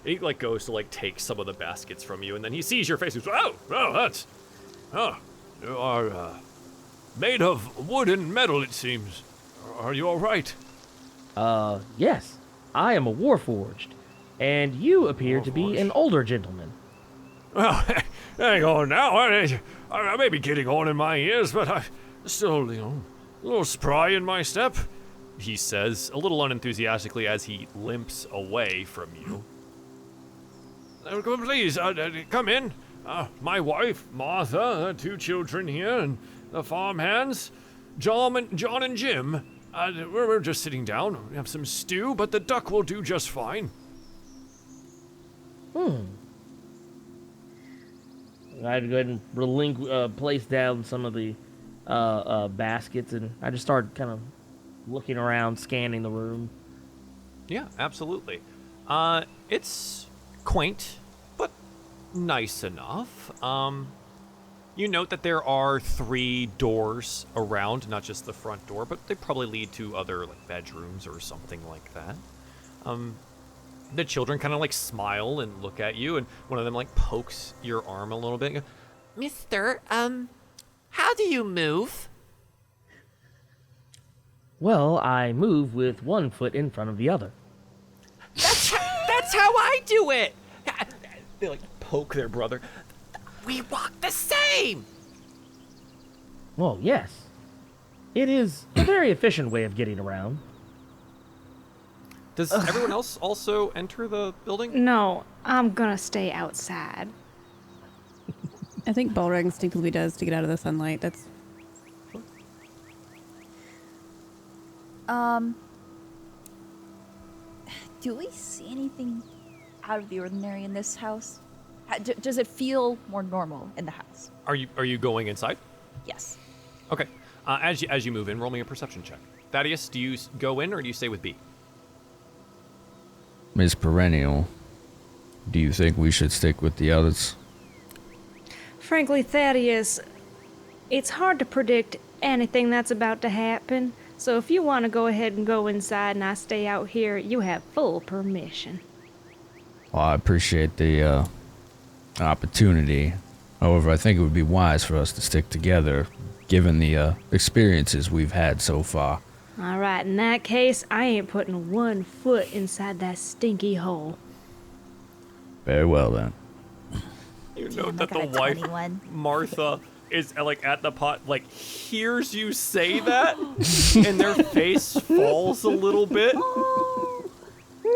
He goes to take some of the baskets from you, and then he sees your face. He goes, you are made of wood and metal, it seems. Are you all right? Yes. I am a warforged, and you appear to be an older gentleman. Well, hang on now. I may be getting on in my years, but I'm still, a little spry in my step, he says, a little unenthusiastically as he limps away from you. Please, come in. My wife, Martha, 2 children here, and the farmhands, John and Jim. We're just sitting down. We have some stew, but the duck will do just fine. I'd go ahead and place down some of the baskets, and I just start kind of looking around, scanning the room. Yeah, absolutely. It's quaint, but nice enough. You note that there are 3 doors around, not just the front door, but they probably lead to other bedrooms or something like that. The children kind of smile and look at you, and one of them pokes your arm a little bit. And go, Mister, how do you move? Well, I move with one foot in front of the other. That's how I do it. they poke their brother. We walk the same. Well, yes. It is a very efficient way of getting around. Does everyone else also enter the building? No, I'm gonna stay outside. I think Balrog instinctively does to get out of the sunlight. That's Do we see anything out of the ordinary in this house? Does it feel more normal in the house? Are you going inside? Yes. Okay. As you move in, roll me a perception check. Thaddeus, do you go in or do you stay with B? Ms. Perennial, do you think we should stick with the others? Frankly, Thaddeus, it's hard to predict anything that's about to happen. So if you want to go ahead and go inside and I stay out here, you have full permission. Well, I appreciate the opportunity. However, I think it would be wise for us to stick together, given the experiences we've had so far. All right, in that case, I ain't putting 1 foot inside that stinky hole. Very well, then. You Damn, note I that got the a wife, 21. Martha, is at the pot, hears you say that, and their face falls a little bit.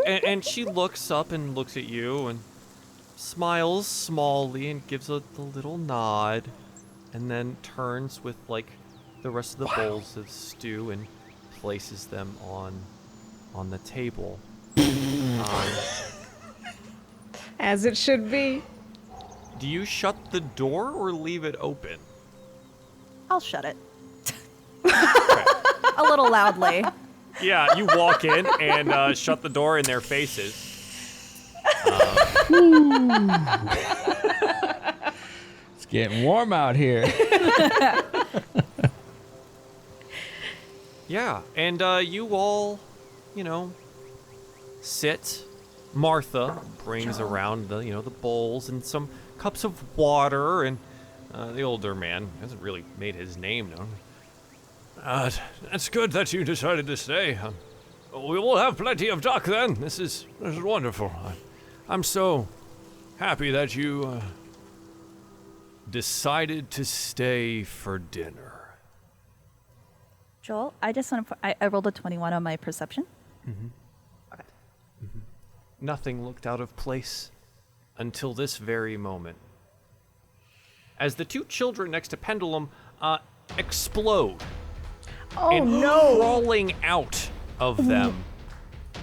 And she looks up and looks at you and smiles smallly and gives a little nod, and then turns with the rest of the bowls of stew and places them on the table. As it should be. Do you shut the door or leave it open? I'll shut it. A little loudly. Yeah, you walk in and shut the door in their faces. It's getting warm out here. Yeah, and you all, sit. Martha brings around the bowls and some cups of water, and the older man hasn't really made his name known. That's good that you decided to stay. We will have plenty of duck then. This is wonderful. I'm so happy that you decided to stay for dinner. Joel, I just want to. I rolled a 21 on my perception. Nothing looked out of place until this very moment. As the 2 children next to Pendulum explode. Oh and no! crawling out of them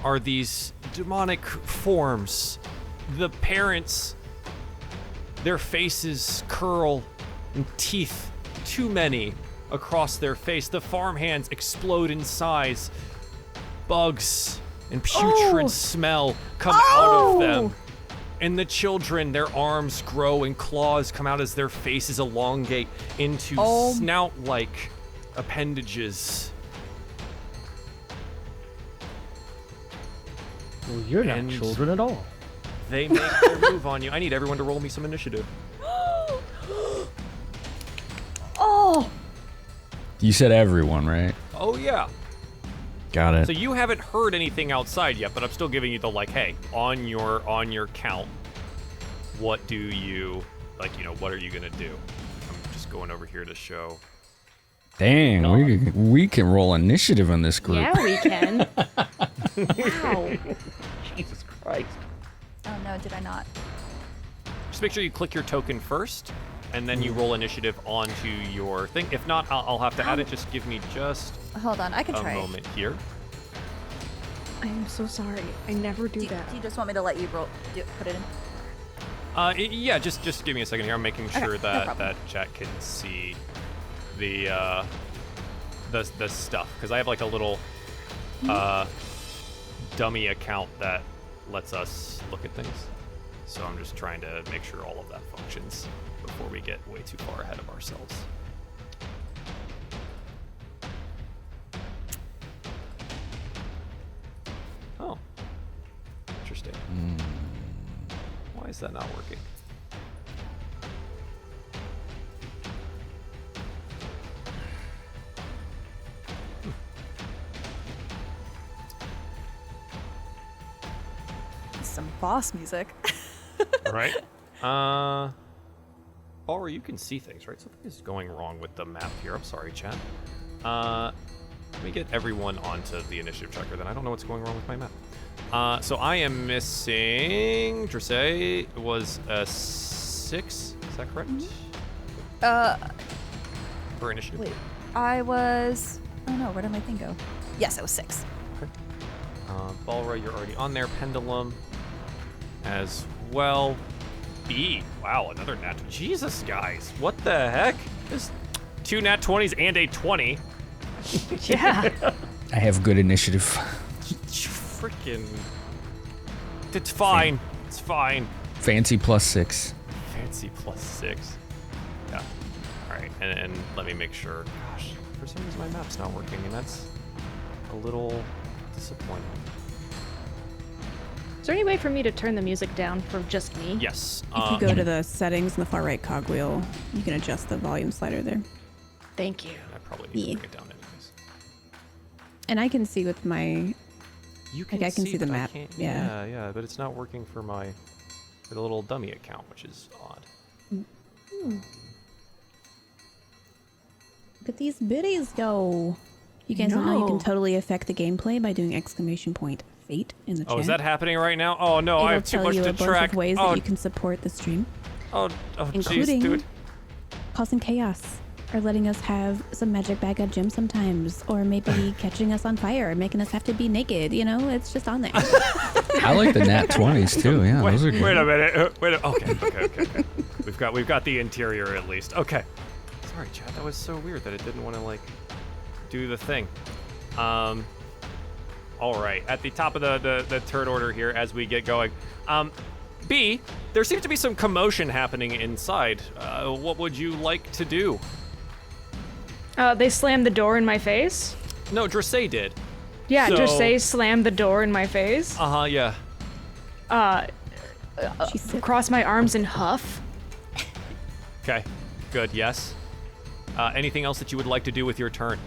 are these demonic forms. The parents, their faces curl and teeth, too many, across their face. The farmhands explode in size. Bugs and putrid smell come out of them. And the children, their arms grow and claws come out as their faces elongate into snout-like appendages. Well, you're not And- children at all. They make their move on you. I need everyone to roll me some initiative. Oh! You said everyone, right? Oh, yeah. Got it. So you haven't heard anything outside yet, but I'm still giving you the, like, hey, on your count, what do you, like, you know, what are you going to do? I'm just going over here to show. Dang, we can roll initiative in this group. Yeah, we can. Wow. Jesus Christ. Oh no, did I not? Just make sure you click your token first, and then you roll initiative onto your thing. If not, I'll have to add it. Just give me just Hold on, I can a try. moment here. I am so sorry. I never do Do that. you just want me to let you put it in? Yeah, just give me a second here. I'm making sure no that problem. chat can see the stuff, because I have like a little dummy account that lets us look at things. So I'm just trying to make sure all of that functions before we get way too far ahead of ourselves. Oh, interesting. Why is that not working? Some boss music. Right? Or you can see things, right? Something is going wrong with the map here. I'm sorry, chat. Let me get everyone onto the initiative tracker, then. I don't know what's going wrong with my map. So I am missing... Dressay was a 6. Is that correct? For initiative? Wait, I was. Oh no, where did my thing go? Yes, I was 6. Balra, you're already on there. Pendulum as well. B. Wow, another nat. Jesus, guys. What the heck? There's 2 nat 20s and a 20. Yeah. I have good initiative. Freaking. It's fine. It's fine. Fancy +6. Fancy +6. Yeah. Alright, and let me make sure. Gosh, for some reason my map's not working, and that's a little disappointing. Is there any way for me to turn the music down for just me? Yes. If you go to the settings in the far right cogwheel, you can adjust the volume slider there. Thank you. I probably need to bring it down anyways. And I can see with my... You I can see the but I map, can't- yeah. yeah, but it's not working for the little dummy account, which is odd. Look at these biddies go. You guys don't know you can No. totally affect the gameplay by doing !fate in the chat. Oh, is that happening right now? Oh no, It'll I have too tell much you to a bunch track. of ways Oh, that you can support the stream, oh, jeez, including dude. causing chaos, or letting us have some magic bag of gems sometimes, or maybe catching us on fire, making us have to be naked. You know, it's just on there. I like the nat 20s too. Yeah, Wait, those are good. wait a minute. Okay. We've got the interior at least. Okay. Sorry, chat. That was so weird that it didn't want to like do the thing. All right. At the top of the third order here, as we get going. B, there seems to be some commotion happening inside. What would you like to do? They slammed the door in my face. No, Dressay did. Yeah, So- Dressay slammed the door in my face. Yeah. She's sick. Cross my arms and huff. Okay. Good. Yes. Anything else that you would like to do with your turn?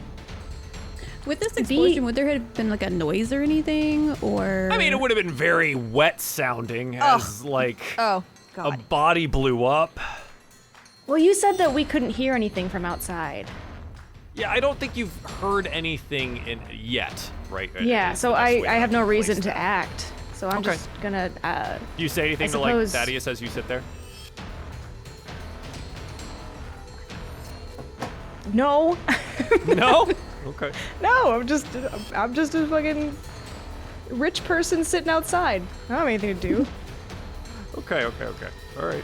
With this explosion, would there have been like a noise or anything, or? I mean, it would have been very wet sounding as like Oh a god. body blew up. Well, you said that we couldn't hear anything from outside. Yeah, I don't think you've heard anything yet, right? Yeah, Is so the best I way have to no place reason to that. act. So I'm Okay. just gonna. Do you say anything I to like suppose- Thaddeus as you sit there? No. No. Okay. No, I'm just a fucking rich person sitting outside. I don't have anything to do. Okay. All right.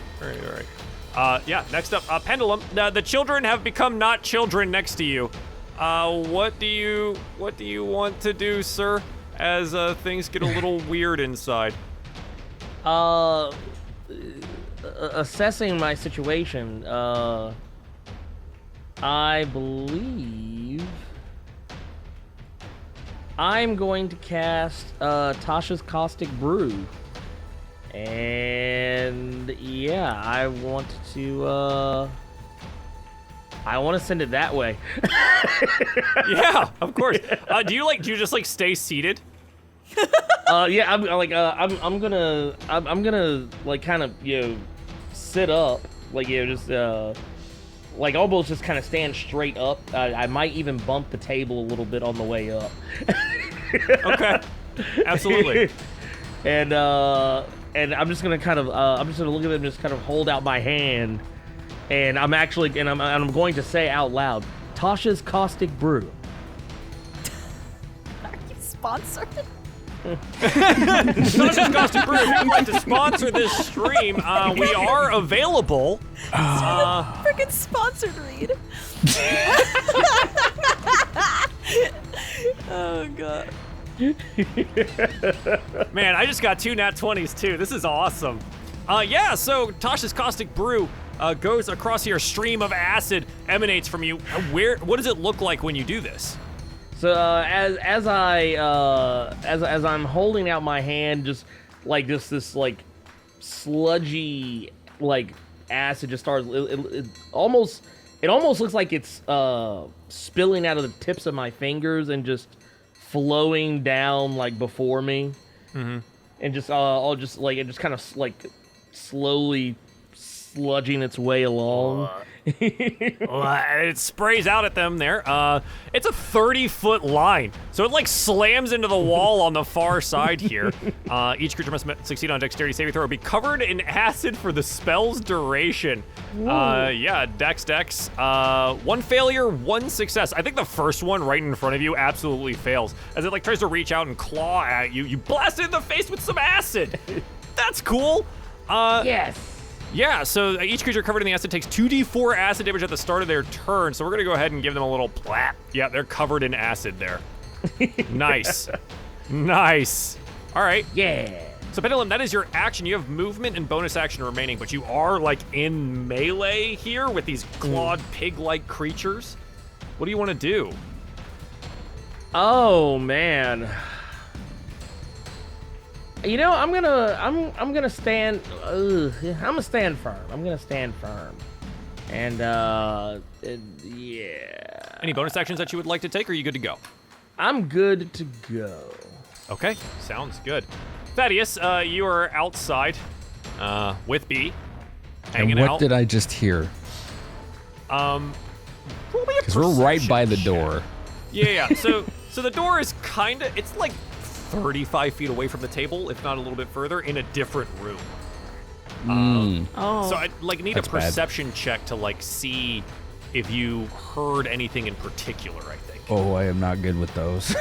Yeah, next up, Pendulum. The children have become not children next to you. What do you want to do, sir, as things get a little weird inside? Assessing my situation, I believe I'm going to cast Tasha's Caustic Brew. And yeah, I want to send it that way. Yeah, of course. Do you just like stay seated? Yeah, I'm gonna like kind of, you know, sit up, like, you know, just like almost just kind of stand straight up. I might even bump the table a little bit on the way up. Okay, absolutely. And I'm just gonna kind of I'm just gonna look at them, and just kind of hold out my hand, and I'm going to say out loud, Tasha's Caustic Brew. Are you sponsored? Tasha's Caustic Brew, if you'd like to sponsor this stream, we are available. Freaking sponsored read. Oh god. Man, I just got 2 nat 20s too. This is awesome. Yeah, so Tasha's Caustic Brew goes across here. A stream of acid emanates from you. What does it look like when you do this? So as I'm holding out my hand, just like this like sludgy like acid just starts. It almost looks like it's spilling out of the tips of my fingers and just flowing down like before me, and just it just kind of like slowly sludging its way along. It sprays out at them there. It's a 30-foot line, so it like slams into the wall on the far side here. Each creature must succeed on a dexterity saving throw or be covered in acid for the spell's duration. Yeah, dex. 1 failure, 1 success. I think the first one right in front of you absolutely fails. As it like tries to reach out and claw at you, you blast it in the face with some acid. That's cool. Yes. Yeah, so each creature covered in the acid takes 2d4 acid damage at the start of their turn, so we're gonna go ahead and give them a little plap. Yeah, they're covered in acid there. Nice. Nice. All right. Yeah. So Pendulum, that is your action. You have movement and bonus action remaining, but you are like in melee here with these clawed pig-like creatures. What do you want to do? Oh man. You know, I'm gonna stand. I'm gonna stand firm. And yeah. Any bonus actions that you would like to take, or are you good to go? I'm good to go. Okay, sounds good. Thaddeus, you are outside with B, hanging And what out. did I just hear? Because we're right by the door. Yeah. So the door is it's like 35 feet away from the table, if not a little bit further, in a different room. So I need That's a perception check to like see if you heard anything in particular, I think. Oh, I am not good with those.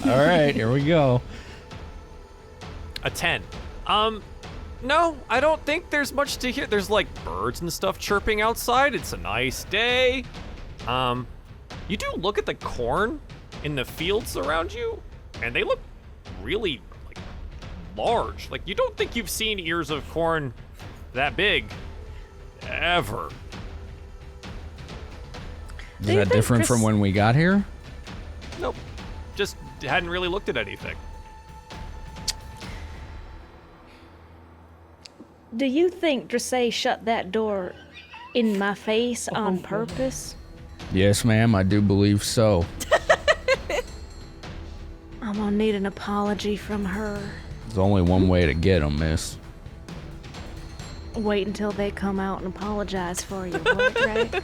All right, here we go. A 10. No, I don't think there's much to hear. There's like birds and stuff chirping outside. It's a nice day. You do look at the corn in the fields around you, and they look really like large. Like you don't think you've seen ears of corn that big ever. Is that different from when we got here? Nope. Just hadn't really looked at anything. Do you think Dressay shut that door in my face on purpose? Yes, ma'am, I do believe so. I'm gonna need an apology from her. There's only one way to get them, miss. Wait until they come out and apologize for you, right?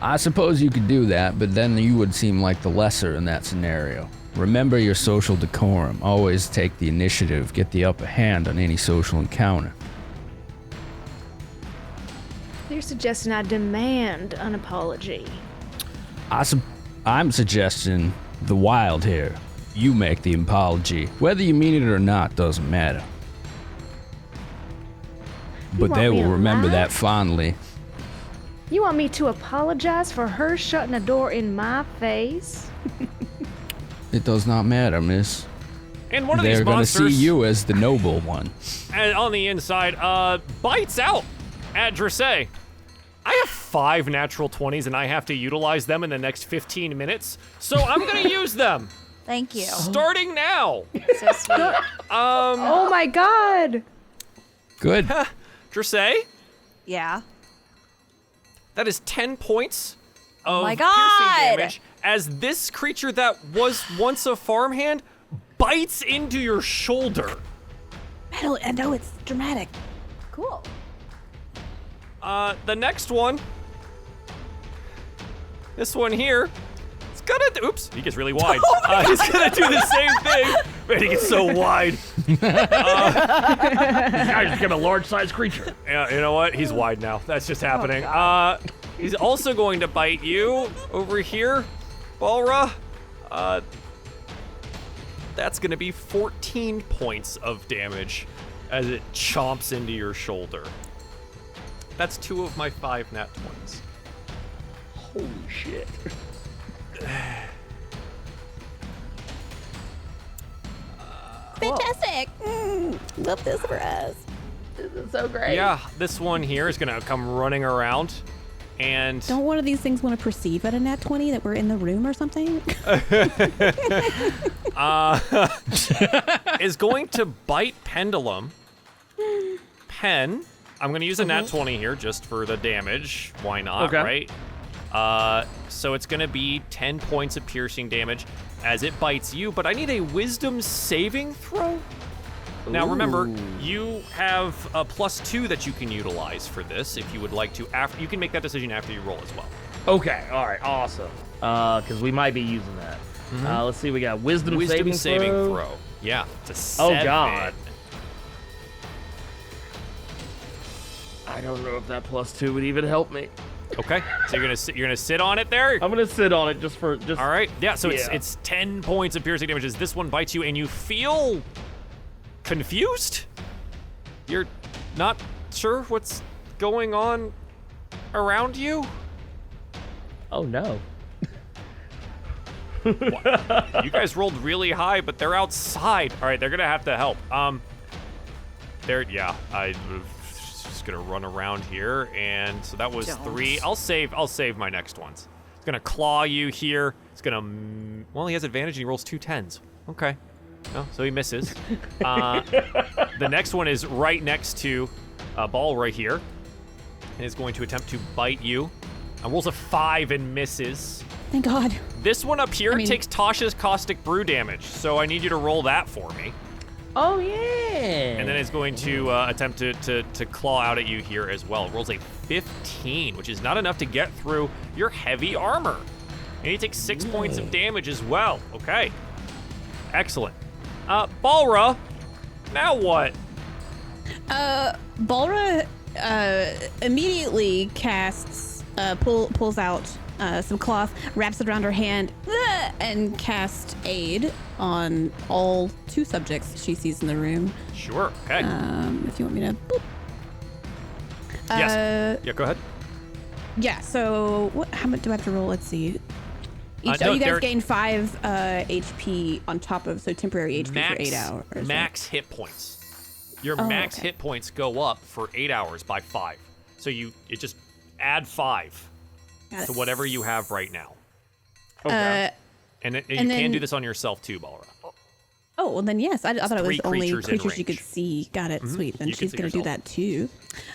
I suppose you could do that, but then you would seem like the lesser in that scenario. Remember your social decorum. Always take the initiative, get the upper hand on any social encounter. You're suggesting I demand an apology. I'm suggesting the wild here. You make the apology. Whether you mean it or not doesn't matter. but want they me will remember alive? that fondly. You want me to apologize for her shutting a door in my face? It does not matter, miss. And one of They're these gonna monsters see you as the noble one. on the inside bites out at Dressay. I have 5 natural 20s and I have to utilize them in the next 15 minutes, so I'm gonna use them. Thank you. Starting now. So sweet. Oh my god! Good. Dressay, Yeah. that is 10 points of my piercing God. damage as this creature that was once a farmhand bites into your shoulder. I know it's dramatic. Cool. The next one, this one here, it's gonna do, oops, he gets really wide. He's gonna do the same thing. Man, he gets so wide. This guy just became a large-sized creature. Yeah, you know what? He's wide now. That's just happening. He's also going to bite you over here, Balra. That's gonna be 14 points of damage as it chomps into your shoulder. That's 2 of my 5 nat 20s. Holy shit. Fantastic. Love this for us. This is so great. Yeah, this one here is gonna come running around, and Don't one of these things want to perceive at a nat 20 that we're in the room or something? is going to bite Pendulum. Pen, I'm gonna use a nat 20 here just for the damage. Why not, Okay. right? So it's gonna be 10 points of piercing damage as it bites you, but I need a wisdom saving throw. Now remember, you have a +2 that you can utilize for this if you would like to. After you can make that decision after you roll as well. Okay, all right, awesome. Because we might be using that. Let's see, we got wisdom Wisdom saving throw. throw. Yeah, it's a 7. Oh, God. I don't know if that +2 would even help me. Okay, so you're gonna sit on it there. I'm gonna sit on it just. All right, yeah. So Yeah. it's 10 points of piercing damage as this one bites you, and you feel confused. You're not sure what's going on around you. Oh no. You guys rolled really high, but they're outside. All right, they're gonna have to help. I just gonna run around here, and so that was 3. I'll save my next ones. It's gonna claw you here. It's gonna, well, he has advantage and he rolls 2 10s. Okay, no, so he misses. The next one is right next to Ball right here, and is going to attempt to bite you. Rolls a 5 and misses. Thank God. This one up here I mean- takes Tasha's Caustic Brew damage, so I need you to roll that for me. Oh yeah. And then it's going to attempt to claw out at you here as well. Rolls a 15, which is not enough to get through your heavy armor. And he takes 6 points of damage as well. Okay. Excellent. Balra, now what? Balra immediately casts, pulls out some cloth, wraps it around her hand, and casts aid on all 2 subjects she sees in the room. Sure, okay. If you want me to. Boop. Yes. Yeah, go ahead. Yeah. So how much do I have to roll? Let's see. You no, guys they're- gain 5 HP on top of temporary HP for 8 hours. Max hit points. Your max okay. hit points go up for 8 hours by 5. So it just add 5 to whatever you have right now. Okay. And you and can then- do this on yourself too, Balra. Oh, well then yes. I thought it was 3 only creatures in creatures you could range. see. Got it. Sweet. Then You can she's see gonna do yourself. that too.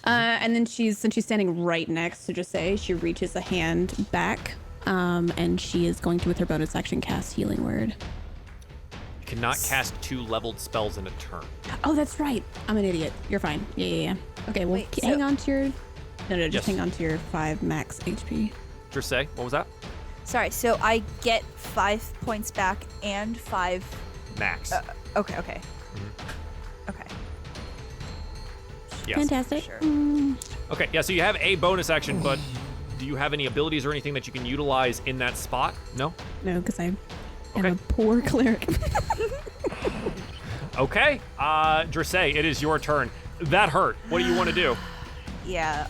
And then since she's standing right next to Dressay, she reaches a hand back, and she is going to, with her bonus action, cast Healing Word. You cannot cast 2 leveled spells in a turn. Oh, that's right. I'm an idiot. You're fine. Yeah. Okay. Well, Wait, hang so- on to your. No, just Yes. hang on to your 5 max HP. Dressay, what was that? Sorry, so I get 5 points back and 5. Max. Okay. Okay. Yes. Fantastic. Sure. Okay, yeah, so you have a bonus action, but do you have any abilities or anything that you can utilize in that spot? No? No, because I am Okay. a poor cleric. Okay, Dressay, it is your turn. that hurt. What do you want to do? Yeah.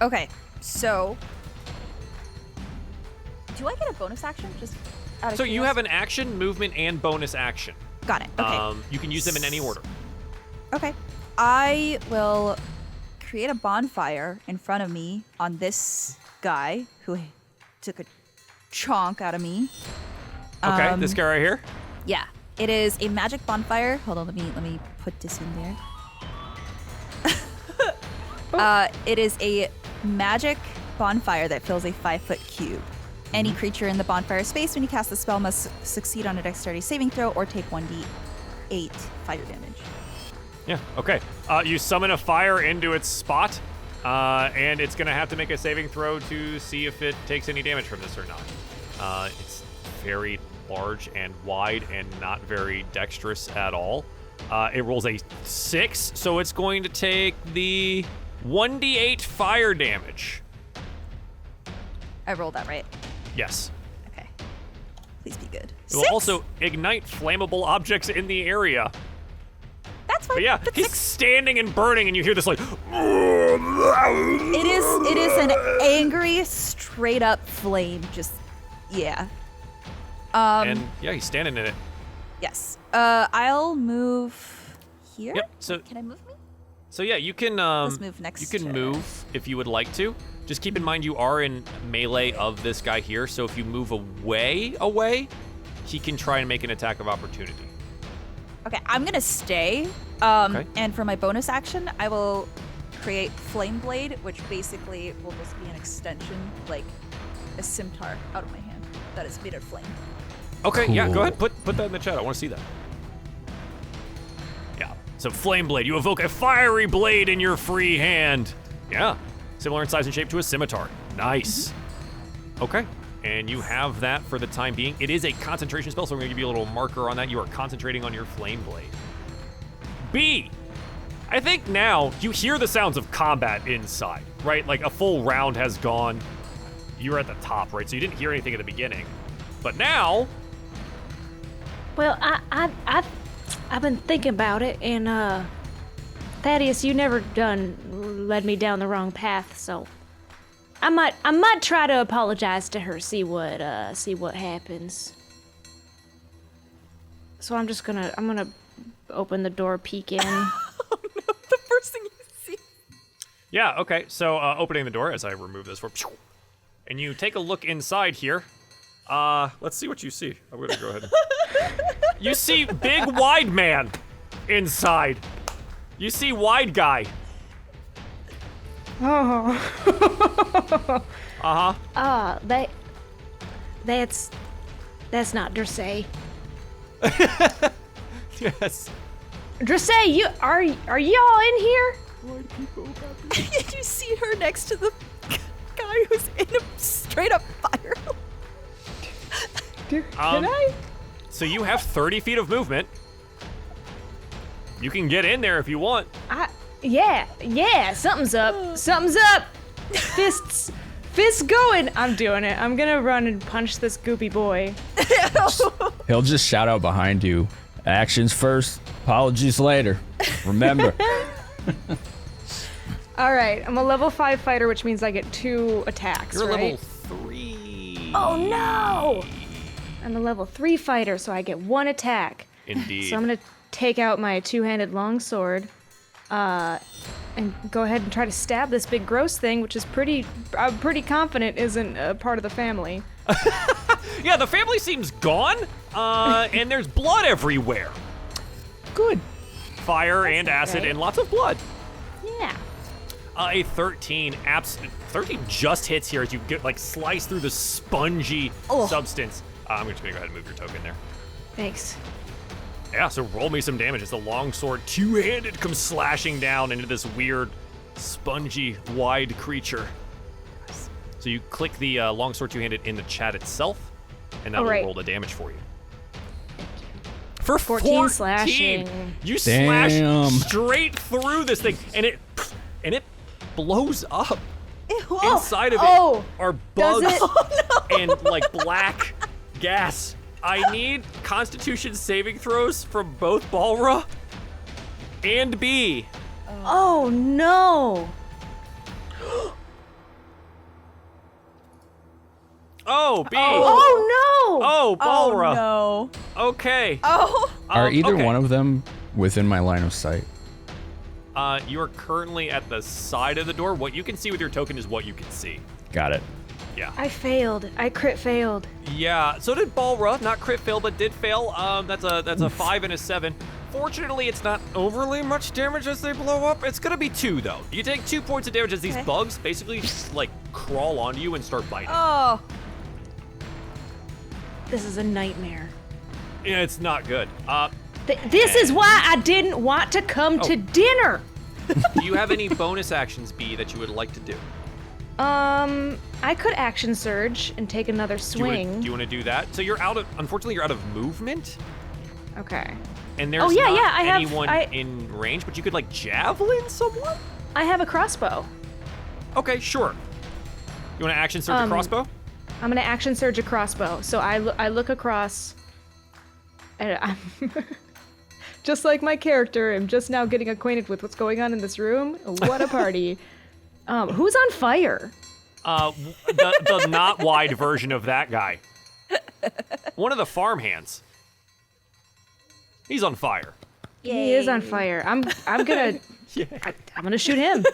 Okay. So, do I get a bonus action? Just out of So you curiosity? have an action, movement, and bonus action. Got it. Okay. You can use them in any order. Okay. I will create a bonfire in front of me on this guy who took a chonk out of me. Okay, this guy right here. Yeah. It is a magic bonfire. Hold on, let me put this in there. It is a magic bonfire that fills a 5-foot cube. Any creature in the bonfire space when you cast the spell must succeed on a dexterity saving throw or take 1d8 fire damage. Yeah, okay. You summon a fire into its spot, and it's going to have to make a saving throw to see if it takes any damage from this or not. It's very large and wide and not very dexterous at all. It rolls a 6, so it's going to take the 1d8 fire damage. I rolled that right. Yes. Okay. Please be good. It will also ignite flammable objects in the area. That's fine. But yeah, That's he's 6. standing and burning, and you hear this like. It is an angry, straight up flame. Just yeah. And yeah, he's standing in it. Yes. I'll move here. Yep. So Can I move me? So yeah, you can Let's move next you can to- move if you would like to. Just keep in mind you are in melee of this guy here, so if you move away, he can try and make an attack of opportunity. Okay, I'm gonna stay. Okay. And for my bonus action, I will create Flame Blade, which basically will just be an extension, like a scimitar out of my hand that is made of flame. Okay, yeah, go Cool. ahead, put that in the chat. I want to see that. Yeah. So Flame Blade, you evoke a fiery blade in your free hand. Yeah. Similar in size and shape to a scimitar. Nice. Okay. And you have that for the time being. It is a concentration spell, so we're going to give you a little marker on that. You are concentrating on your Flame Blade. B. I think now you hear the sounds of combat inside, right? Like a full round has gone. You're at the top, right? So you didn't hear anything at the beginning. But now, Well, I've been thinking about it, and Thaddeus, you never led me down the wrong path, so I might try to apologize to her, see what happens. So I'm gonna open the door, peek in. The first thing you see. yeah, okay. So opening the door as I remove this, and you take a look inside here. Let's see what you see. I'm gonna go ahead. You see big wide man inside. You see wide guy. Oh. Uh-huh. That's not Dressay. Yes. Dressay, are y'all in here? You see her next to the guy who's in a straight up fire. Can I? So you have 30 feet of movement. You can get in there if you want. Yeah, something's up. Something's up. Fists going. I'm doing it. I'm gonna run and punch this goopy boy. He'll just shout out behind you. Actions first, apologies later. Remember. All right, I'm a level 5 fighter, which means I get 2 attacks, You're right? level 3. Oh no! I'm a level 3 fighter, so I get 1 attack. Indeed. So I'm gonna take out my 2-handed longsword, and go ahead and try to stab this big gross thing, which is I'm pretty confident isn't a part of the family. Yeah, the family seems gone, and there's blood everywhere. Good. Fire and acid right. and lots of blood. Yeah. A 13 just hits here as you get slice through the spongy substance. I'm just gonna go ahead and move your token there. Thanks. Yeah, so roll me some damage as the longsword, 2-handed, comes slashing down into this weird, spongy, wide creature. So you click the longsword 2-handed in the chat itself, and that will Alright. roll the damage for you. For 14 slashing. You Damn. slash straight through this thing, and it blows up. Inside of it are bugs and black gas. I need Constitution saving throws from both Balra. And B. Oh no! Oh, B. Oh no! Oh, Balra. no. Okay. Oh. Are either okay. one of them within my line of sight? You are currently at the side of the door. What you can see with your token is what you can see. Got it. Yeah. I failed. I crit failed. Yeah. So did Balra. Not crit fail, but did fail. That's a 5 and a 7. Fortunately, it's not overly much damage as they blow up. It's gonna be 2 though. You take 2 points of damage as these bugs basically like crawl onto you and start biting. Oh. This is a nightmare. Yeah, it's not good. This is why I didn't want to come to dinner. Do you have any bonus actions, B, that you would like to do? I could action surge and take another swing. Do you want to do that? So unfortunately, you're out of movement, Okay. and there's not anyone in range, but you could like javelin someone? I have a crossbow. Okay, sure. You want to action surge a crossbow? I'm gonna action surge a crossbow. So I look across, and I'm just like my character. I'm just now getting acquainted with what's going on in this room. What a party! Who's on fire? The not wide version of that guy. One of the farm hands. He's on fire. He is on fire. I'm gonna I'm gonna shoot him.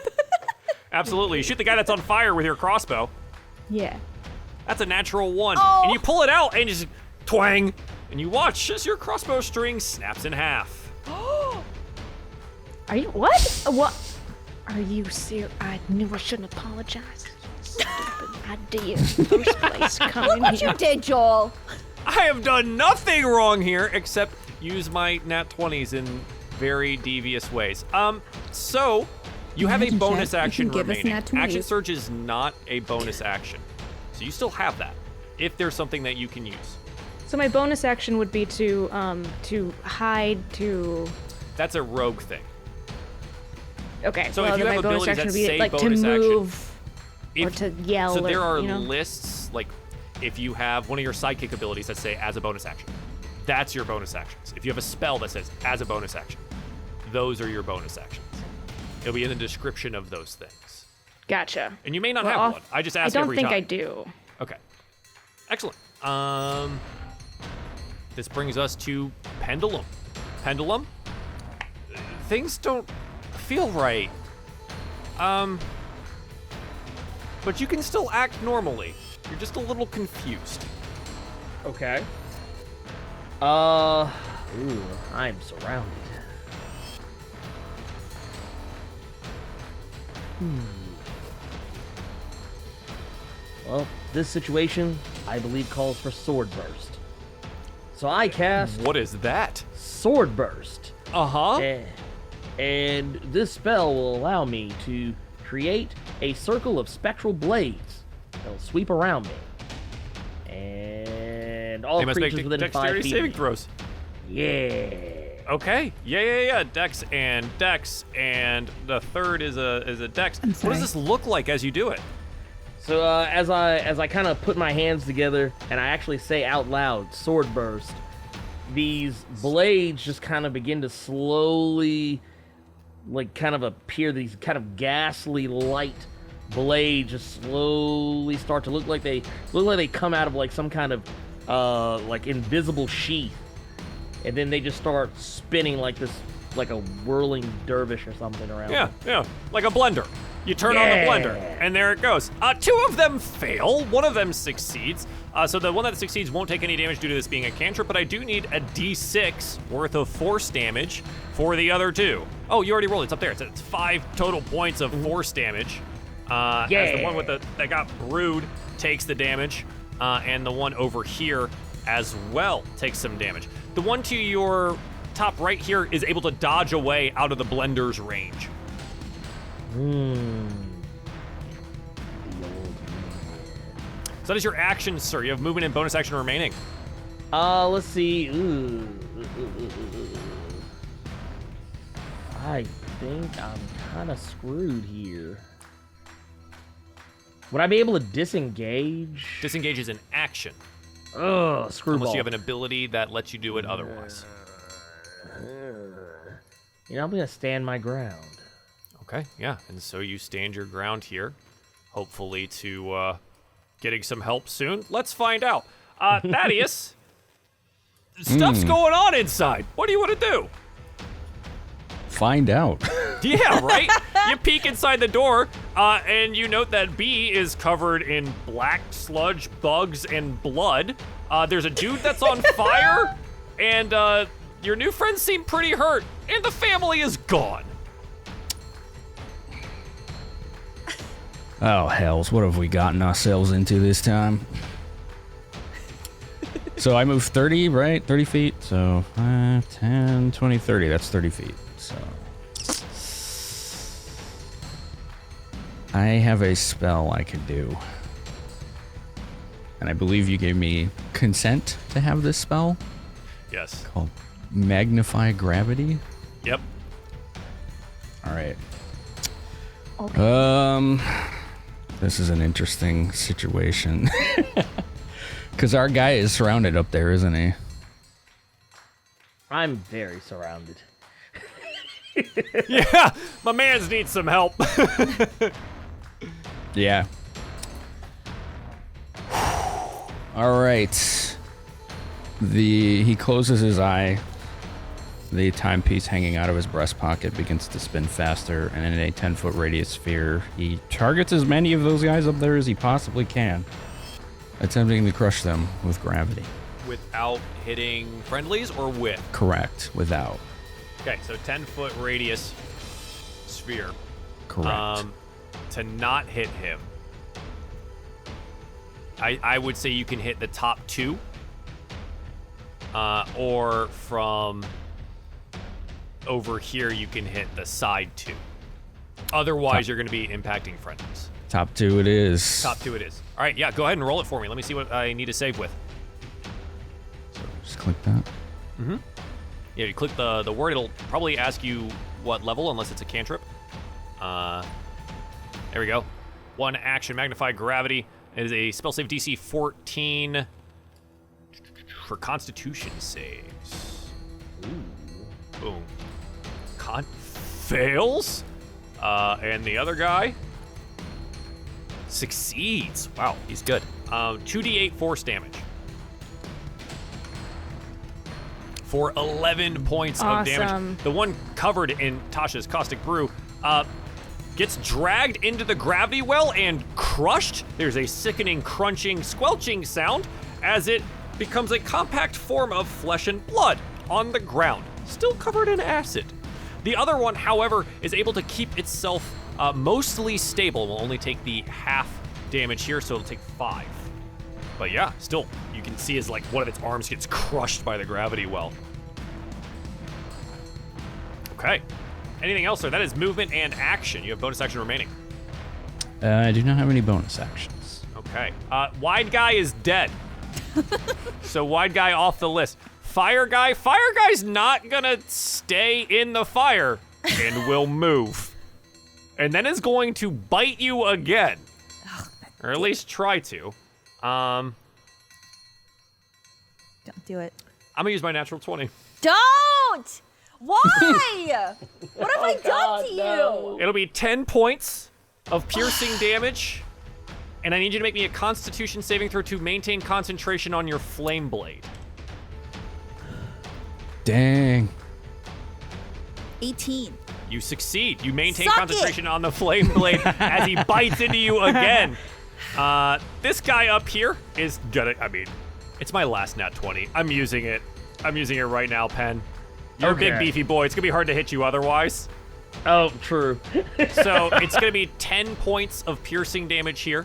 Absolutely. You shoot the guy that's on fire with your crossbow. Yeah. That's a natural 1. Oh. And you pull it out and just twang. And you watch as your crossbow string snaps in half. Are you what? What? Are you serious? I knew I shouldn't apologize. Stupid idea. First place coming What you here. did, Joel? I have done nothing wrong here except use my nat 20s in very devious ways. So you have a Imagine, bonus Jeff, you action can give us remaining. nat 20s. Action surge is not a bonus action. So you still have that if there's something that you can use. So my bonus action would be to hide to. That's a rogue thing. Okay. So well, if you then have my bonus abilities action that would be say like to bonus action, move or to yell. So there or, are you know? lists, like if you have one of your sidekick abilities that say as a bonus action, that's your bonus actions. If you have a spell that says as a bonus action, those are your bonus actions. It'll be in the description of those things. Gotcha. And you may not Well, have one. I just asked I don't every think time. I do. Okay. Excellent. This brings us to Pendulum. Pendulum? Things don't feel right. But you can still act normally. You're just a little confused. Okay. Ooh, I'm surrounded. Well, this situation, I believe, calls for Sword Burst. So I cast What is that? Sword Burst. Uh-huh. And this spell will allow me to create a circle of spectral blades that'll sweep around me. And all They must make creatures within 5 dexterity feet. saving throws. Yeah. Okay. Yeah. Dex, and the third is a dex. What sorry. does this look like as you do it? So as I kind of put my hands together and I actually say out loud, sword burst, these blades just kind of begin to slowly, like, kind of appear. These kind of ghastly light blades just slowly start to look like they come out of like some kind of like invisible sheath, and then they just start spinning like this, like a whirling dervish or something around. Yeah, like a blender. You turn on the blender, and there it goes. 2 of them fail, 1 of them succeeds. So the one that succeeds won't take any damage due to this being a cantrip, but I do need a d6 worth of force damage for the other 2. Oh, you already rolled it. It's up there. It's 5 total points of force damage. As the one with that got brewed takes the damage, and the one over here as well takes some damage. The one to your top right here is able to dodge away out of the blender's range. So that is your action, sir. You have movement and bonus action remaining. Let's see. I think I'm kind of screwed here. Would I be able to disengage? Disengage is an action, Screwball. unless you have an ability that lets you do it otherwise. I'm gonna stand my ground. Okay, yeah. And so you stand your ground here, hopefully to getting some help soon. Let's find out. Thaddeus, stuff's going on inside. What do you want to do? Find out. Yeah, right? You peek inside the door, and you note that B is covered in black sludge, bugs, and blood. There's a dude that's on fire, and your new friends seem pretty hurt, and the family is gone. Oh, hells, what have we gotten ourselves into this time? So I move 30, right? 30 feet. So 5, 10, 20, 30. That's 30 feet. So I have a spell I could do. And I believe you gave me consent to have this spell Yes. called Magnify Gravity. Yep. All right. This is an interesting situation. Because our guy is surrounded up there, isn't he? I'm very surrounded. Yeah, my man's needs some help. Yeah. All right. He closes his eye. The timepiece hanging out of his breast pocket begins to spin faster, and in a 10-foot radius sphere, he targets as many of those guys up there as he possibly can, attempting to crush them with gravity. Without hitting friendlies or with? Correct. Without. Okay, so 10-foot radius sphere. Correct. To not hit him, I would say you can hit the top two, or from over here you can hit the side two. Otherwise, you're going to be impacting friendlies. Top two it is. Top two it is. All right, yeah, go ahead and roll it for me. Let me see what I need to save with. Just click that. Mm-hmm. Yeah, you click the word. It'll probably ask you what level, unless it's a cantrip. There we go. One action, Magnify Gravity. It is a spell save DC 14 for Constitution saves. Ooh. Boom. Con fails. And the other guy succeeds. Wow, he's good. 2d8 force damage. For 11 points of damage. The one covered in Tasha's Caustic Brew gets dragged into the gravity well and crushed. There's a sickening, crunching, squelching sound as it becomes a compact form of flesh and blood on the ground, still covered in acid. The other one, however, is able to keep itself mostly stable. Will only take the half damage here, so it'll take 5. But yeah, still, you can see as like one of its arms gets crushed by the gravity well. Okay. Anything else, sir? That is movement and action. You have bonus action remaining. I do not have any bonus actions. Okay. Wide guy is dead. So wide guy off the list. Fire guy's not gonna stay in the fire and will move. And then is going to bite you again. Or at least try to. Don't do it. I'm gonna use my natural 20. Don't! Why? What have I done to you? It'll be 10 points of piercing damage. And I need you to make me a Constitution saving throw to maintain concentration on your flame blade. Dang. 18. You succeed. You maintain Suck concentration on the flame blade as he bites into you again. This guy up here is gonna, it's my last nat 20. I'm using it right now, Pen. You're a big beefy boy. It's gonna be hard to hit you otherwise. Oh, true. So it's gonna be 10 points of piercing damage here.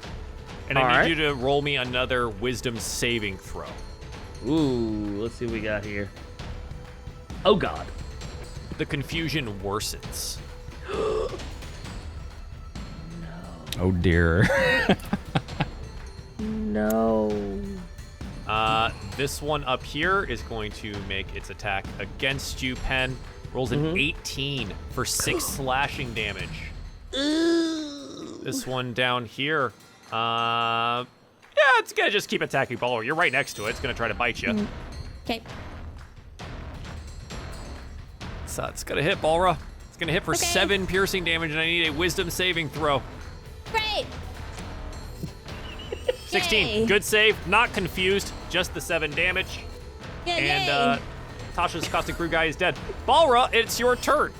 And I need you to roll me another wisdom saving throw. Ooh, let's see what we got here. Oh, God. The confusion worsens. Oh, dear. No. This one up here is going to make its attack against you, Pen. Rolls an 18 for 6 slashing damage. This one down here, yeah, it's gonna just keep attacking Bolo. You're right next to it. It's gonna try to bite you. Okay. It's gonna hit, Balra. It's gonna hit for 7 piercing damage, and I need a wisdom saving throw. Great. 16. Yay. Good save. Not confused. Just the 7 damage. And Tasha's Caustic Brew guy is dead. Balra, it's your turn.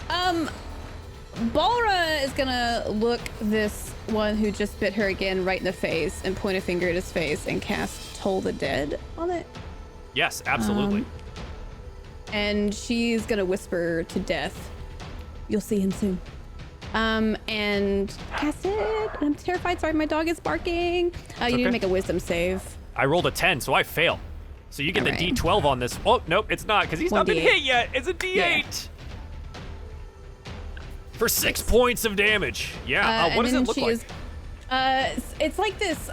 Balra is gonna look this one who just bit her again right in the face and point a finger at his face and cast Toll the Dead on it. Yes, absolutely. And she's gonna whisper to Death, "You'll see him soon." And cast it. I'm terrified. Sorry, my dog is barking. You need to make a wisdom save. I rolled a 10, so I fail. So you get the All right. D12 on this. Oh, nope, it's not, because he's not been 1d8. hit yet. It's a D8. For 6 points of damage. Yeah, what does it look like? It's like this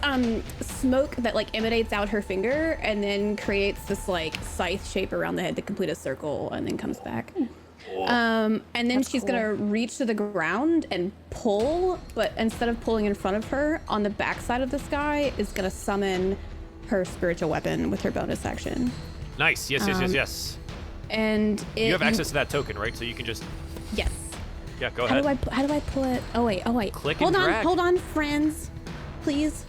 smoke that like emanates out her finger and then creates this like scythe shape around the head to complete a circle and then comes back. And then she's gonna reach to the ground and pull, but instead of pulling in front of her, on the backside of this guy is gonna summon her spiritual weapon with her bonus action. Nice. Yes. And You have access to that token, right? So you can just... Yes. Yeah, go ahead. How do I pull it? Oh wait. Click and drag. Hold on, friends, please.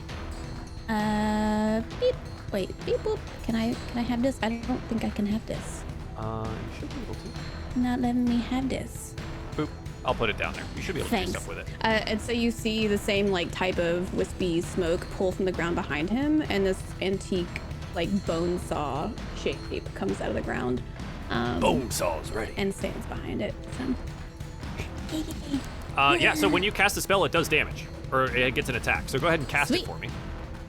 Beep. Wait, beep boop. Can I have this? I don't think I can have this. You should be able to. Not letting me have this. Boop. I'll put it down there. You should be able to Thanks. do stuff with it. And so you see the same like type of wispy smoke pull from the ground behind him, and this antique like bone saw shape comes out of the ground. Bone saw's ready. And stands behind it. So. Yeah, so when you cast a spell, it does damage. Or it gets an attack. So go ahead and cast Sweet. it for me.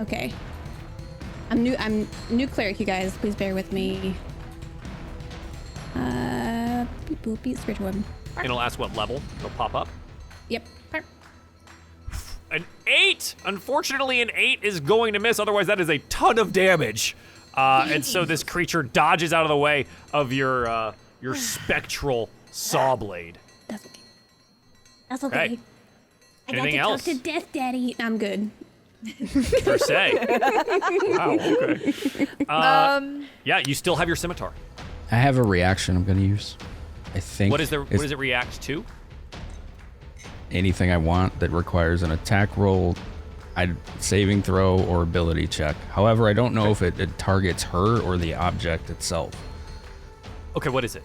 Okay. I'm new cleric, you guys. Please bear with me. Beep boop beep spiritual weapon. It'll ask what level. It'll pop up. Yep. An 8! Unfortunately, an 8 is going to miss. Otherwise, that is a ton of damage. And so this creature dodges out of the way of your spectral saw blade. That's okay. That's okay. Okay. I Anything got to else? talk to Death Daddy. I'm good. Per se. Wow, okay. Yeah, you still have your scimitar. I have a reaction I'm going to use. I think. What does it react to? Anything I want that requires an attack roll, saving throw, or ability check. However, I don't know if it targets her or the object itself. Okay, what is it?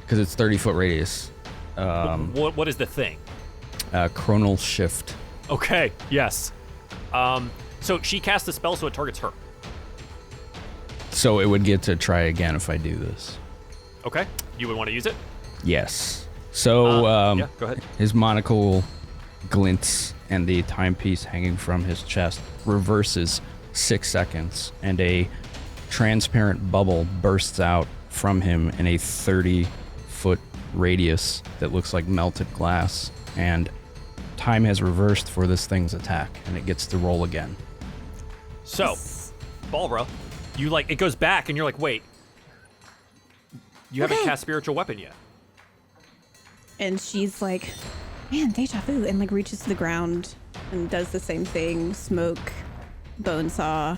Because it's 30-foot radius. What is the thing? Chronal shift. Okay, yes. So she casts the spell, so it targets her. So it would get to try again if I do this. Okay, you would want to use it? Yes. So yeah, go ahead. His monocle glints and the timepiece hanging from his chest reverses 6 seconds, and a transparent bubble bursts out from him in a 30-foot radius that looks like melted glass, and time has reversed for this thing's attack, and it gets to roll again. So, Balra, it goes back, and you're like, wait, you haven't cast spiritual weapon yet. And she's like, man, deja vu, and like reaches to the ground and does the same thing, smoke, bone saw,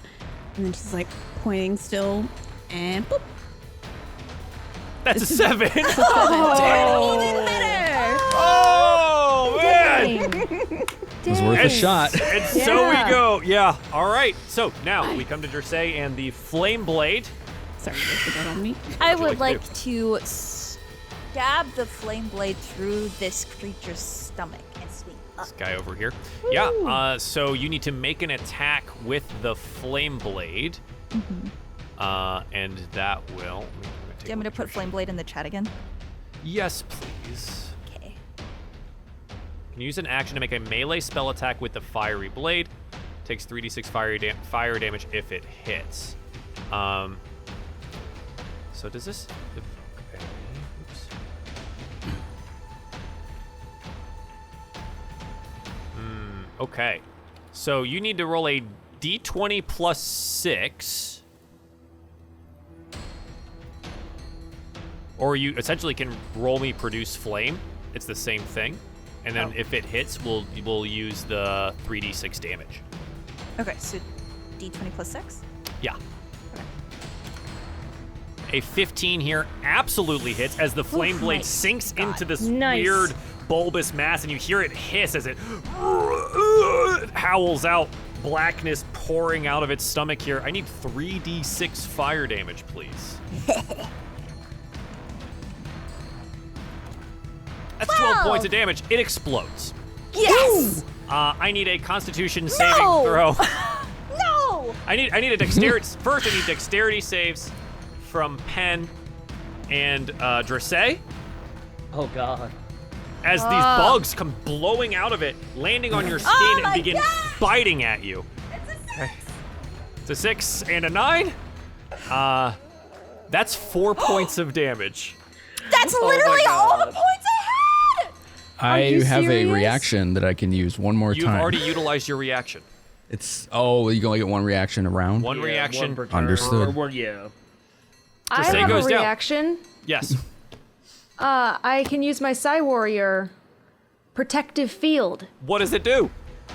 and then she's like pointing still, and boop. That's a 7. Even better. Oh, man. It was worth a shot. And so we go. Yeah, all right. So now we come to Jersey and the Flame Blade. Sorry, you guys forgot on me. I would would like like to stab the flame blade through this creature's stomach and swing up. This guy over here. Yeah, so you need to make an attack with the Flame Blade. And that will... Do you want me to put flame blade in the chat again? Yes, please. Okay. Can use an action to make a melee spell attack with the fiery blade. Takes 3d6 fire damage if it hits. So does this... Okay. Oops. Okay. So you need to roll a d20 plus 6. Or you essentially can roll me produce flame. It's the same thing. And then if it hits, we'll use the 3d6 damage. Okay, so d20 plus 6? Yeah. A 15 here absolutely hits as the flame blade my sinks God. into this Nice. weird bulbous mass, and you hear it hiss as it howls out, blackness pouring out of its stomach here. I need 3d6 fire damage, please. That's 12 points of damage. It explodes. Yes! I need a Constitution saving No! throw. No! I need a dexterity. First, I need dexterity saves from Pen and Dressé. Oh God. As these bugs come blowing out of it, landing on your skin Oh and my begin gosh! biting at you. It's a 6 and a 9. That's 4 points of damage. That's literally all the points I had! I you have serious? a reaction that I can use one more You've time. already utilized your reaction. It's you can only get one reaction a round. One reaction. One per turn. Understood. Or one, yeah. I say have goes a down. reaction. Yes. I can use my Psy Warrior protective field. What does it do?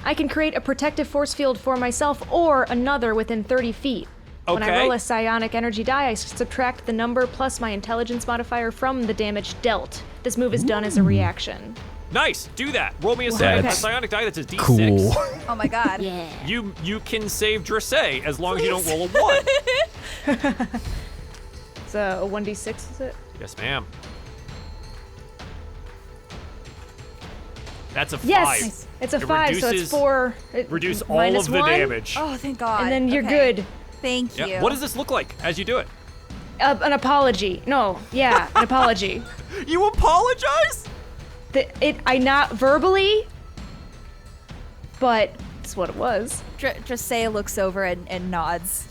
I can create a protective force field for myself or another within 30 feet. When I Okay. roll a psionic energy die, I subtract the number plus my intelligence modifier from the damage dealt. This move is done as a reaction. Nice. Do that. Roll me a That's psionic die that says D6. Cool. Oh my God. Yeah. You can save Dressé as long as you don't roll a 1. It's a 1d6, is it? Yes, ma'am. That's a 5. Yes! It's a It 5, so reduces- it's 4. Reduce all minus of the 1, damage. Oh, thank God. And then you're Okay. good. Thank Yep. you. What does this look like as you do it? An apology. No, yeah, an apology. You apologize? I not verbally, but it's what it was. Dressé looks over and nods.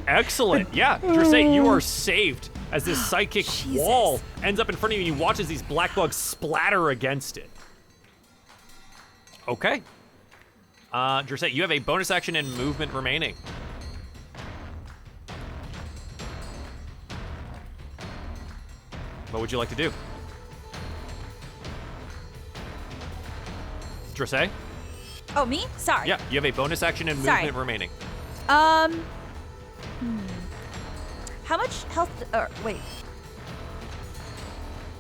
Excellent. Yeah, Dressé, you are saved as this psychic Jesus. wall ends up in front of you and you watch as these black bugs splatter against it. Okay. Dressé, you have a bonus action and movement remaining. What would you like to do? Dressé? Oh, me? Sorry. Yeah, you have a bonus action and Sorry. movement remaining. How much health? Wait.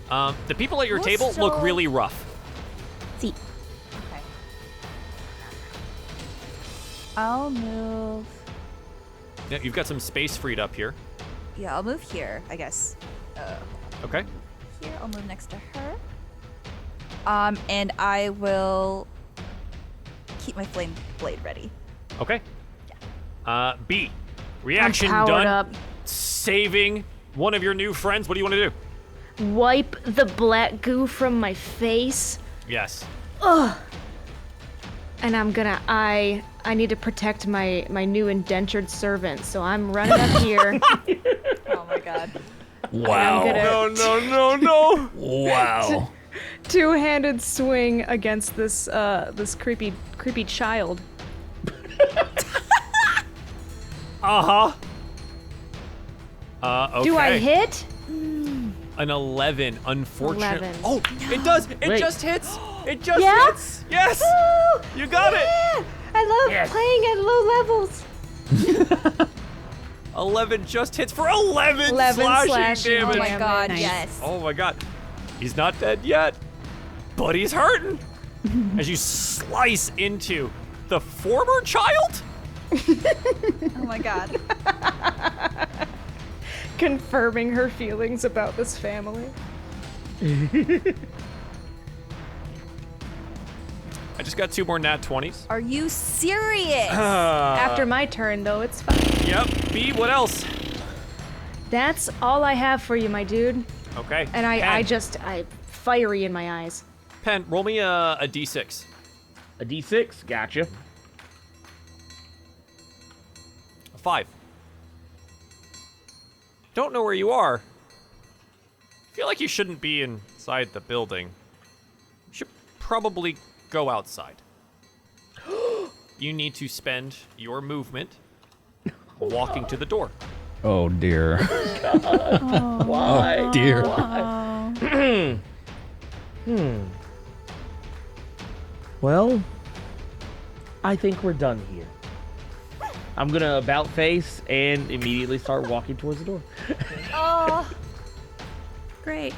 The people at your We'll table look still- really rough. See. Okay. I'll move. Yeah, you've got some space freed up here. Yeah, I'll move here, I guess. Okay. Here, I'll move next to her. And I will keep my flame blade ready. Okay. B. Reaction I'm powered done. up. Saving one of your new friends. What do you want to do? Wipe the black goo from my face. Yes. And I'm gonna I need to protect my new indentured servant, so I'm running up here. Oh my God. Wow. I'm gonna No. Wow. two-handed swing against this this creepy child. Uh-huh. Okay. Do I hit? An 11, unfortunately. 11. Oh, it does. It Wait. just hits. It just Yeah? hits. Yes. You got it. I love Yes. playing at low levels. 11 just hits for 11, 11 slashing slashing damage. Oh my God, Nice. yes. Oh my God. He's not dead yet, but he's hurting. As you slice into the former child? Oh my God. Confirming her feelings about this family. I just got 2 more nat 20s. Are you serious? After my turn, though, it's fine. Yep. B, what else? That's all I have for you, my dude. Okay. And I Pen. I fiery in my eyes. Pen, roll me a d6. A D6. Gotcha. A 5. Don't know where you are. Feel like you shouldn't be inside the building. You should probably go outside. You need to spend your movement walking to the door. Oh dear. Why? Oh dear. Well, I think we're done here. I'm gonna about face and immediately start walking towards the door. Oh, great.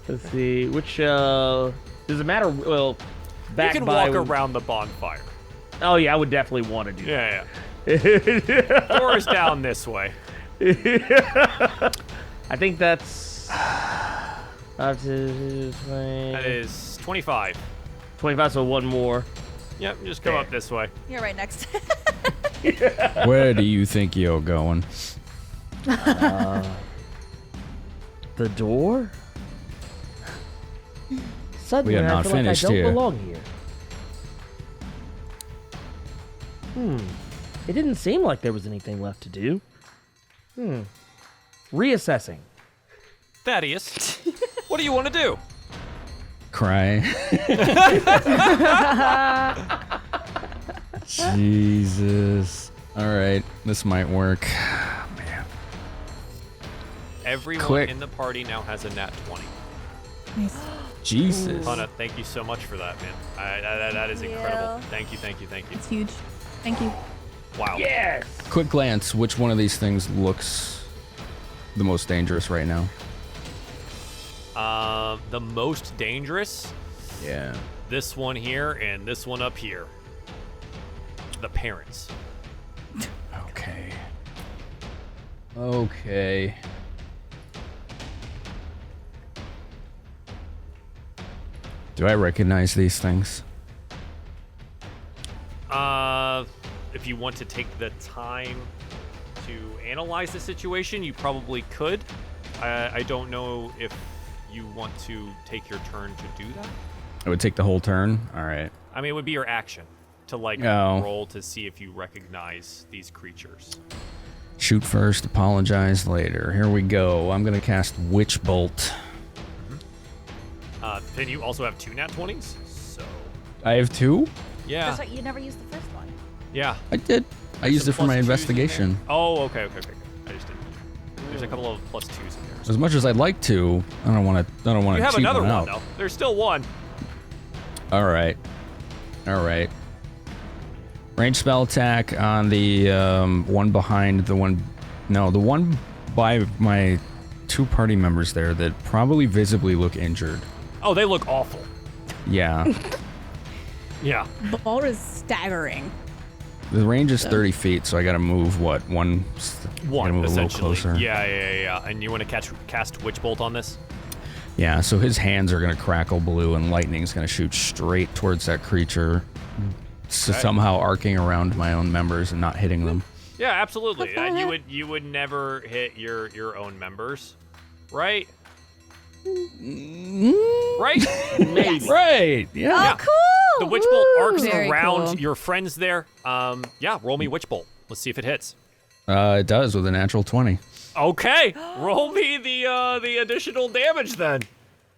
Let's see, which does it matter? Well, back You can by. walk around the bonfire. Oh yeah, I would definitely want to do that. Yeah. Door is down this way. I think that's. That That is 25. 25, so one more. Yep, just come up this way. You're right next. Where do you think you're going? The door? Suddenly, We are I not feel finished like I don't here. belong here. It didn't seem like there was anything left to do. Reassessing. Thaddeus, what do you want to do? Cry. Jesus. All right, this might work. Man. Everyone Quick. in the party now has a nat 20. Jesus. Hannah, thank you so much for that, man. That is incredible. Thank you. It's huge. Thank you. Wow. Yes! Quick glance. Which one of these things looks the most dangerous right now? The most dangerous, Yeah. this one here and this one up here. The parents. Okay. Okay. Do I recognize these things? If you want to take the time to analyze the situation, you probably could. I don't know if you want to take your turn to do that. I would take the whole turn. All right. I mean, it would be your action to Oh. roll to see if you recognize these creatures. Shoot first, apologize later. Here we go. I'm gonna cast Witch Bolt. Then you also have 2 nat 20s, so I have 2? yeah, That's right. You never used the first one. yeah. I did. I used it for Plus my 2s in there. investigation. Oh, okay. I just didn't. There's a couple of plus 2s in there. As much as I'd like to, I don't want to. I don't want You to have cheat another one one out. though. There's still one. All right. All right. Range spell attack on the one behind the one. No, the one by my 2 party members there that probably visibly look injured. Oh, they look awful. Yeah. Yeah. Ball is staggering. The range is 30 feet, so I gotta move, what, gotta One, move a little essentially. closer. Yeah. And you want to cast Witch Bolt on this? Yeah, so his hands are gonna crackle blue, and lightning's gonna shoot straight towards that creature, so somehow arcing around my own members and not hitting them. Yeah, absolutely. You would never hit your own members, right? Right? Maybe. Right, yeah. Oh, cool. The Witch Bolt arcs Very around cool. your friends there. Yeah, roll me Witch Bolt. Let's see if it hits. It does with a natural 20. Okay, roll me the additional damage then.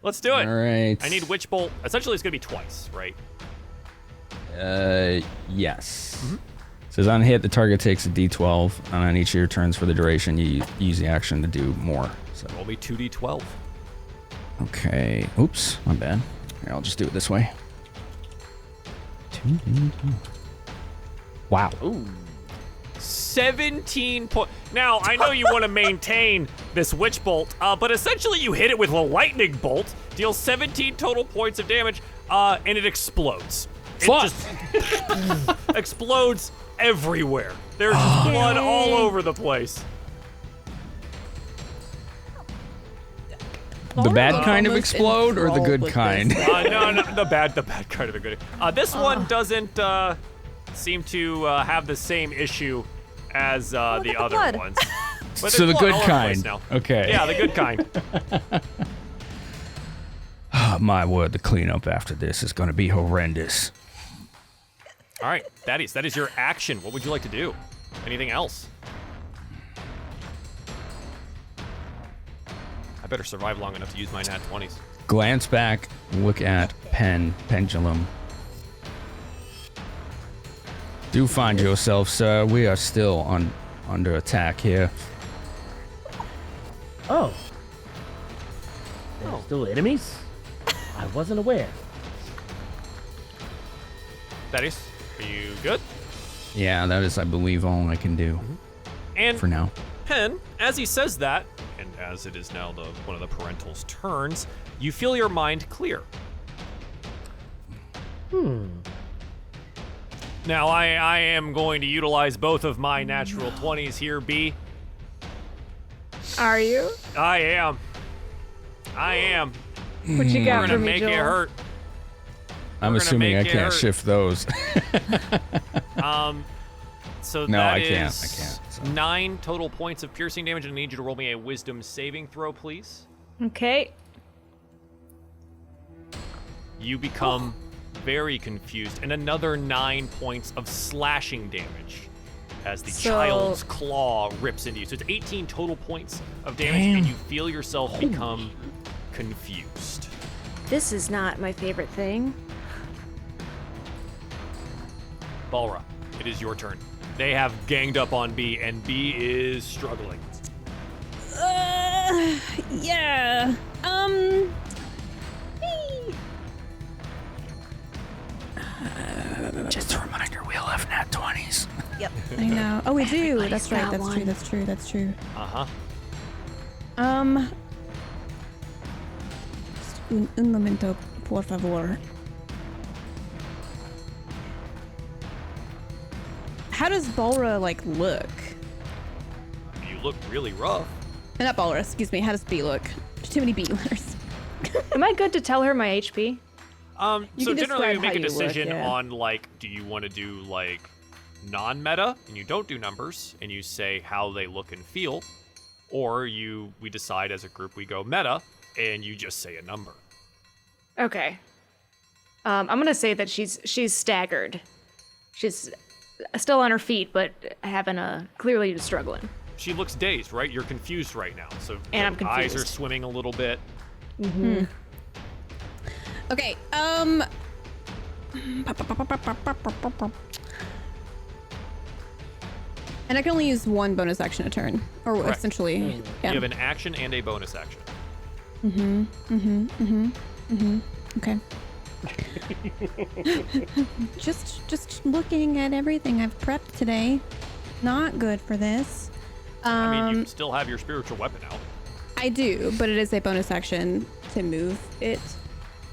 Let's do it. All right. I need Witch Bolt. Essentially, it's gonna be twice, right? Yes. Says on hit, the target takes a d12, and on each of your turns for the duration, you use the action to do more. So, Roll me 2d12. okay. Oops, my bad. Here, I'll just do it this way. 2d12. Wow. Ooh. 17 point. Now, I know you want to maintain this Witch Bolt, but essentially you hit it with a Lightning Bolt, deals 17 total points of damage, and it explodes. Fuck. It just explodes everywhere. There's just blood all over the place. The bad looks kind of almost explode or the enthralled good with kind? this. No, the bad kind of a good. This one doesn't seem to have the same issue as the at the other blood. ones. But So there's the blood good all over the place kind. now. Okay. Yeah, the good kind. Oh, my word, the cleanup after this is going to be horrendous. All right, that is your action. What would you like to do? Anything else? I better survive long enough to use my nat 20s. Glance back, look at pendulum. Do find yourself, sir. We are still under attack here. Oh. There's still enemies? I wasn't aware. Thaddeus, are you good? Yeah, that is, I believe, all I can do And for now. Pen, as he says that, and as it is now one of the parental's turns, you feel your mind clear. Now, I am going to utilize both of my natural 20s here, B. Are you? I am. What you We're got gonna for me, make Joel? it hurt. I'm gonna assuming I make it can't hurt. shift those. So No, that I can't, is I can't, so. 9 total points of piercing damage, and I need you to roll me a wisdom saving throw, please. Okay. You become very confused, and another 9 points of slashing damage as the child's claw rips into you. So it's 18 total points of damage, and you feel yourself become confused. This is not my favorite thing. Balra, it is your turn. They have ganged up on B, and B is struggling. Yeah. Just a reminder, we all have nat 20s. Yep. I know. Oh, we do. Everybody's That's right. got That's one. true. That's true. That's true. Uh-huh. Un momento, por favor. How does Balra like look? You look really rough. Not Balra. Excuse me. How does B look? There's too many B letters. Am I good to tell her my HP? You So can generally describe you make how a you look, decision yeah. on, like, do you want to do, like, non-meta, and you don't do numbers, and you say how they look and feel, or we decide as a group we go meta, and you just say a number. Okay. I'm gonna say that she's staggered. She's still on her feet, but clearly struggling. She looks dazed, right? You're confused right now, so And your I'm eyes are confused. swimming a little bit. Okay. And I can only use one bonus action a turn, or Correct. essentially. Yeah. You have an action and a bonus action. Okay. just looking at everything I've prepped today. Not good for this. I mean, you still have your spiritual weapon out. I do, but it is a bonus action to move it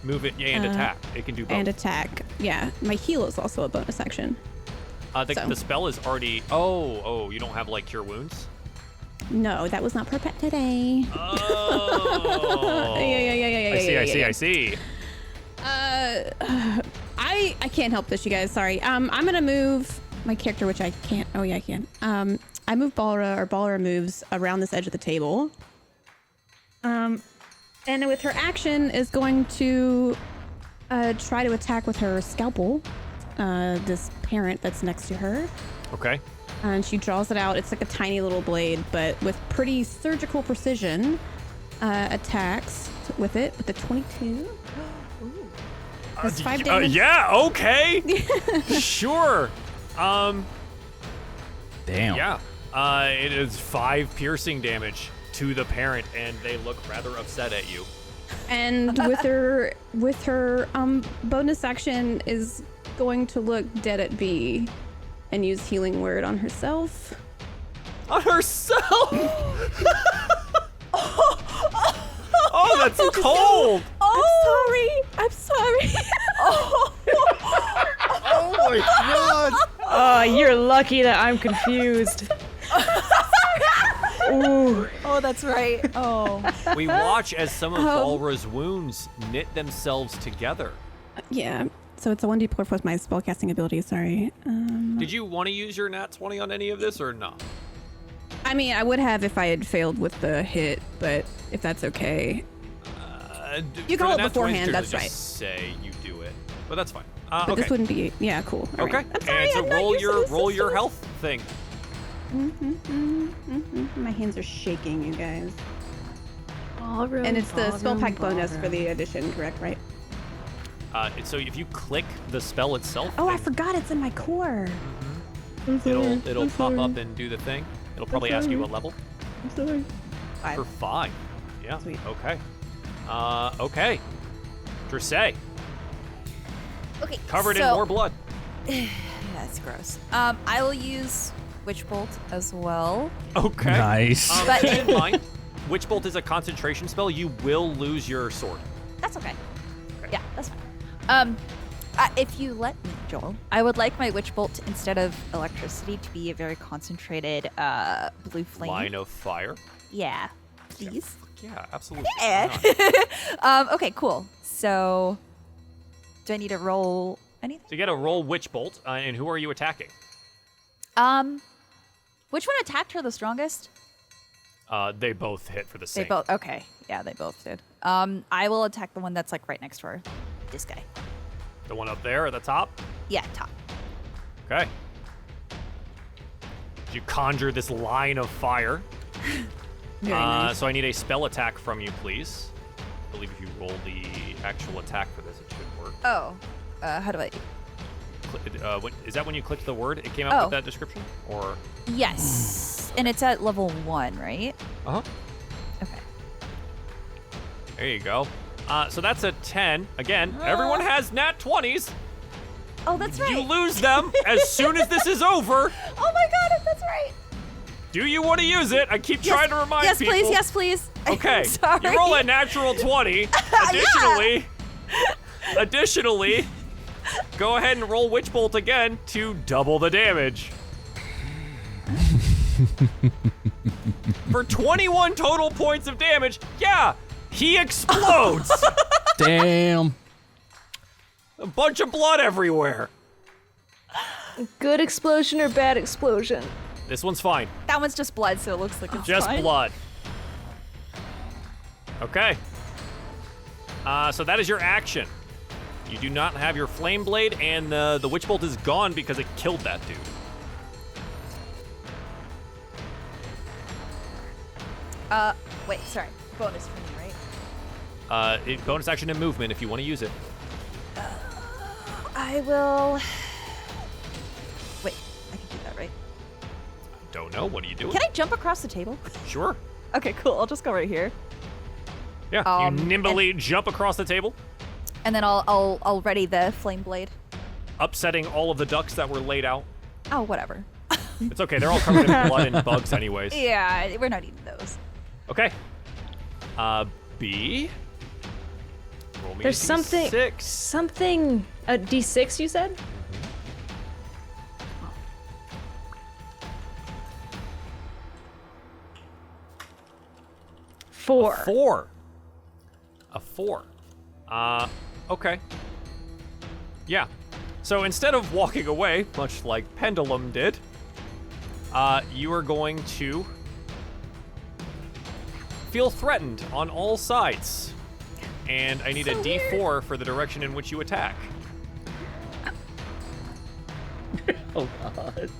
Move it and attack. It can do both. and attack. Yeah, my heal is also a bonus action. The spell is already... Oh, you don't have, like, Cure Wounds? No, that was not prepped today. Oh. Yeah. I see. I can't help this, you guys. Sorry. I'm gonna move my character, which I can't. Oh yeah, I can. I move Balra moves around this edge of the table. And with her action is going to try to attack with her scalpel. This parent that's next to her. Okay. And she draws it out. It's like a tiny little blade, but with pretty surgical precision, attacks with it with a 22. That's 5 damage. Yeah, okay. Sure. Damn. Yeah. It is 5 piercing damage to the parent, and they look rather upset at you. And with her bonus action is going to look dead at B and use healing word on herself. On herself. Oh, that's cold. I'm sorry. Oh my god. Oh, you're lucky that I'm confused. Ooh. Oh, that's right. Oh. We watch as some of Balra's wounds knit themselves together. Yeah. So it's a 1d4 plus my spellcasting ability. Sorry. Did you want to use your nat 20 on any of this or not? I mean, I would have if I had failed with the hit, but if that's okay. You for call the it nat 20s, beforehand, to that's just right. say you do it, but that's fine. But Okay. this wouldn't be. Yeah, cool. All Okay. right. I'm sorry, And so I'm not roll used to this your system. health thing. My hands are shaking, you guys. And it's the spell pack bonus for the edition, correct? Right? So if you click the spell itself, Oh, I then forgot it's in my core. it'll pop up and do the thing. It'll probably ask you what level. I'm sorry. For 5. Yeah. Sweet. Okay. Okay. Dressay, Okay. covered in so- more blood. Yeah. That's gross. I will use Witch Bolt as well. Okay. Nice. But Keep in mind, Witch Bolt is a concentration spell. You will lose your sword. That's okay. Yeah, that's fine. If you let me, Joel, I would like my Witch Bolt, instead of electricity, to be a very concentrated blue flame. Line of fire. Yeah, please. Yeah, absolutely. Yeah. Why not? Okay, cool. So, do I need to roll anything? So you got to roll Witch Bolt, and who are you attacking? Which one attacked her the strongest? They both hit for the same. They both. Okay, yeah, they both did. I will attack the one that's like right next to her. This guy. The one up there at the top? Yeah, top. Okay. You conjure this line of fire. Very nice. So I need a spell attack from you, please. I believe if you roll the actual attack for this, it should work. Oh, how do I? Is that when you clicked the word? It came up with Oh. that description? Or? Yes, and it's at level 1, right? Uh-huh. Okay. There you go. So that's a 10. Again, everyone has nat 20s. Oh, that's right. You lose them as soon as this is over. Oh my god, that's right. Do you want to use it? I keep trying to remind yes, people. Yes, please. Okay. Sorry. You roll a natural 20. Additionally, go ahead and roll Witch Bolt again to double the damage. For 21 total points of damage, yeah, he explodes. Damn. A bunch of blood everywhere. Good explosion or bad explosion? This one's fine. That one's just blood, so it looks like it's Just fine. blood. Okay. So that is your action. You do not have your flame blade, and the Witch Bolt is gone because it killed that dude. Wait, sorry. Bonus for me, right? Bonus action and movement if you want to use it. I will. Wait, I can do that, right? Don't know. What are you doing? Can I jump across the table? Sure. Okay, cool. I'll just go right here, Yeah. You nimbly jump across the table, and then I'll ready the flame blade. upsetting all of the ducks that were laid out. Oh, whatever. It's okay. They're all covered in blood and bugs, anyways. Yeah, we're not eating those. Okay. B. Roll me There's a something. D6. Something. A D6, you said? Four. 4. A 4. Okay. Yeah. So instead of walking away, much like Pendulum did, you are going to feel threatened on all sides. And I need a D4 for the direction in which you attack. Oh god.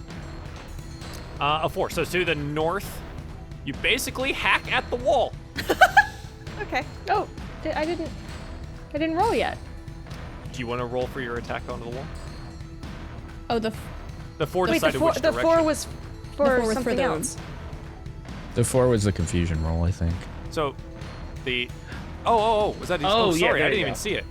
A 4. So to the north, you basically hack at the wall. Okay. Oh, I didn't roll yet. Do you want to roll for your attack onto the wall? Oh, the The 4 Wait, decided which the direction. 4 was for 4 was for something the- else. The 4 was the confusion roll, I think. So, the... Oh, was that... Oh, yeah, sorry, there I didn't you even go. see it.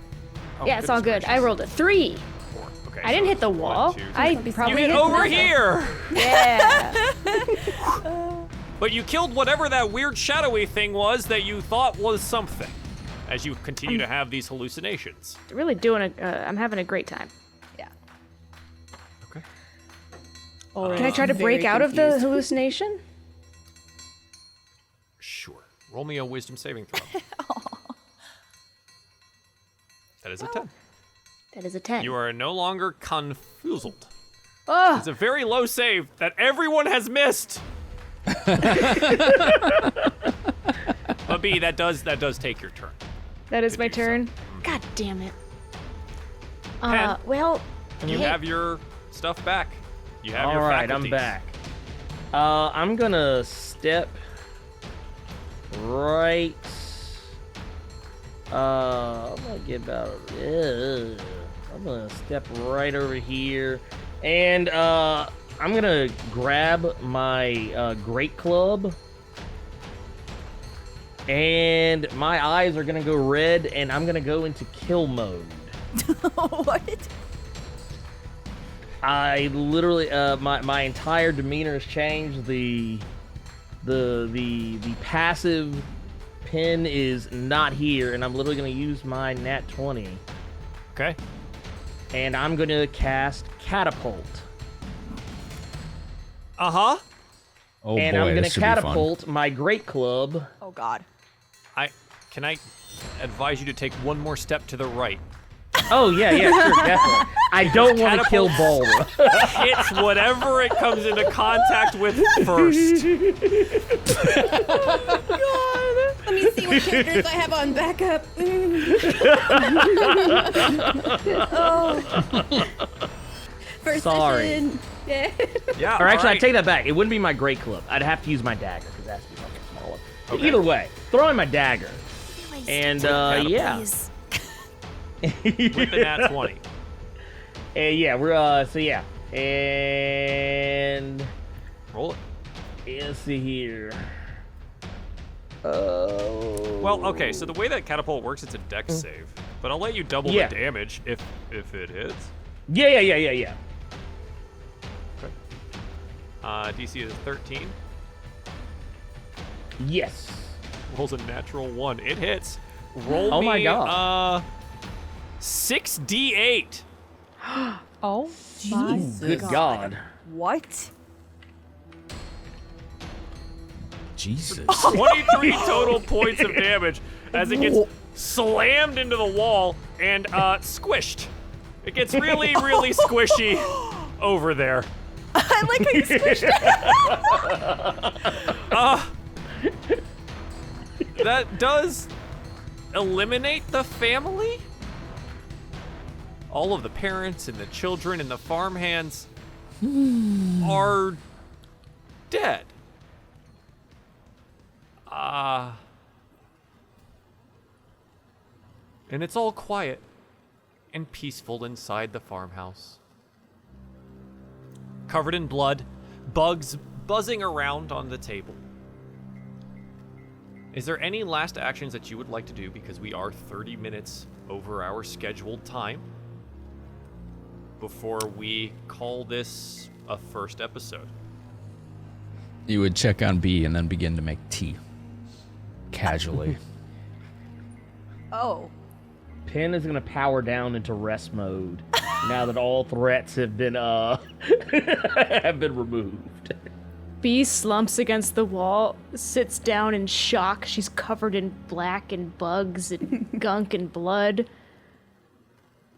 Oh, Yeah, it's all goodness good. I gracious. rolled a 3. 4. Okay, I didn't so hit the it's wall. 1, 2, 3. I You probably hit hit over nothing. here! Yeah. But you killed whatever that weird shadowy thing was that you thought was something, as you continue to have these hallucinations. Really doing I'm having a great time. Yeah. Okay. Can I try to break out of the hallucination? Sure. Roll me a wisdom saving throw. That is a 10. That is a 10. You are no longer confused. Oh, It's a very low save that everyone has missed. But B, that does take your turn. that is Good my use of- turn. God damn it. Pen. Well, You hey, have your stuff back. You have your All right, I'm faculties. back. I'm gonna step right. I'm gonna get about. I'm gonna step right over here, and I'm gonna grab my great club, and my eyes are gonna go red, and I'm gonna go into kill mode. What? I literally, my entire demeanor has changed. The passive pin is not here, and I'm literally going to use my nat 20. Okay. And I'm going to cast Catapult. Uh-huh. Oh And boy, I'm going this to should be fun. catapult my Great Club. Oh God. Can I advise you to take one more step to the right? Oh, yeah, sure, definitely. I don't want to kill Balra. Hits whatever it comes into contact with first. Let me see what characters I have on backup. First Sorry. session. Yeah. Yeah. Or actually, all right. I take that back. It wouldn't be my Great Club. I'd have to use my dagger, because it has to be something smaller. Okay. Either way, throw in my dagger. And, yeah. With the nat 20. Yeah, we're, so yeah. And... Roll it. Let's see here. Well, okay, so the way that catapult works, it's a dex save. But I'll let you double Yeah. the damage if it hits. Yeah. Okay. DC is 13. Yes. Rolls a natural 1. It hits. Roll Oh me, my God. 6d8. Oh Good God. What? Jesus. 23 total points of damage as it gets slammed into the wall and squished. It gets really, really squishy over there. I like how you squished it. That does eliminate the family. All of the parents and the children and the farmhands are dead. And it's all quiet and peaceful inside the farmhouse. Covered in blood, bugs buzzing around on the table. Is there any last actions that you would like to do, because we are 30 minutes over our scheduled time, before we call this a first episode? You would check on B and then begin to make tea. Casually. Oh. Pin is gonna power down into rest mode now that all threats have been have been removed. B slumps against the wall, sits down in shock. She's covered in black and bugs and gunk and blood.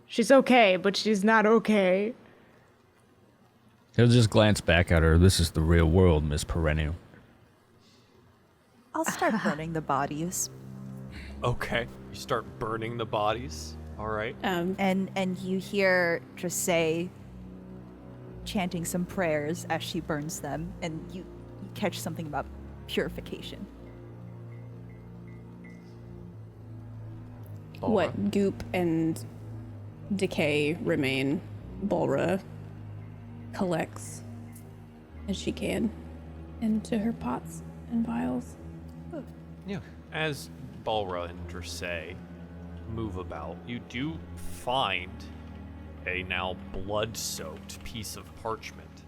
She's okay, but she's not okay. He'll just glance back at her. This is the real world, Miss Perennial. I'll start burning the bodies. Okay. You start burning the bodies. All right. And you hear Jose chanting some prayers as she burns them, and you catch something about purification. What goop and decay remain, Balra collects as she can into her pots and vials. Yeah. As Balra and Dressay move about, you do find a now blood-soaked piece of parchment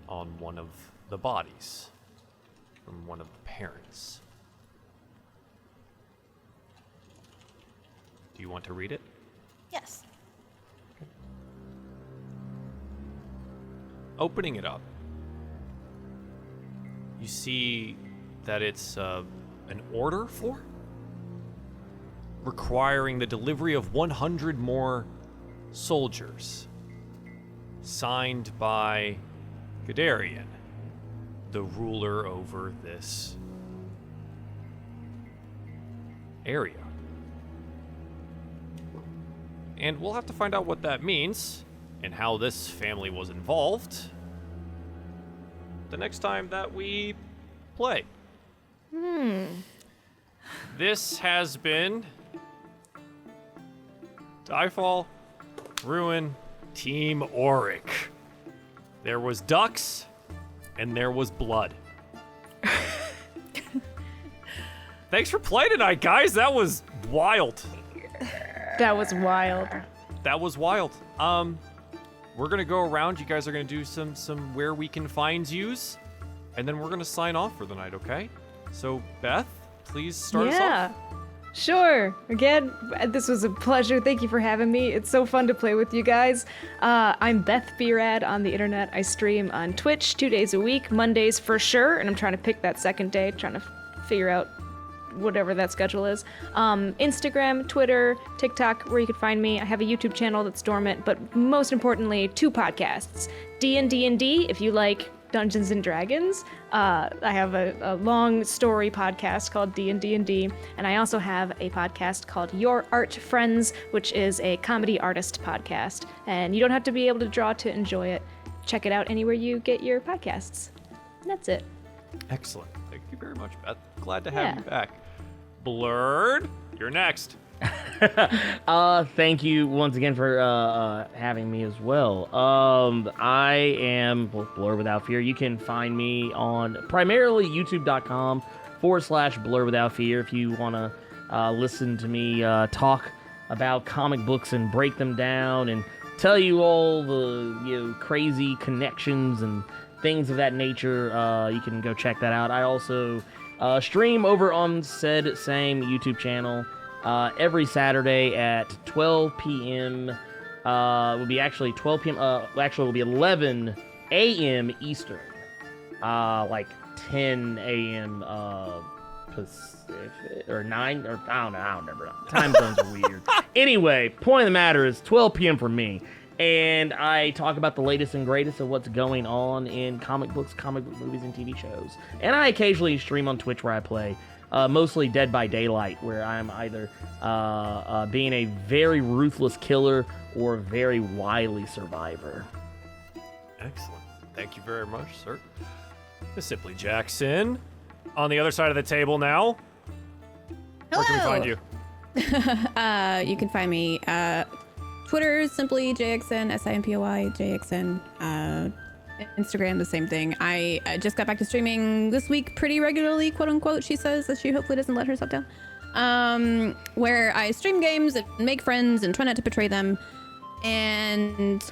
on one of the bodies from one of the parents. Do you want to read it? Yes. Opening it up, you see that it's an order for requiring the delivery of 100 more soldiers, signed by Gadarian, the ruler over this area. And we'll have to find out what that means and how this family was involved the next time that we play. This has been DieFall, Ruin, Team Auric. There was ducks, and there was blood. Thanks for playing tonight, guys. That was wild. That was wild. That was wild. we're gonna go around. You guys are gonna do some where we can find yous, and then we're gonna sign off for the night. Okay? So Beth, please start us off. Sure. Again, this was a pleasure. Thank you for having me. It's so fun to play with you guys. I'm Beth Brad on the internet. I stream on Twitch 2 days a week, Mondays for sure, and I'm trying to pick that second day, trying to figure out whatever that schedule is. Instagram, Twitter, TikTok, where you can find me. I have a YouTube channel that's dormant, but most importantly, 2 podcasts. D&D, if you like Dungeons and Dragons. I have a long story podcast called D&D, and I also have a podcast called Your Art Friends, which is a comedy artist podcast. And you don't have to be able to draw to enjoy it. Check it out anywhere you get your podcasts. And that's it. Excellent. Thank you very much, Beth. Glad to have you back. Blurred, you're next. Thank you once again for having me as well. I am Blur Without Fear. You can find me on primarily youtube.com/Blur Without Fear if you want to listen to me talk about comic books and break them down and tell you all the crazy connections and things of that nature. You can go check that out. I also stream over on said same YouTube channel every Saturday at 12 p.m. Will be actually 12 p.m. Actually, will be 11 a.m. Eastern. Like 10 a.m. Pacific or 9 or I don't remember. Time zones are weird. Anyway, point of the matter is 12 p.m. for me. And I talk about the latest and greatest of what's going on in comic books, comic book movies, and TV shows. And I occasionally stream on Twitch where I play, mostly Dead by Daylight, where I'm either being a very ruthless killer or a very wily survivor. Excellent. Thank you very much, sir. Miss Simply Jackson. On the other side of the table now. Hello. Where can we find you? You can find me Twitter is simply JXN, SIMPOI, JXN. Instagram, the same thing. I just got back to streaming this week pretty regularly, quote unquote, she says, that she hopefully doesn't let herself down. Where I stream games and make friends and try not to betray them. And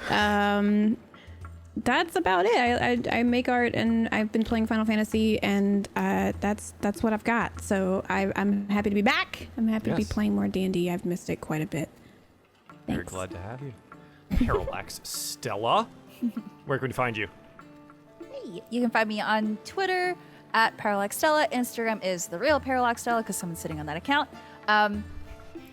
that's about it. I make art and I've been playing Final Fantasy and that's what I've got. So I'm happy to be back. I'm happy to be playing more D&D. I've missed it quite a bit. Very glad to have you. Parallax Stella. Where can we find you? Hey, you can find me on Twitter at Parallax Stella. Instagram is the real Parallax Stella because someone's sitting on that account. And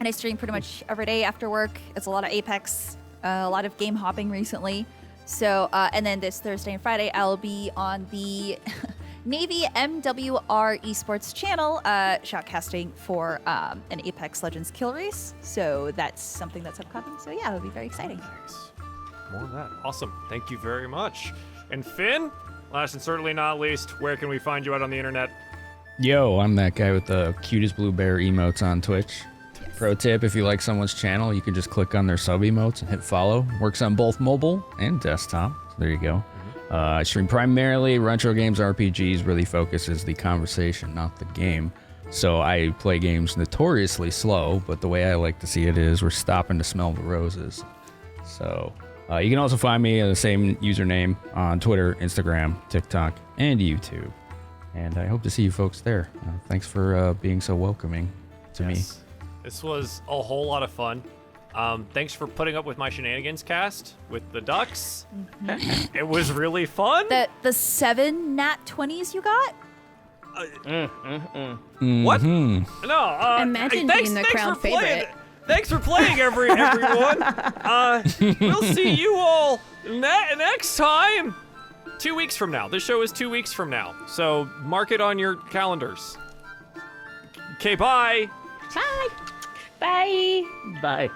I stream pretty much every day after work. It's a lot of Apex, a lot of game hopping recently. So, and then this Thursday and Friday, I'll be on the Navy MWR esports channel, shoutcasting for an Apex Legends kill race. So that's something that's upcoming. So yeah, it'll be very exciting. Nice. More of that. Awesome. Thank you very much. And Finn, last and certainly not least, where can we find you out on the internet? Yo, I'm that guy with the cutest blue bear emotes on Twitch. Pro tip, if you like someone's channel, you can just click on their sub emotes and hit follow. Works on both mobile and desktop. So there you go. I stream primarily retro games, RPGs. Really focuses the conversation, not the game. So I play games notoriously slow, but the way I like to see it is we're stopping to smell the roses. So you can also find me at the same username on Twitter, Instagram, TikTok, and YouTube. And I hope to see you folks there. Thanks for being so welcoming to me. This was a whole lot of fun. Thanks for putting up with my shenanigans cast with the ducks. It was really fun. The 7 nat 20s you got? What? No. Imagine thanks, being the thanks crowd for playing. favorite. Thanks for playing, everyone. We'll see you all next time. 2 weeks from now. This show is 2 weeks from now. So mark it on your calendars. Okay, bye. Bye. Bye. Bye.